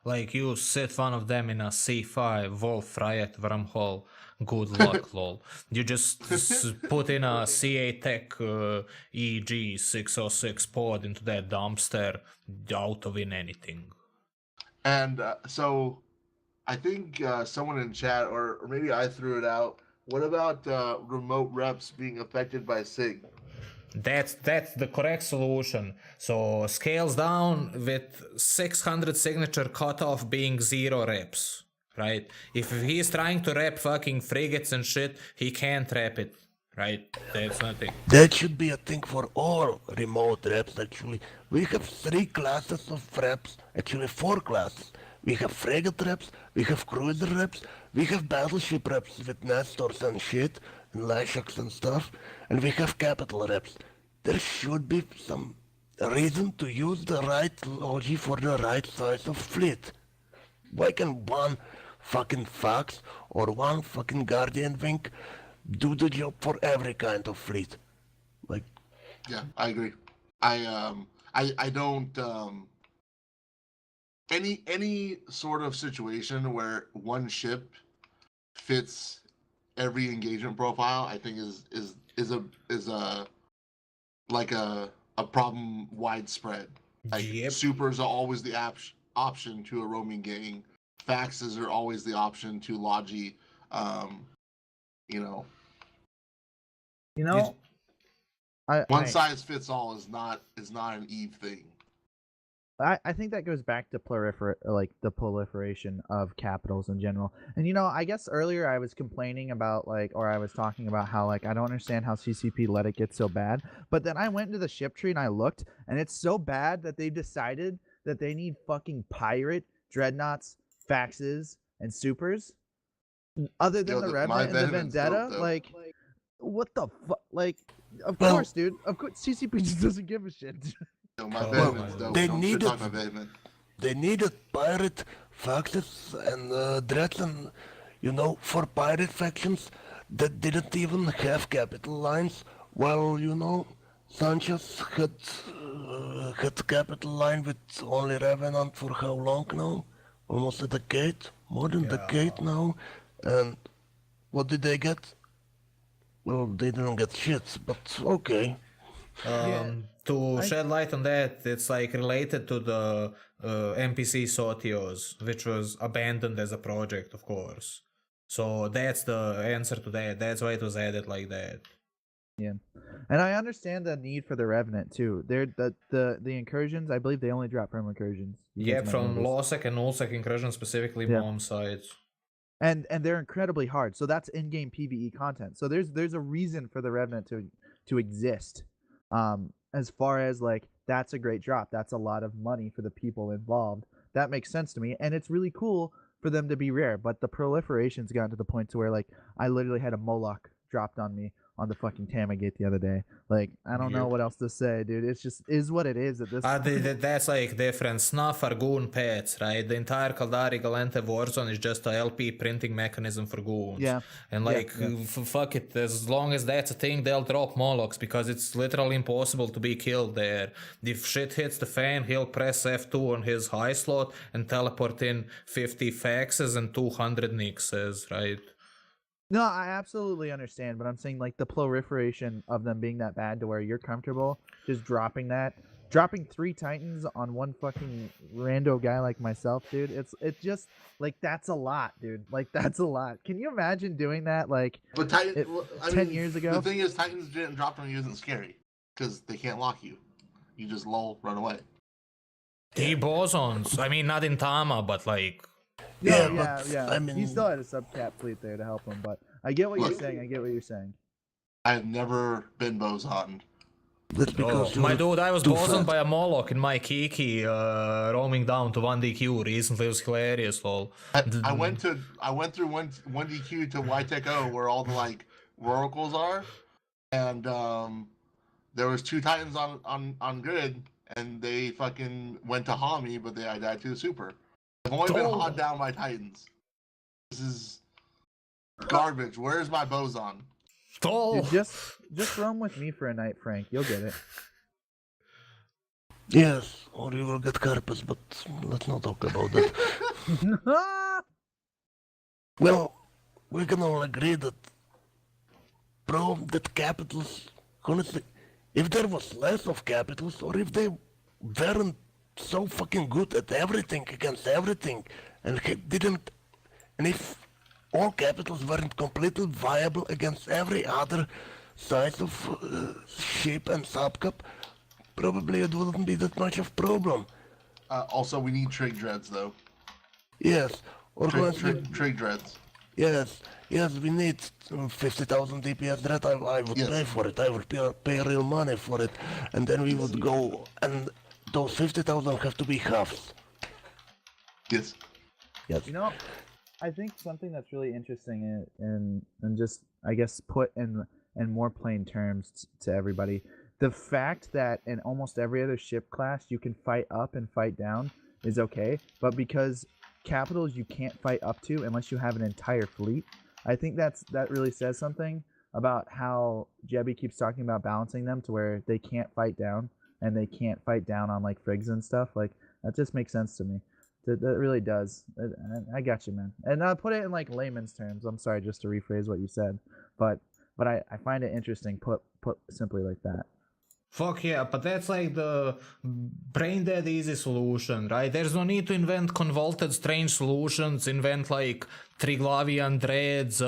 Like you sit one of them in a C5 Wolf Riot wormhole. Good luck, lol. You just put in a C8 Tech EG 606 pod into that dumpster, auto win anything. And so I think someone in chat, or maybe I threw it out. What about remote reps being affected by SIG? That's the correct solution. So scales down with 600 signature cutoff being 0 reps, right? If he's trying to rep fucking frigates and shit, he can't rep it, right? That's nothing. That should be a thing for all remote reps actually. We have 3 classes of reps, actually 4 classes. We have frigate reps, we have cruiser reps, we have battleship reps with Nestors and shit, and Lashaks and stuff, and we have capital reps. There should be some reason to use the right logi for the right size of fleet. Why can one fucking fox or one fucking guardian wing do the job for every kind of fleet? Like, Yeah, I agree. I don't any sort of situation where one ship fits every engagement profile, I think is a like a problem widespread. Like Yep. supers are always the option to a roaming gang. Faxes are always the option to logi. You know, You know, one size fits all is not an Eve thing. I think that goes back to the proliferation of capitals in general. And I guess earlier I was complaining about or I was talking about how I don't understand how CCP let it get so bad. But then I went into the ship tree and I looked, and it's so bad that they decided that they need fucking pirate, dreadnoughts, faxes, and supers. Other than the Revenant and the Vendetta, what the fuck? Of Well- course, dude. Of course, CCP just doesn't give a shit. Yo, my Oh, Veteman's dope. they Don't needed- shit talk my Veteman. they needed pirate foxes and dreads and, for pirate factions that didn't even have capital lines, while, Sanchez had capital line with only Revenant for how long now? Almost a decade? More than a decade now? And what did they get? Well, they didn't get shit, but okay. To shed light on that, it's related to the NPC Sotios, which was abandoned as a project, of course. So that's the answer to that. That's why it was added like that. Yeah, and I understand the need for the Revenant too. They're the incursions. I believe they only drop from incursions. You Yeah, guys might from know this. Losec and Nullsec incursion, specifically Yeah. bomb sites. And they're incredibly hard. So that's in-game PvE content. So there's a reason for the Revenant to exist. As far as that's a great drop. That's a lot of money for the people involved. That makes sense to me, and it's really cool for them to be rare. But the proliferation's gotten to the point to where I literally had a Moloch dropped on me on the fucking Tamagate the other day. Like, I don't know what else to say, dude. It's just is what it is at this point. That's like different. Snuff are goon pets, right? The entire Caldari Galente Warzone is just a LP printing mechanism for goons. Yeah. And Yeah, like, yeah. fuck it, as long as that's a thing, they'll drop Molochs because it's literally impossible to be killed there. If shit hits the fan, he'll press F2 on his high slot and teleport in 50 faxes and 200 nixes, right? No, I absolutely understand, but I'm saying like the proliferation of them being that bad to where you're comfortable just dropping 3 Titans on one fucking rando guy like myself, dude. It's just like that's a lot, dude. Like that's a lot. Can you imagine doing that like But Titan, 10 years ago? The thing is, Titans didn't drop on you isn't scary because they can't lock you. You just lull, run away. The bosons. I mean, not in Tama, but like. Yeah. I mean, He still had a subcap fleet there to help him, but I get what you're Look. saying. I've never been bosoned. that's because My you're dude, I was too bosoned fat. by a Moloch in my Kiki roaming down to 1DQ recently. It was hilarious, lol. I went through one DQ to YTech O where all the like oracles are, and there was 2 Titans on grid, and they fucking went to haw me, but I died to the super. I've only been hawed down by Titans. This is garbage. Where's my boson? Oh. Dude, just roam with me for a night, Frank. You'll get it. Yes, or you will get carpus, but let's not talk about that. Well, we can all agree that, bro, that capitals, honestly, if there was less of capitals, or if they weren't so fucking good at everything against everything, and and if all capitals weren't completely viable against every other size of ship and subcup, probably it wouldn't be that much of problem. Also, we need trig dreads though. Yes, or honestly, Trig dreads. yes, we need 50,000 DPS dread. I would Yes. pay for it. I would pay real money for it, and then we would go. And those 50,000 have to be halves. Yes. Yes. You know, I think something that's really interesting and just I guess put in more plain terms to everybody, the fact that in almost every other ship class you can fight up and fight down is okay, but because capitals you can't fight up to unless you have an entire fleet, I think that really says something about how Jebby keeps talking about balancing them to where they can't fight down and they can't fight down on like frigs and stuff. Like that just makes sense to me. That really does. I got you, man. And I'll put it in like layman's terms. I'm sorry, just to rephrase what you said, but I find it interesting put simply like that. Fuck yeah, but that's like the brain dead easy solution, right? There's no need to invent convoluted strange solutions, invent like Triglavian dreads,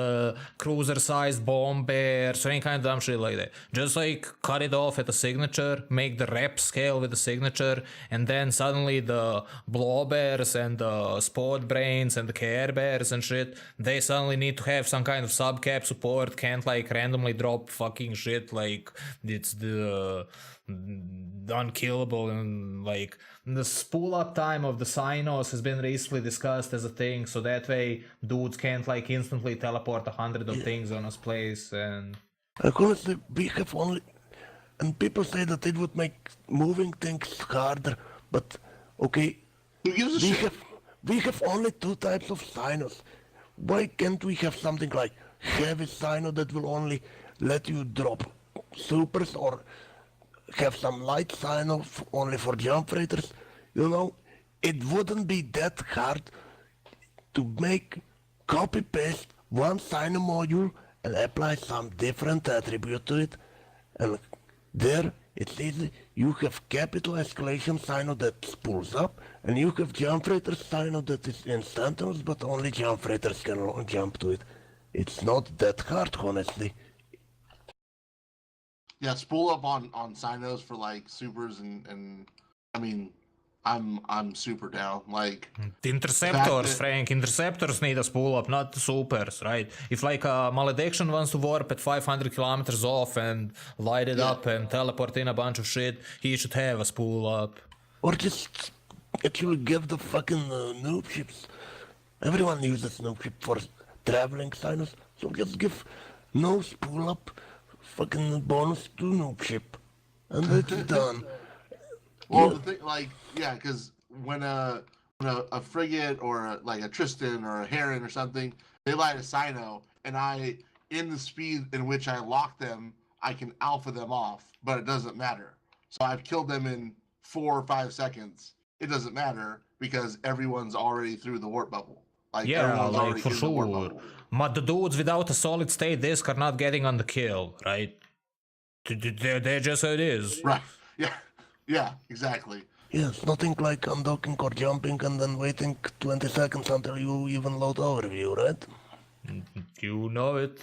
cruiser-sized bomb bears, or any kind of dumb shit like that. Just like cut it off at the signature, make the rep scale with the signature, and then suddenly the blow bears and the spot brains and the care bears and shit, they suddenly need to have some kind of subcap support, can't like randomly drop fucking shit like it's the unkillable, and like the spool up time of the Sinos has been recently discussed as a thing, so that way dudes can't like instantly teleport 100 of things on his place. And Honestly, we have only, and people say that it would make moving things harder, but okay, Who gives a shit? we have only 2 types of Sinos. Why can't we have something like heavy Sino that will only let you drop supers, or have some light Sino only for jump freighters? You know, it wouldn't be that hard to make copy paste one Sino module and apply some different attribute to it, and there it's easy. You have capital escalation Sino that spools up, and you have jump freighter Sino that is instantaneous, but only jump freighters can jump to it. It's not that hard, honestly. Yeah, spool up on Sinos for like supers and I mean, I'm super down. Like the interceptors, that- Frank, interceptors need a spool up, not the supers, right? If like a malediction wants to warp at 500 kilometers off and light it up and teleport in a bunch of shit, he should have a spool up. Or just actually give the fucking noob ships. Everyone uses noob ship for traveling Sinos, so just give no spool up fucking bonus to noob ship. And it's done. Well, Yeah. the thing, like, yeah, because when a frigate or like a Tristan or a Heron or something, they light a Sino, and in the speed in which I lock them, I can alpha them off, but it doesn't matter. So I've killed them in 4 or 5 seconds. It doesn't matter because everyone's already through the warp bubble. Like Yeah, everyone's like already for in the warp sure. bubble. But the dudes without a solid state disc are not getting on the kill, right? They're just how it is. Right. Yeah. Yeah. Exactly. Yes, nothing like undocking or jumping and then waiting 20 seconds until you even load overview, right? You know it.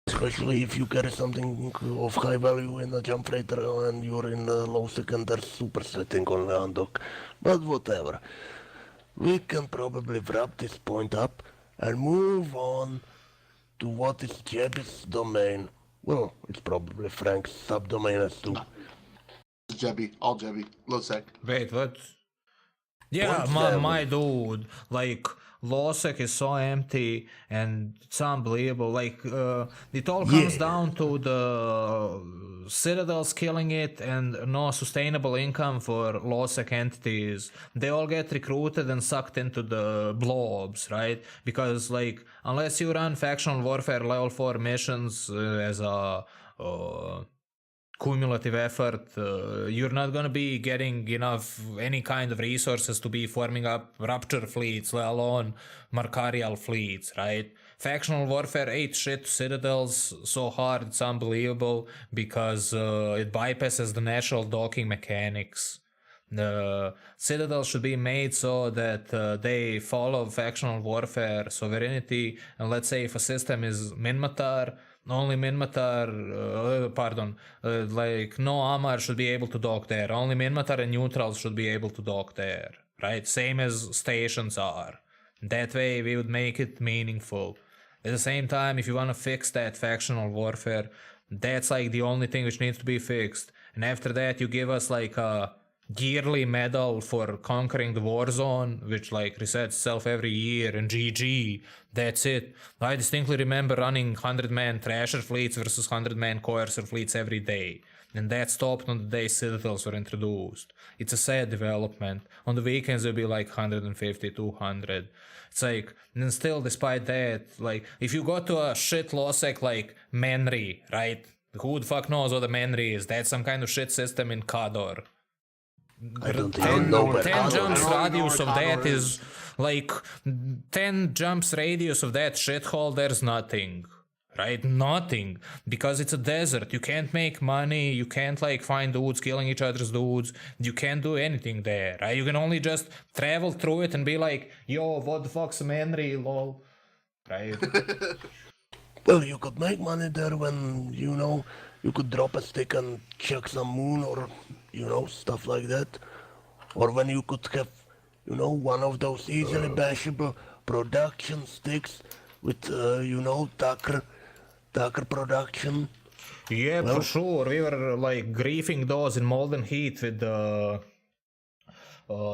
Especially if you carry something of high value in a jump freighter and you're in the low second, there's super setting on the undock. But whatever. We can probably wrap this point up and move on to what is Jebby's domain. Well, it's probably Frank's subdomain as too. Jebby, all Jebby, low sec. Wait, what? Yeah, Point my seven. dude, like, Losec is so empty and it's unbelievable. Like, it all comes Yeah. down to the Citadels killing it and no sustainable income for Losec entities. They all get recruited and sucked into the blobs, right? Because, like, unless you run factional warfare level 4 missions as a cumulative effort, you're not gonna be getting enough any kind of resources to be forming up Rapture fleets, let alone Markarial fleets, right? Factional warfare ate shit to Citadels so hard it's unbelievable because it bypasses the natural docking mechanics. The Citadel should be made so that they follow factional warfare sovereignty, and let's say if a system is Minmatar, only Minmatar, like no Amar should be able to dock there. Only Minmatar and neutrals should be able to dock there, right? Same as stations are. That way we would make it meaningful. At the same time, if you want to fix that factional warfare, that's like the only thing which needs to be fixed. And after that, you give us like a yearly medal for conquering the war zone, which like resets itself every year, and GG. That's it. I distinctly remember running 100-man Thrasher fleets versus 100-man Coercer fleets every day. And that stopped on the day Citadels were introduced. It's a sad development. On the weekends it'll be like 150, 200. It's like, and still despite that, like, if you go to a shit Losec like Menry, right? Who the fuck knows what a Menry is? That's some kind of shit system in Khador. I don't 10 even know where 10 Connor jumps is. I don't know radius where of that Connor is is. like 10 jumps radius of that shithole, there's nothing, right? Nothing, because it's a desert. You can't make money, you can't like find dudes killing each other's dudes, you can't do anything there, right? You can only just travel through it and be like, yo, what the fuck's a Henry, lol, right? Well, you could make money there when, you could drop a stick and check some moon or, stuff like that. Or when you could have, one of those easily bashable production sticks with, Tucker production. Yeah, for sure. We were like griefing those in molten heat with the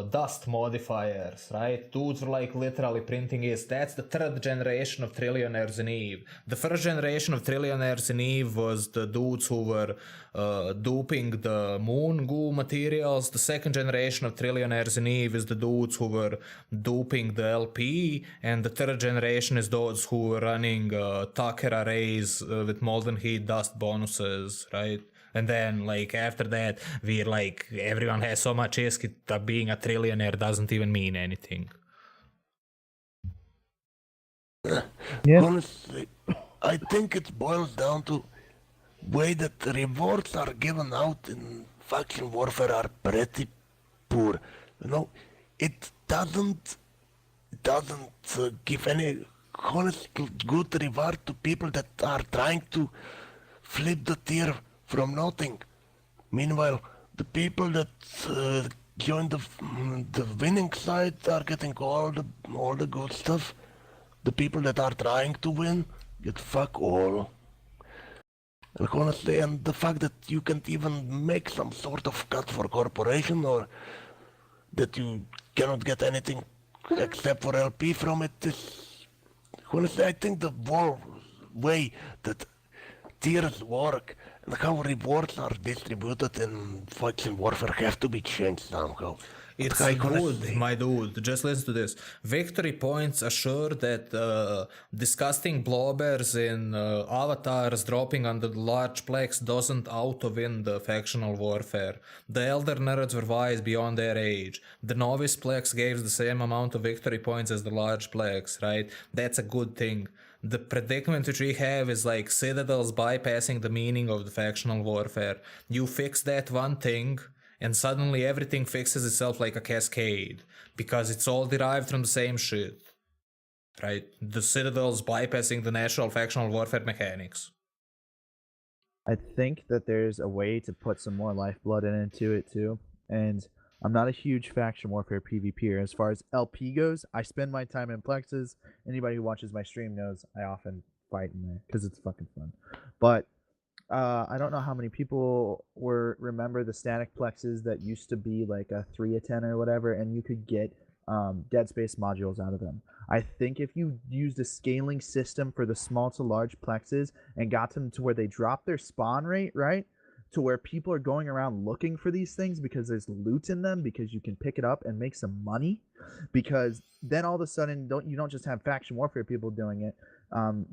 dust modifiers, right? Dudes were like literally printing is. That's the third generation of Trillionaires in Eve. The first generation of Trillionaires in Eve was the dudes who were duping the moon goo materials. The second generation of Trillionaires in Eve is the dudes who were duping the LP. And the third generation is those who were running Tucker arrays with molten heat dust bonuses, right? And then, like, after that, we're like, everyone has so much risk that being a trillionaire doesn't even mean anything. Yeah. Honestly, I think it boils down to way that the rewards are given out in faction warfare are pretty poor. It doesn't give any honest good reward to people that are trying to flip the tier from nothing. Meanwhile, the people that join the winning side are getting all the good stuff. The people that are trying to win get fuck all. And honestly, and the fact that you can't even make some sort of cut for corporation, or that you cannot get anything except for LP from it is, honestly, I think the way that tiers work and how rewards are distributed in faction warfare have to be changed somehow. It's What I gonna good, say? my dude. Just listen to this. Victory points assure that disgusting blobbers in avatars dropping on the large plex doesn't auto-win the factional warfare. The elder nerds were wise beyond their age. The novice plex gives the same amount of victory points as the large plex, right? That's a good thing. The predicament which we have is like citadels bypassing the meaning of the factional warfare. You fix that one thing, and suddenly everything fixes itself like a cascade, because it's all derived from the same shit. Right? The citadels bypassing the natural factional warfare mechanics. I think that there's a way to put some more lifeblood into it too. And I'm not a huge faction warfare PvPer. As far as LP goes, I spend my time in plexes. Anybody who watches my stream knows I often fight in there because it's fucking fun. But I don't know how many people remember the static plexes that used to be like a 3-10 or whatever, and you could get dead space modules out of them. I think if you used a scaling system for the small to large plexes and got them to where they drop their spawn rate, right? To where people are going around looking for these things because there's loot in them, because you can pick it up and make some money, because then all of a sudden you don't just have faction warfare people doing it,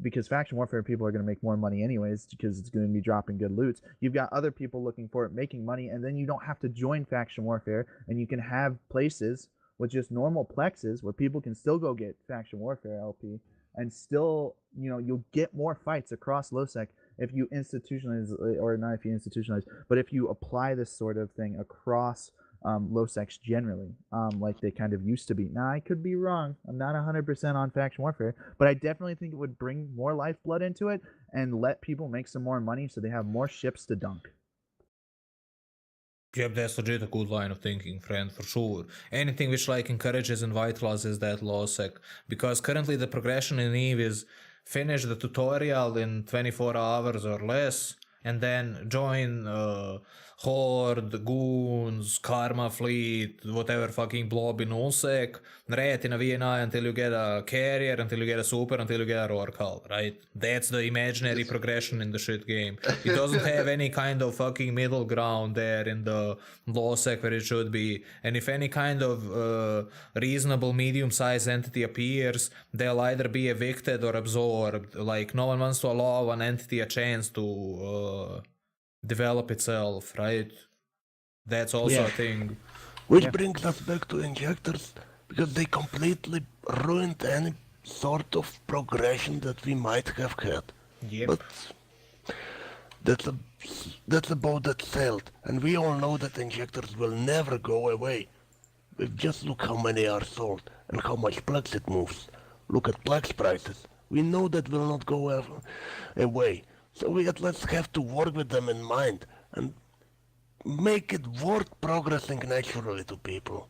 because faction warfare people are going to make more money anyways because it's going to be dropping good loots. You've got other people looking for it, making money, and then you don't have to join faction warfare, and you can have places with just normal plexes where people can still go get faction warfare LP and still, you'll get more fights across LoSec if you institutionalize, or not if you institutionalize, but if you apply this sort of thing across LoSecs generally, like they kind of used to be. Now, I could be wrong. I'm not 100% on faction warfare, but I definitely think it would bring more lifeblood into it and let people make some more money so they have more ships to dunk. Yep, that's legit a good line of thinking, friend, for sure. Anything which like encourages and vitalizes that LoSec, because currently the progression in EVE is finish the tutorial in 24 hours or less, and then join Horde, Goons, Karma Fleet, whatever fucking blob in Ulsec, raid in a VNI until you get a carrier, until you get a super, until you get a Rorcal, right? That's the imaginary progression in the shit game. It doesn't have any kind of fucking middle ground there in the LoSec where it should be. And if any kind of reasonable medium-sized entity appears, they'll either be evicted or absorbed. Like, no one wants to allow an entity a chance to develop itself, right? That's also a thing. Which brings us back to injectors, because they completely ruined any sort of progression that we might have had. Yep. But that's about that sailed, and we all know that injectors will never go away. Just look how many are sold and how much Plex it moves. Look at Plex prices. We know that will not go away. So we at least have to work with them in mind and make it worth progressing naturally to people.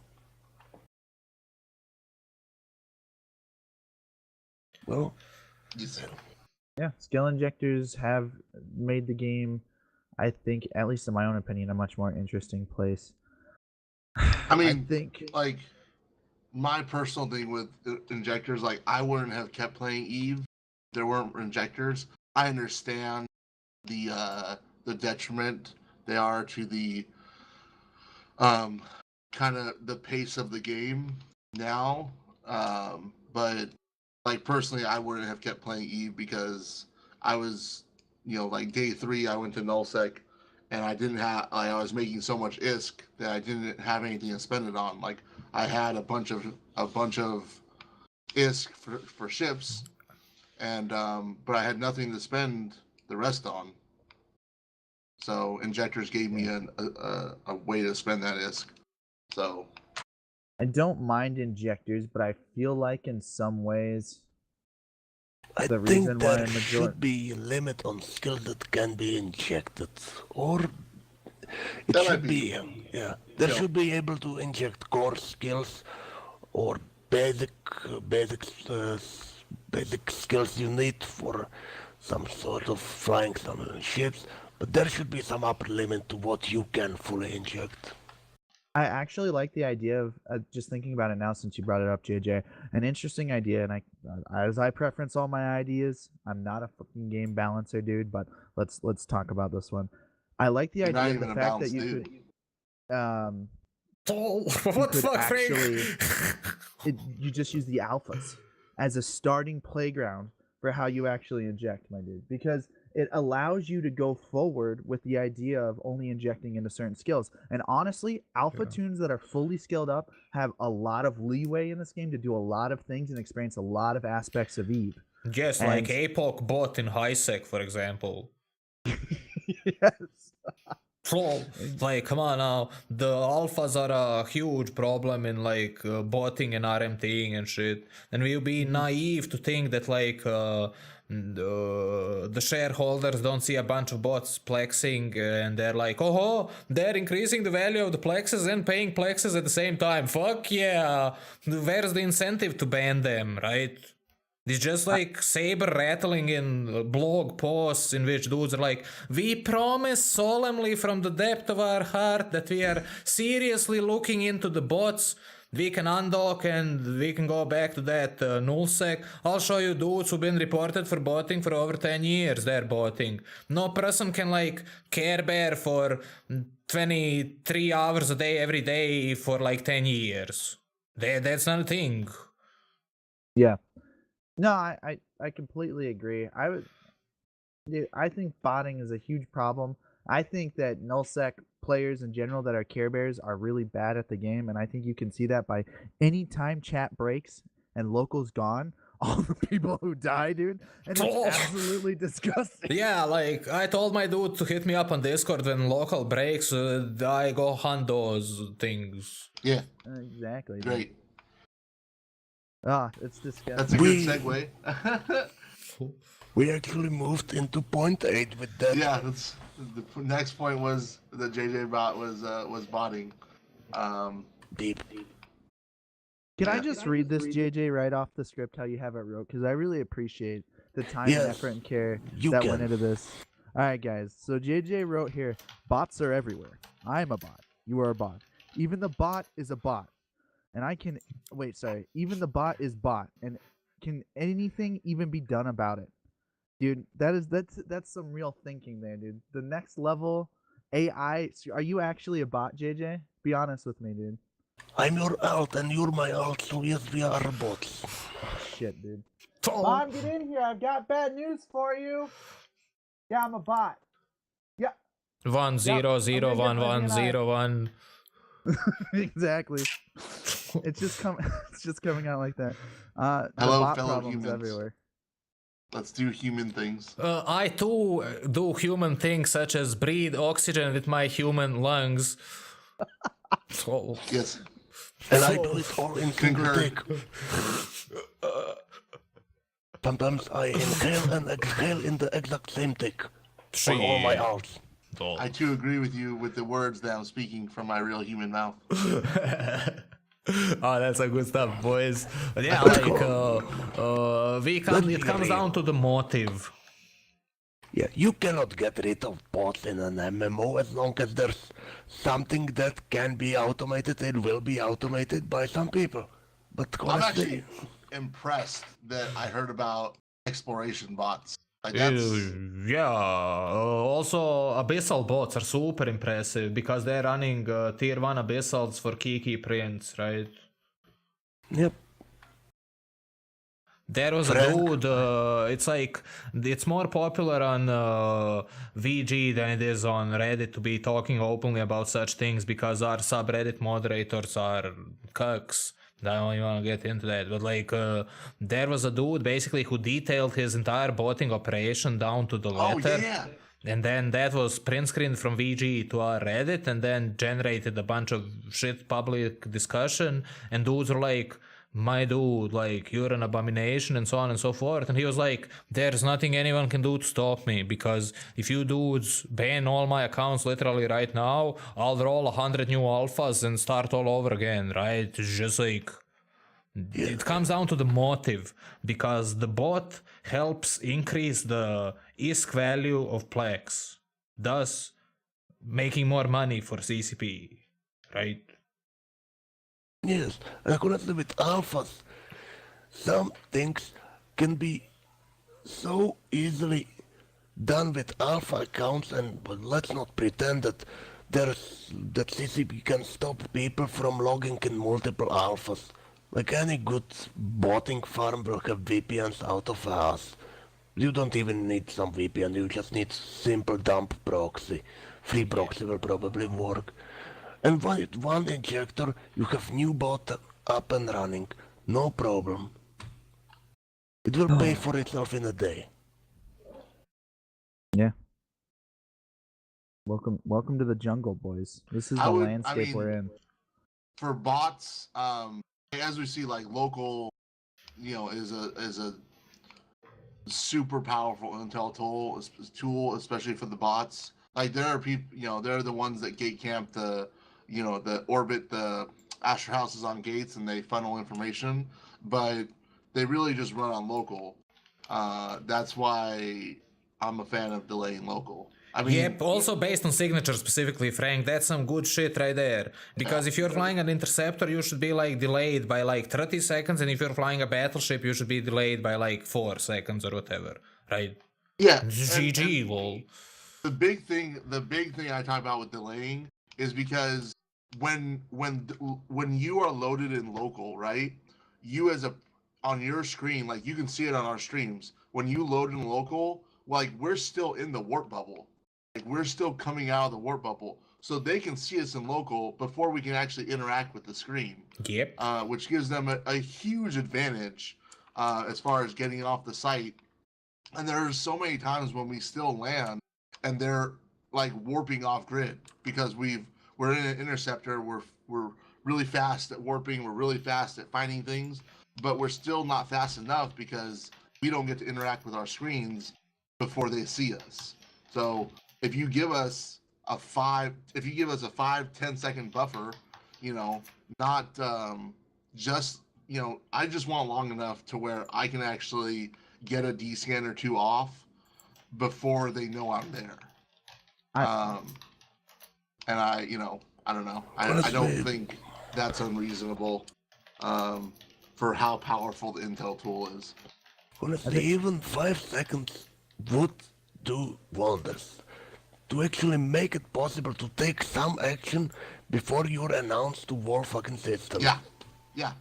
Well, Yeah, skill injectors have made the game, I think, at least in my own opinion, a much more interesting place. I mean, I think like, my personal thing with injectors, like, I wouldn't have kept playing Eve if there weren't injectors. I understand the detriment they are to the kind of the pace of the game now, but like personally, I wouldn't have kept playing Eve because I was, like day 3, I went to nullsec, and I didn't have, I was making so much ISK that I didn't have anything to spend it on. Like, I had a bunch of ISK for ships, and but I had nothing to spend the rest on. So injectors gave me a way to spend that ISK. So I don't mind injectors, but I feel like in some ways I the think reason why there a should be a limit on skills that can be injected, or it That should might be, there should be able to inject core skills or basic skills you need for some sort of flying some ships, but there should be some upper limit to what you can fully inject. I actually like the idea of just thinking about it now since you brought it up, JJ. An interesting idea, and as I preference all my ideas, I'm not a fucking game balancer, dude. But let's talk about this one. I like the You're not idea of the even a fact that balanced you dude. could, you What the could fuck, actually, Frank? you just use the alphas as a starting playground for how you actually inject, my dude, because it allows you to go forward with the idea of only injecting into certain skills. And honestly, alpha tunes that are fully skilled up have a lot of leeway in this game to do a lot of things and experience a lot of aspects of Eve. Yes, And like APOC bot in Highsec, for example. yes. Troll. Like, come on now. The alphas are a huge problem in like botting and RMTing and shit. And we'll be naive to think that like the shareholders don't see a bunch of bots plexing and they're like, oh, they're increasing the value of the plexes and paying plexes at the same time. Fuck yeah. Where's the incentive to ban them, right? It's just like saber rattling in blog posts in which dudes are like, we promise solemnly from the depth of our heart that we are seriously looking into the bots. We can undock and we can go back to that nullsec. I'll show you dudes who've been reported for botting for over 10 years. They're botting. No person can like Care Bear for 23 hours a day every day for like 10 years. That's not a thing. Yeah. No, I completely agree. Dude, I think botting is a huge problem. I think that nullsec players in general that are Care Bears are really bad at the game, and I think you can see that by any time chat breaks and local's gone, all the people who die, dude, and it's absolutely disgusting. Yeah, like I told my dude to hit me up on Discord when local breaks. I go hunt those things. Yeah, Exactly. Dude. great. It's disgusting. That's a good segue. We actually moved into point 8 with that. Yeah, that's the next point was that JJ brought was botting. Deep. Can I just read this, JJ, right off the script, how you have it wrote? Because I really appreciate the time and effort and care that went into this. All right, guys. So JJ wrote here, bots are everywhere. I'm a bot. You are a bot. Even the bot is a bot. And I can... Wait, sorry. Even the bot is bot. And can anything even be done about it? Dude, that's some real thinking there, dude. The next level AI... Are you actually a bot, JJ? Be honest with me, dude. I'm your alt and you're my alt, so yes, we are bots. Oh, shit, dude. Mom, get in here. I've got bad news for you. Yeah, I'm a bot. Yeah. 1-0-0-1-1-0-1. Exactly. It's just coming out like that. Hello, the bot fellow problems humans. everywhere. Let's do human things. I too do human things such as breathe oxygen with my human lungs. Oh. Yes. And I do it all in single Concur. take. Sometimes I inhale and exhale in the exact same take. On all my alts. I too agree with you with the words that I'm speaking from my real human mouth. Oh, that's a good stuff, boys. But yeah, like it comes down to the motive. Yeah, you cannot get rid of bots in an MMO as long as there's something that can be automated. It will be automated by some people. But I'm honestly, actually impressed that I heard about exploration bots. Like that's Yeah, also abyssal bots are super impressive because they're running tier 1 abyssals for Kiki prints, right? yep. There was a dude, it's more popular on VG than it is on Reddit to be talking openly about such things because our subreddit moderators are cucks. I don't even want to get into that, but like, there was a dude basically who detailed his entire botting operation down to the letter. Oh yeah. And then that was print screened from VG to our Reddit and then generated a bunch of shit public discussion. And dudes were like, my dude, like, you're an abomination and so on and so forth. And he was like, there's nothing anyone can do to stop me because if you dudes ban all my accounts literally right now, I'll roll 100 new alphas and start all over again, right? It's just like, it comes down to the motive because the bot helps increase the ISK value of Plex, thus making more money for CCP, right? Yes, and currently with alphas, some things can be so easily done with alpha accounts, and but let's not pretend that that CCP can stop people from logging in multiple alphas. Like any good botting farm will have VPNs out of ass. You don't even need some VPN, you just need simple dump proxy. Free proxy will probably work. And with one injector, you have new bot up and running. No problem. It will pay for itself in a day. Yeah. Welcome to the jungle, boys. This is the landscape we're in. For bots, as we see, like local, is a super powerful intel tool, especially for the bots. Like there are people, they're the ones that gate camp the orbit the Asher houses on gates and they funnel information, but they really just run on local. That's why I'm a fan of delaying local. I mean, Yep, also based on signature specifically, Frank, that's some good shit right there. Because if you're flying an interceptor, you should be like delayed by like 30 seconds, and if you're flying a battleship, you should be delayed by like 4 seconds or whatever, right? Yeah. GG, lol. The big thing I talk about with delaying is because when you are loaded in local, right? You on your screen, like you can see it on our streams. When you load in local, like we're still in the warp bubble. Like we're still coming out of the warp bubble, so they can see us in local before we can actually interact with the screen. Yep. Which gives them a huge advantage as far as getting off the site. And there's so many times when we still land and they're like warping off grid because we're in an interceptor. We're really fast at warping. We're really fast at finding things, but we're still not fast enough because we don't get to interact with our screens before they see us. So if you give us a 5-10 second buffer, not just, I just want long enough to where I can actually get a D scan or 2 off before they know I'm there. And I don't know. I don't think that's unreasonable for how powerful the Intel tool is. Honestly, even 5 seconds would do wonders. To actually make it possible to take some action before you're announced to war fucking system. Yeah,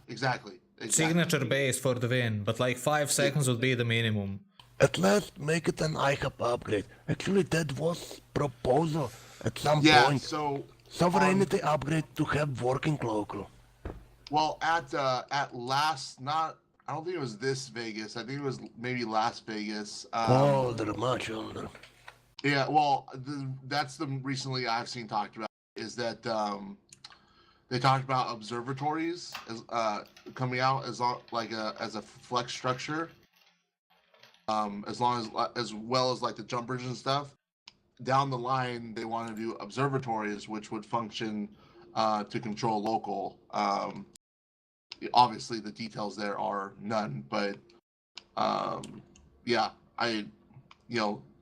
exactly. Signature base for the win, but like 5 seconds would be the minimum. At last, make it an IHAP upgrade. Actually, that was proposal at some point. So sovereignty upgrade to have working local. Well, at last, I don't think it was this Vegas. I think it was maybe Las Vegas. Older, much older. Yeah, well, that's the recently I've seen talked about is that they talked about observatories as coming out as a flex structure, as well as like the jumpers and stuff. Down the line, they want to do observatories, which would function to control local. Obviously, the details there are none, but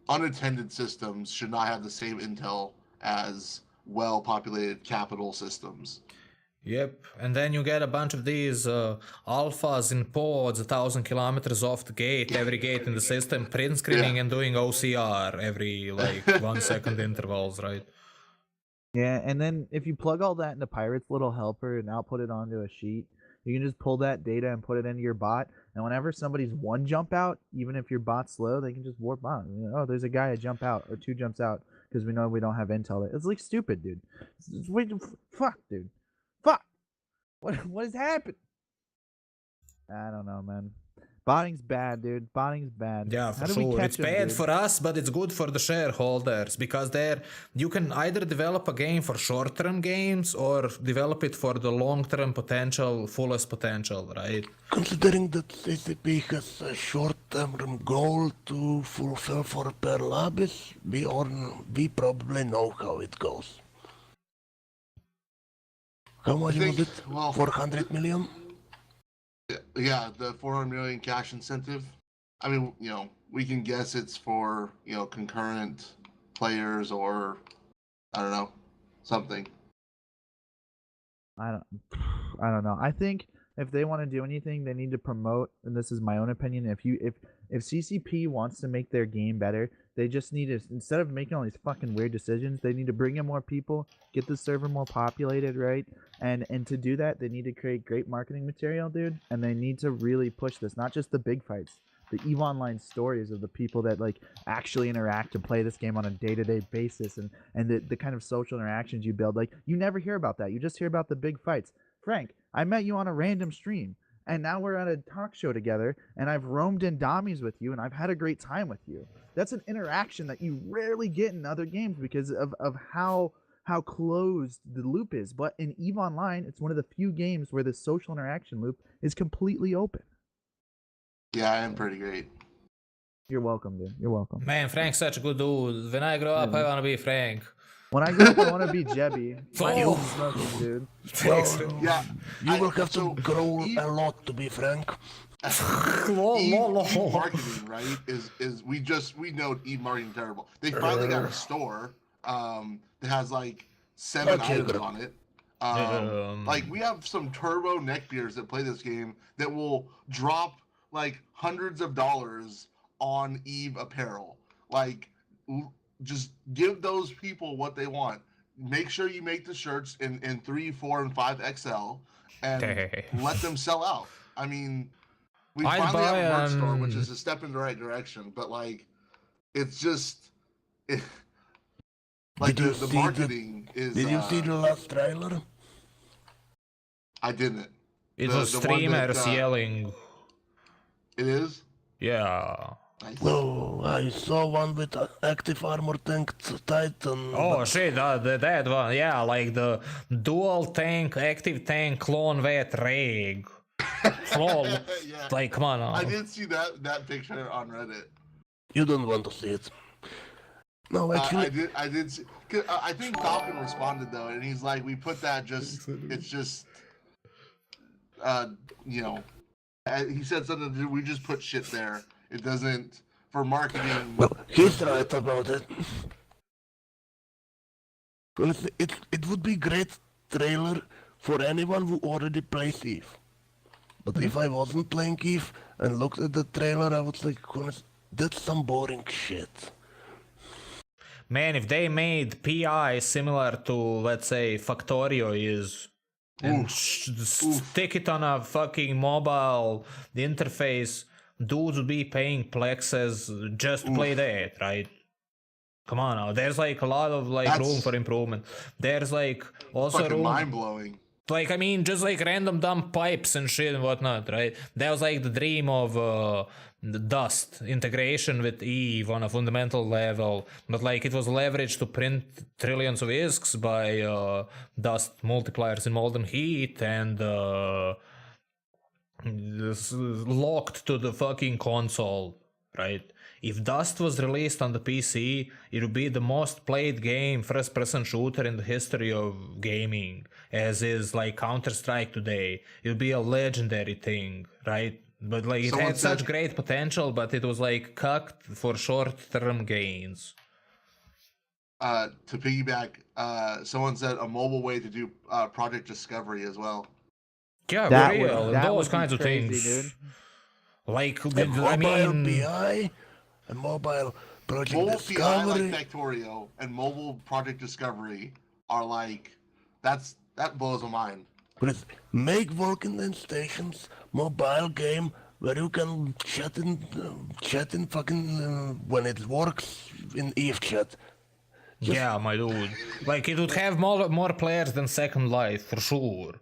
unattended systems should not have the same intel as well-populated capital systems. Yep, and then you get a bunch of these alphas in pods 1,000 kilometers off the gate, every gate in the system, print screening and doing OCR every like 1 second intervals, right? Yeah, and then if you plug all that into Pirate's little helper and output it onto a sheet, you can just pull that data and put it into your bot. And whenever somebody's 1 jump out, even if your bot's slow, they can just warp on. Oh, there's a guy a jump out or 2 jumps out because we know we don't have intel. It's like stupid, dude. Fuck, dude. Fuck. What has happened? I don't know, man. Botting's bad, dude. Botting's bad. Yeah, for sure. It's bad for us, but it's good for the shareholders because you can either develop a game for short-term games or develop it for the long-term potential, fullest potential, right? Considering that CCP has a short-term goal to fulfill for per lobbies, we probably know how it goes. How much was it? 400 million? Yeah, the 400 million cash incentive. I mean, we can guess it's for, concurrent players or I don't know, something. I I don't know. I think if they want to do anything, they need to promote, and this is my own opinion. If CCP wants to make their game better, they just need to, instead of making all these fucking weird decisions, they need to bring in more people, get the server more populated, right? And to do that, they need to create great marketing material, dude. And they need to really push this, not just the big fights, the EVE Online stories of the people that like actually interact and play this game on a day-to-day basis, and the kind of social interactions you build. Like, you never hear about that. You just hear about the big fights. Frank, I met you on a random stream, and now we're at a talk show together, and I've roamed in Dommies with you, and I've had a great time with you. That's an interaction that you rarely get in other games because of how closed the loop is. But in EVE Online, it's one of the few games where the social interaction loop is completely open. Yeah, I am pretty great. You're welcome, dude. You're welcome. Man, Frank's such a good dude. When I grow up, I want to be Frank. When I grow up, I want to be Jebby. My Oh. name's nothing, dude. Thanks. Yeah, You will have so to grow Eve- a lot to be frank. Eve marketing, right? Is we know Eve marketing terrible. They finally got a store that has like 7 Okay, items good. on it. Like, we have some turbo neckbeards that play this game that will drop like hundreds of dollars on Eve apparel. Like, just give those people what they want. Make sure you make the shirts in 3, 4, and 5 XL, and let them sell out. I mean, we I'd finally have a buy, merch store, which is a step in the right direction. But like, it's just like Did you the see marketing is. Did you see the last trailer? I didn't. It The- was the one that, streamers yelling. It is. Yeah. Nice. No, I saw one with active armor tank Titan. Oh shit, that one. Yeah, like the dual tank, active tank, clone vet rig. Lol. Yeah. Like, come on now. I did see that picture on Reddit. You don't want to see it. No, actually, I did. See, 'cause, I think Falcon responded though, and he's like, "We put that just. It's just, you know." He said something. We just put shit there. It doesn't for marketing. well, he's right about it. Honestly, it would be great trailer for anyone who already plays Eve. But if I wasn't playing Eve and looked at the trailer, I was like, honest, that's some boring shit. Man, if they made PI similar to, let's say, Factorio is, and stick it on a fucking mobile interface, dudes would be paying plexes just to play that, right? Come on now. There's like a lot of like room for improvement. There's like also Fucking room. mind blowing. Like, I mean, just like random dumb pipes and shit and whatnot, right? That was like the dream of the Dust integration with Eve on a fundamental level. But like, it was leveraged to print trillions of ISKs by Dust multipliers in molten heat and locked to the fucking console, right? If Dust was released on the PC, it would be the most played game, first-person shooter in the history of gaming, as is like Counter-Strike today. It would be a legendary thing, right? But like, it Someone had such said- great potential, but it was like cucked for short-term gains. To piggyback, someone said a mobile way to do Project Discovery as well. Yeah, That real, would, that those would be kinds of crazy, things. dude. Like, And I mobile mean, BI and mobile Project Mobile PI Discovery. like Factorio and mobile Project Discovery are like that blows my mind. Please make Vulcan stations mobile game where you can chat in fucking when it works in Eve chat. yeah, my dude. Like, it would have more players than Second Life, for sure,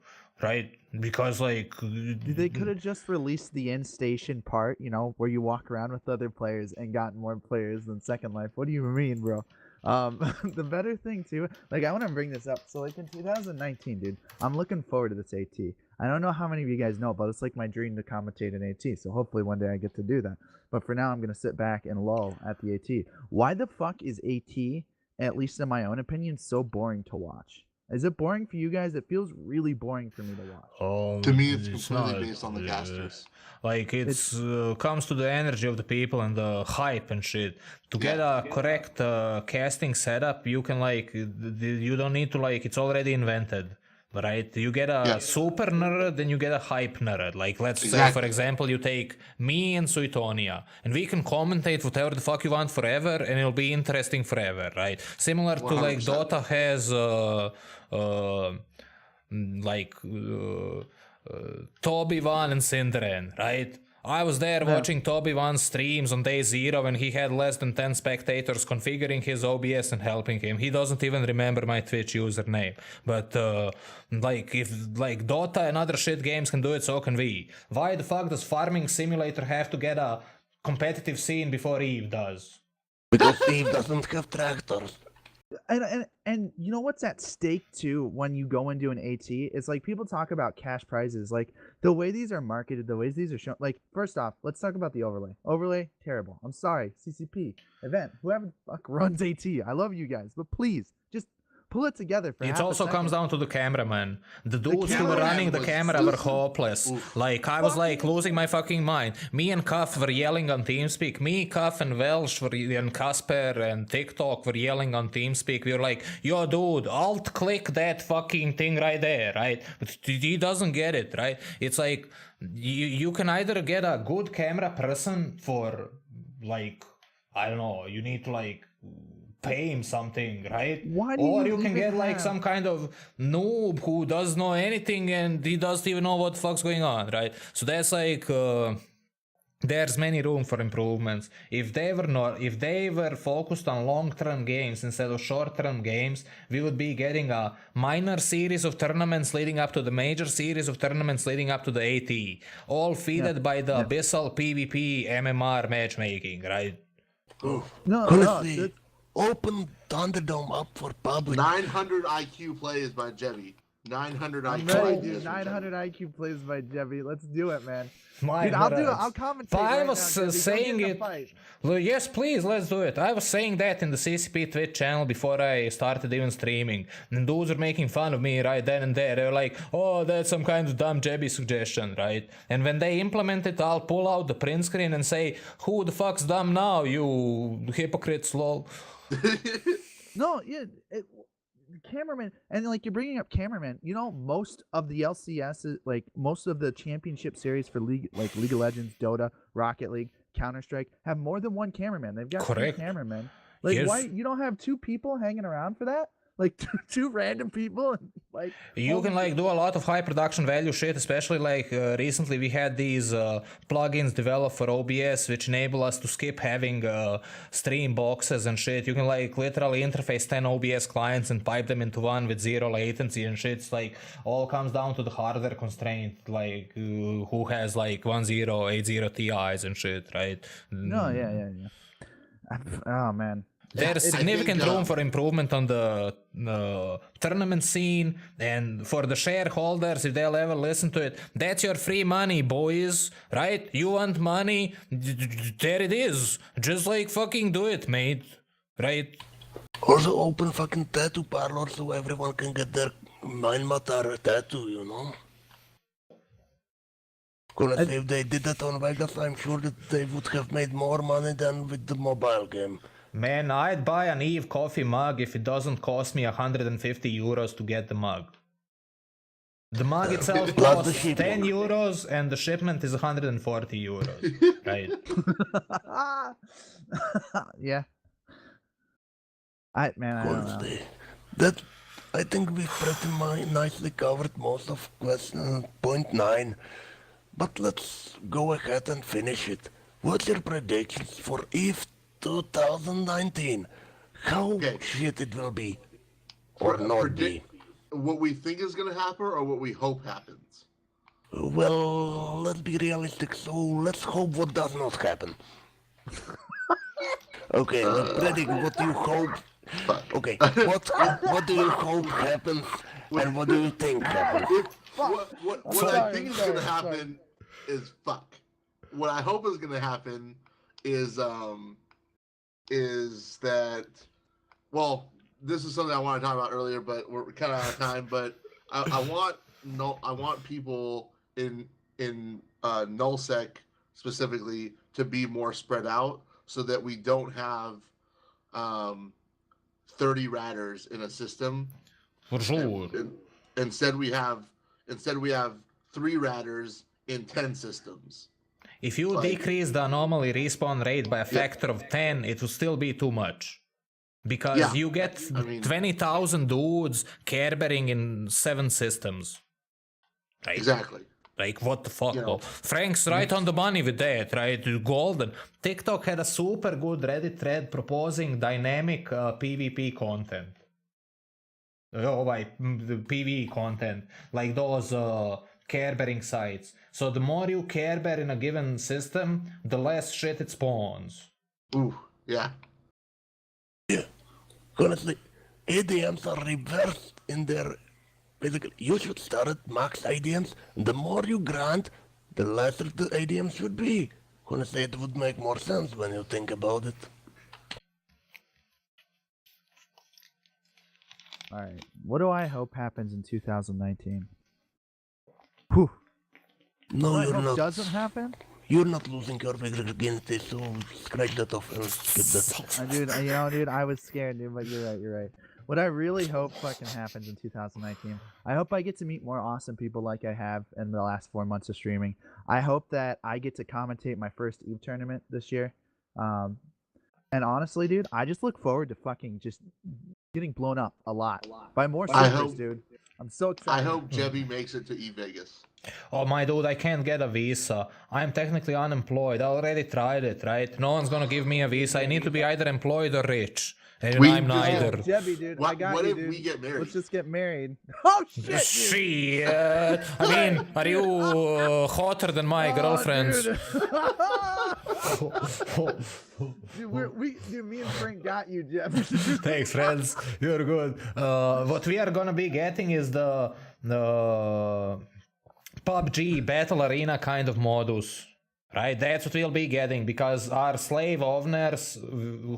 right? Because, like... They could have just released the end station part, you know, where you walk around with other players and gotten more players than Second Life. What do you mean, bro? The better thing too, like, I want to bring this up. So like in 2019, dude, I'm looking forward to this AT. I don't know how many of you guys know, but it's like my dream to commentate an AT. So hopefully one day I get to do that. But for now, I'm gonna sit back and lull at the AT. Why the fuck is AT, at least in my own opinion, so boring to watch? Is it boring for you guys? It feels really boring for me to watch. To me, it's completely not, based on the casters. Like, it's comes to the energy of the people and the hype and shit. To get a correct casting setup, you can, like, you don't need to, like, it's already invented. right? You get a Yeah. super nerd, then you get a hype nerd. Like, let's say, Exactly. for example, you take me and Suitonia, and we can commentate whatever the fuck you want forever, and it'll be interesting forever, right? Similar to like 100%. Dota has Toby Van and Sindren, right? I was there watching Toby Van's streams on day 0 when he had less than 10 spectators configuring his OBS and helping him. He doesn't even remember my Twitch username. But like if like Dota and other shit games can do it, so can we. Why the fuck does Farming Simulator have to get a competitive scene before Eve does? Because Steve doesn't have tractors. And you know what's at stake too when you go into an AT? It's like people talk about cash prizes, like the way these are marketed, the ways these are shown. Like first off, let's talk about the overlay. Overlay, terrible. I'm sorry, CCP event, whoever the fuck runs AT. I love you guys, but please just pull it together. For It half a also comes second. down to the cameraman. The dudes who were cameraman running the was camera were losing- hopeless. Like, I was like losing my fucking mind. Me and Cuff were yelling on TeamSpeak. Me, Cuff, and Welsh and Casper and TikTok were yelling on TeamSpeak. We were like, yo, dude, alt-click that fucking thing right there, right? But he doesn't get it, right? It's like, you can either get a good camera person for, like, I don't know, you need to, like, pay him something, right? Why do Or you you can even get like have- some kind of noob who doesn't know anything and he doesn't even know what the fuck's going on, right? So that's like there's many room for improvements. If they were focused on long-term games instead of short-term games, we would be getting a minor series of tournaments leading up to the major series of tournaments leading up to the AT, all feeded by the abyssal PvP MMR matchmaking, right? No, Honestly, no, open Thunderdome up for public. 900 IQ plays by Jevy. 900 I'm IQ. ready, ideas dude. from 900 IQ plays by Jevy. Let's do it, man. My Dude, I'll do it. brothers. I'll commentate. But I right was now, Jevy. Go saying get in it. the fight. Yes, please, let's do it. I was saying that in the CCP Twitch channel before I started even streaming. And dudes were making fun of me right then and there. They were like, oh, that's some kind of dumb Jebby suggestion, right? And when they implement it, I'll pull out the print screen and say, who the fuck's dumb now, you hypocrites, lol. No, yeah, cameraman, and like you're bringing up cameraman. You know, most of the LCS, like most of the championship series for League, like League of Legends, Dota, Rocket League, Counter Strike, have more than one cameraman. They've got Correct. two cameramen. Like, Yes. why you don't have two people hanging around for that? Like two random people, and like You can like do a lot of high production value shit, especially like recently we had these plugins developed for OBS which enable us to skip having stream boxes and shit. You can like literally interface 10 OBS clients and pipe them into one with zero latency and shit. It's like all comes down to the hardware constraint, like who has like 1080 Ti's and shit, right? no, yeah. Oh man. There's I significant think, room for improvement on the tournament scene, and for the shareholders, if they'll ever listen to it, that's your free money, boys, right? You want money? There it is. Just like fucking do it, mate, right? Also open fucking tattoo parlor so everyone can get their Mainmatar tattoo, you know? Because if they did that on Vegas, I'm sure that they would have made more money than with the mobile game. Man, I'd buy an Eve coffee mug if it doesn't cost me 150 euros to get the mug. The mug itself Plus the costs shipping. 10 euros and the shipment is 140 euros, right? Yeah. I don't know. Honestly, that I think we pretty nicely covered most of question point 9. But let's go ahead and finish it. What's your predictions for EVE 2019? How Okay. shit it will be, or not be? What we think is going to happen or what we hope happens? Well, let's be realistic. So let's hope what does not happen. Okay, let's predict what you hope. Okay, what do you hope happens, and what do you think happens? What I think is going to happen is fuck. What I hope is going to happen is that, well, this is something I want to talk about earlier, but we're kind of out of time. But I want people in nullsec specifically to be more spread out, so that we don't have 30 ratters in a system. For sure. Instead, we have 3 radders in 10 systems. If you Like- decrease the anomaly respawn rate by a factor of 10, it will still be too much. Because Yeah, you get I mean- 20,000 dudes care bearing in 7 systems. Right? Exactly. Like, what the fuck? You know. Well, Frank's right on the money with that, right? Golden. TikTok had a super good Reddit thread proposing dynamic PvP content. The PvE content. Like those care-bearing sites. So the more you care bear in a given system, the less shit it spawns. Ooh, yeah. Honestly, ADMs are reversed in their... Basically, you should start at max ADMs. The more you grant, the lesser the ADMs should be. Honestly, it would make more sense when you think about it. All right. What do I hope happens in 2019? Whew. No, What I you're hope not. doesn't happen? You're not losing your virginity, so scratch that off and skip that. Dude, I was scared, dude, but you're right. What I really hope fucking happens in 2019, I hope I get to meet more awesome people like I have in the last 4 months of streaming. I hope that I get to commentate my first EVE tournament this year. And honestly, dude, I just look forward to fucking just getting blown up a lot by more I servers, hope- dude. I'm so I excited. hope Jebby makes it to E-Vegas. Oh my dude, I can't get a visa. I'm technically unemployed. I already tried it, right? No one's gonna give me a visa. I need to be either employed or rich. And We I'm just- neither. Jebby, dude, I What, got what you, if dude. we get married? Let's just get married. Oh shit, dude. Shit. I mean, are you hotter than my girlfriends? Dude, me and Frank got you, Jeff. Thanks, friends. You're good. What we are gonna be getting is the PUBG Battle Arena kind of modus. Right? That's what we'll be getting because our slave owners,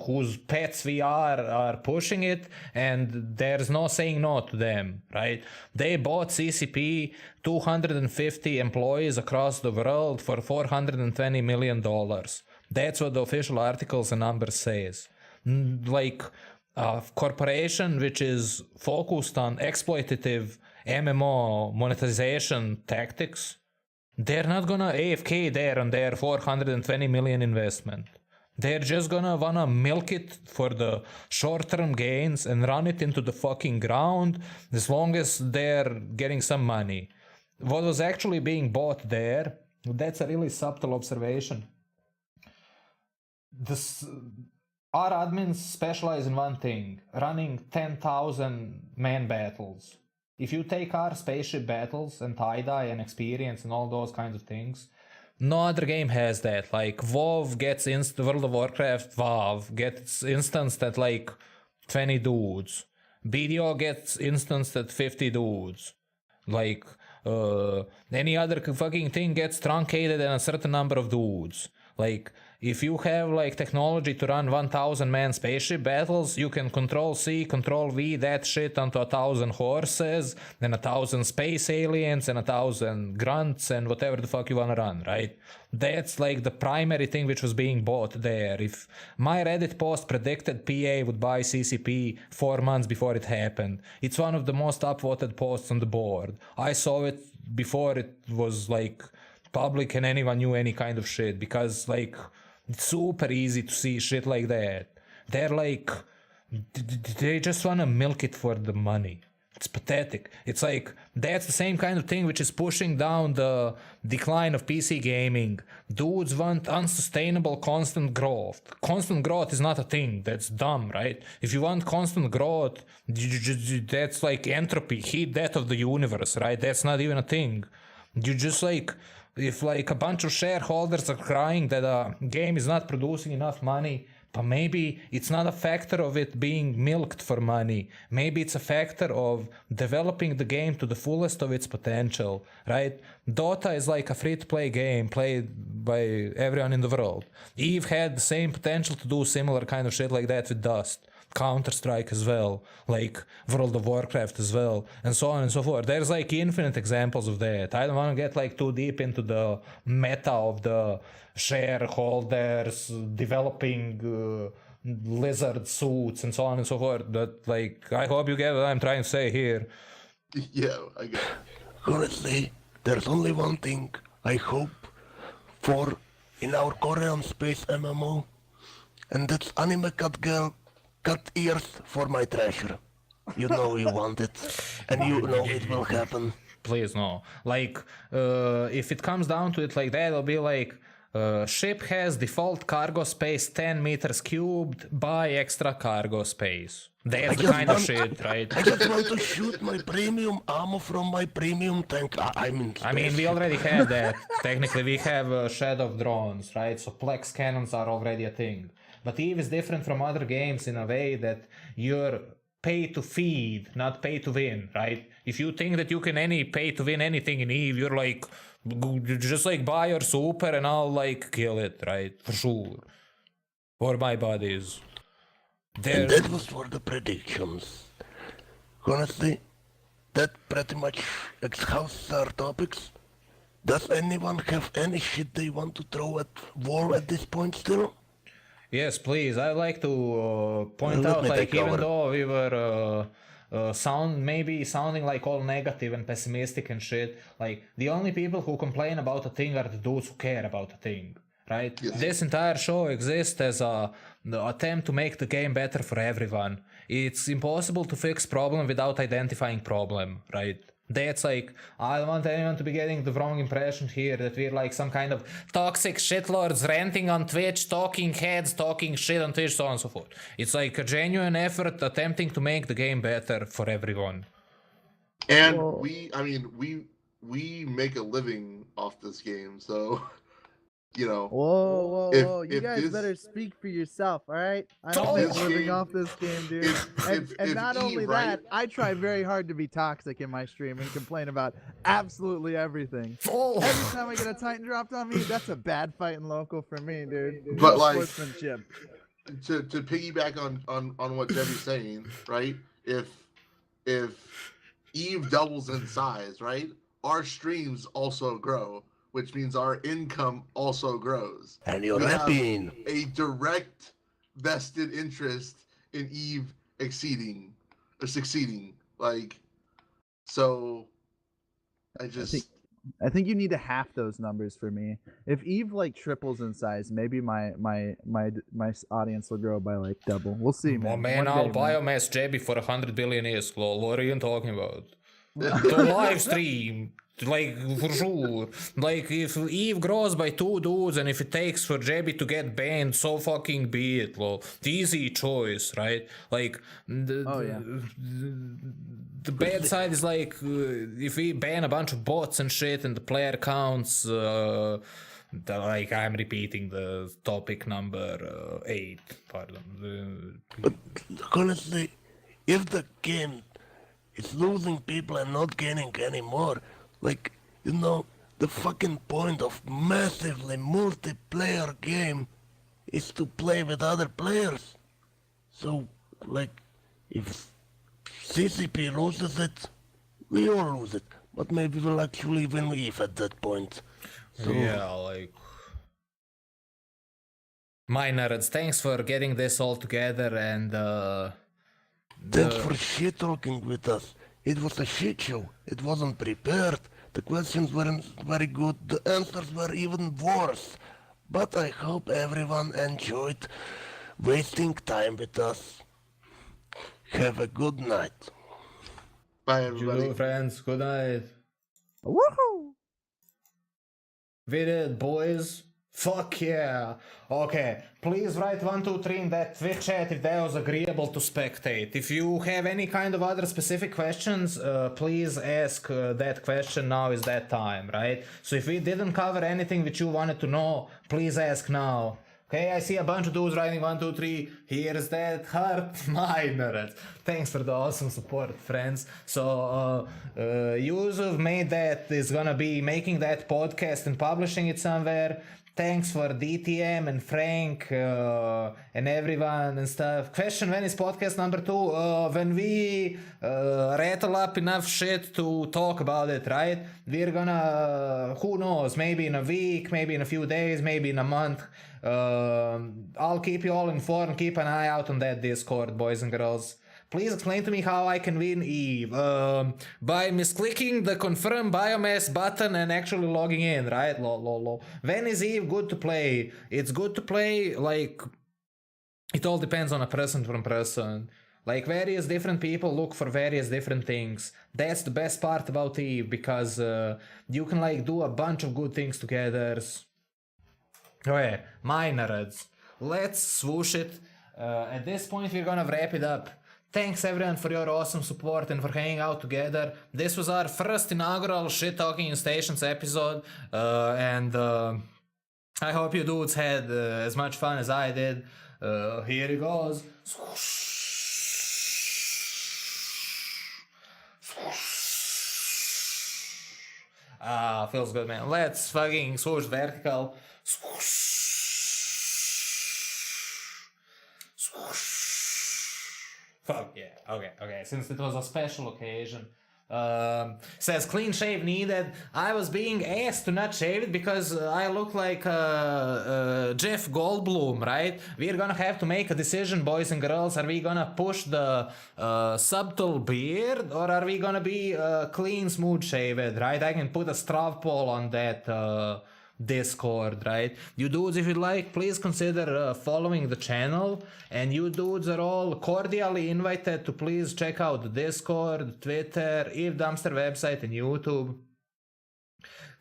whose pets we are pushing it, and there's no saying no to them. Right? They bought CCP 250 employees across the world for $420 million. That's what the official articles and numbers says. Like a corporation which is focused on exploitative MMO monetization tactics, they're not gonna AFK there on their 420 million investment. They're just gonna wanna milk it for the short-term gains and run it into the fucking ground as long as they're getting some money. What was actually being bought there, that's a really subtle observation. Our admins specialize in one thing, running 10,000 man battles. If you take our spaceship battles and tie-dye and experience and all those kinds of things, no other game has that. Like WoW gets World of Warcraft WoW gets instanced at like 20 dudes. BDO gets instanced at 50 dudes. Like any other fucking thing gets truncated in a certain number of dudes. Like if you have like technology to run 1,000 man spaceship battles, you can Control C, Control V that shit onto 1,000 horses, then 1,000 space aliens and 1,000 grunts and whatever the fuck you wanna run, right? That's like the primary thing which was being bought there. If my Reddit post predicted PA would buy CCP 4 months before it happened, it's one of the most upvoted posts on the board. I saw it before it was like public and anyone knew any kind of shit because like it's super easy to see shit like that. They're like they just want to milk it for the money. It's pathetic. It's like that's the same kind of thing which is pushing down the decline of PC gaming. Dudes want unsustainable constant growth. Constant growth is not a thing. That's dumb, right? If you want constant growth, that's like entropy, heat death of the universe, right? That's not even a thing. You just like if like a bunch of shareholders are crying that a game is not producing enough money, but maybe it's not a factor of it being milked for money. Maybe it's a factor of developing the game to the fullest of its potential, right? Dota is like a free-to-play game played by everyone in the world. EVE had the same potential to do similar kind of shit like that with Dust. Counter-Strike as well, like World of Warcraft as well, and so on and so forth. There's like infinite examples of that. I don't want to get like too deep into the meta of the shareholders developing lizard suits and so on and so forth, but like I hope you get what I'm trying to say here. Yeah, I get it. Honestly, there's only one thing I hope for in our Korean space MMO, and that's anime cut girl cut ears for my treasure. You know you want it, and you know it will happen. Please no. Like, if it comes down to it like that, it'll be like, ship has default cargo space 10 meters cubed, buy extra cargo space. That's the kind of shit, right? I just want to shoot my premium ammo from my premium tank. I'm in space. I mean, we already have that. Technically, we have shadow drones, right? So Plex cannons are already a thing. But EVE is different from other games in a way that you're pay to feed, not pay to win, right? If you think that you can pay to win anything in EVE, you're like, just like buy your super and I'll like kill it, right? For sure. For my buddies. And that was for the predictions. Honestly, that pretty much exhausts our topics. Does anyone have any shit they want to throw at wall at this point still? Yes, please. I'd like to point Let out, me like, take even over. though we were sounding like all negative and pessimistic and shit, like, the only people who complain about a thing are the dudes who care about a thing, right? Yes. This entire show exists as the attempt to make the game better for everyone. It's impossible to fix problem without identifying problem, right? That's like, I don't want anyone to be getting the wrong impression here that we're like some kind of toxic shitlords ranting on Twitch, talking heads, talking shit on Twitch, so on and so forth. It's like a genuine effort attempting to make the game better for everyone. And Well- we make a living off this game, so you know. Whoa, If- whoa! You if guys this- better speak for yourself, all right? I Oh, don't make this a living game- off this game, dude. if- and if not Eve, only right? that, I try very hard to be toxic in my stream and complain about absolutely everything. Every time I get a Titan dropped on me, that's a bad fighting local for me, dude. But, No like- sportsmanship. To piggyback on what Debbie's saying, right? If Eve doubles in size, right? Our streams also grow, which means our income also grows. And you're We have rapping. a direct vested interest in Eve succeeding. Like, so I just I think you need to half those numbers for me. If Eve like triples in size, maybe my audience will grow by like double. We'll see, man. Oh man, One I'll day, man. biomass JB for 100 billion years, lol. What are you talking about? To live stream, like, for sure. Like, if Eve grows by 2 dudes and if it takes for JB to get banned, so fucking be it, lol. The easy choice, right? Like, the bad side is like, if we ban a bunch of bots and shit and the player counts, like, I'm repeating the topic number 8, pardon. But honestly, if the game is losing people and not gaining any more, like, you know, the fucking point of massively multiplayer game is to play with other players. So, like, if CCP loses it, we all lose it. But maybe we'll actually win Eve at that point. So, Yeah, like... My nerds, thanks for getting this all together and thanks for shit talking with us. It was a shit show. It wasn't prepared. The questions weren't very good. The answers were even worse. But I hope everyone enjoyed wasting time with us. Have a good night. bye you everybody. know, friends, good night. Woohoo! We did, boys. Fuck yeah. Okay, please write 1, 2, 3 in that Twitch chat if that was agreeable to spectate. If you have any kind of other specific questions, please ask that question. Now is that time, right? So if we didn't cover anything which you wanted to know, please ask now. Okay, I see a bunch of dudes writing 1, 2, 3. Here's that heart. My nerds. Thanks for the awesome support, friends. So, Juzuv is gonna be making that podcast and publishing it somewhere. Thanks for DTM and Frank and everyone and stuff. Question, when is podcast number 2? When we rattle up enough shit to talk about it, right? We're gonna, who knows, maybe in a week, maybe in a few days, maybe in a month. I'll keep you all informed. Keep an eye out on that Discord, boys and girls. Please explain to me how I can win Eve. By misclicking the confirm biomass button and actually logging in, right? Lol. When is Eve good to play? It's good to play, like, it all depends on a person from person. Like, various different people look for various different things. That's the best part about Eve, because you can, like, do a bunch of good things together. Okay, minors. Let's swoosh it. At this point, we're gonna wrap it up. Thanks everyone for your awesome support and for hanging out together. This was our first inaugural Shit Talking in Stations episode, and I hope you dudes had as much fun as I did. Here it goes. Ah, feels good, man. Let's fucking swoosh vertical. Fuck yeah. Okay. Since it was a special occasion. Says clean shave needed. I was being asked to not shave it because I look like Jeff Goldblum, right? We're gonna have to make a decision, boys and girls. Are we gonna push the subtle beard, or are we gonna be clean, smooth shaved, right? I can put a straw poll on that Discord, right? You dudes, if you'd like, please consider following the channel, and you dudes are all cordially invited to please check out the Discord, Twitter, Eve Dumpster website, and YouTube.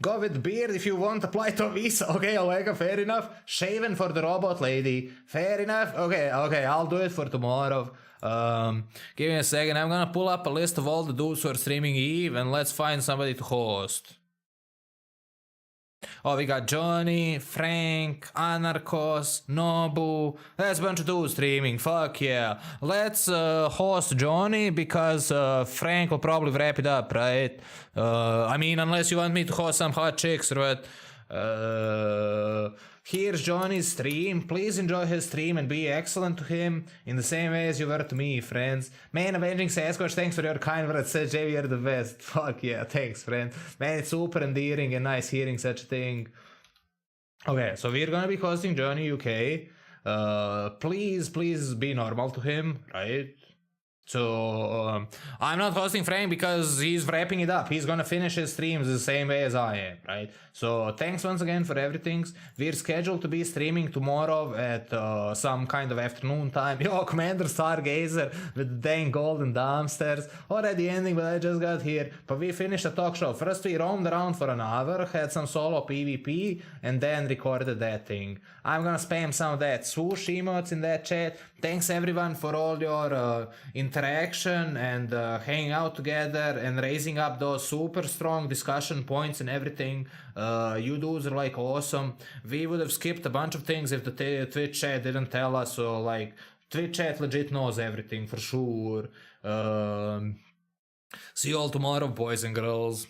Go with beard if you want, apply to a visa. Okay, Olega, fair enough. Shaven for the robot lady. Fair enough. Okay, I'll do it for tomorrow. Give me a second. I'm gonna pull up a list of all the dudes who are streaming Eve, and let's find somebody to host. Oh, we got Johnny, Frank, Anarchos, Nobu. That's a bunch of dudes streaming. Fuck yeah. Let's host Johnny because Frank will probably wrap it up, right? I mean, unless you want me to host some hot chicks or what. Here's Johnny's stream. Please enjoy his stream and be excellent to him in the same way as you were to me, friends. Man, Avenging Sasquatch, thanks for your kind words. Said Jay, you're the best. Fuck yeah, thanks, friend. Man, it's super endearing and nice hearing such a thing. Okay, so we're gonna be hosting Johnny UK. Please be normal to him, right? So, I'm not hosting Frank because he's wrapping it up. He's gonna finish his streams the same way as I am, right? So, thanks once again for everything. We're scheduled to be streaming tomorrow at some kind of afternoon time. Yo, Commander Stargazer with the dang golden dumpsters. Already ending, but I just got here. But we finished the talk show. First, we roamed around for an hour, had some solo PvP, and then recorded that thing. I'm gonna spam some of that swoosh emotes in that chat. Thanks everyone for all your interaction and hanging out together and raising up those super strong discussion points and everything. You dudes are like awesome. We would have skipped a bunch of things if the Twitch chat didn't tell us. So like Twitch chat legit knows everything for sure. See you all tomorrow, boys and girls.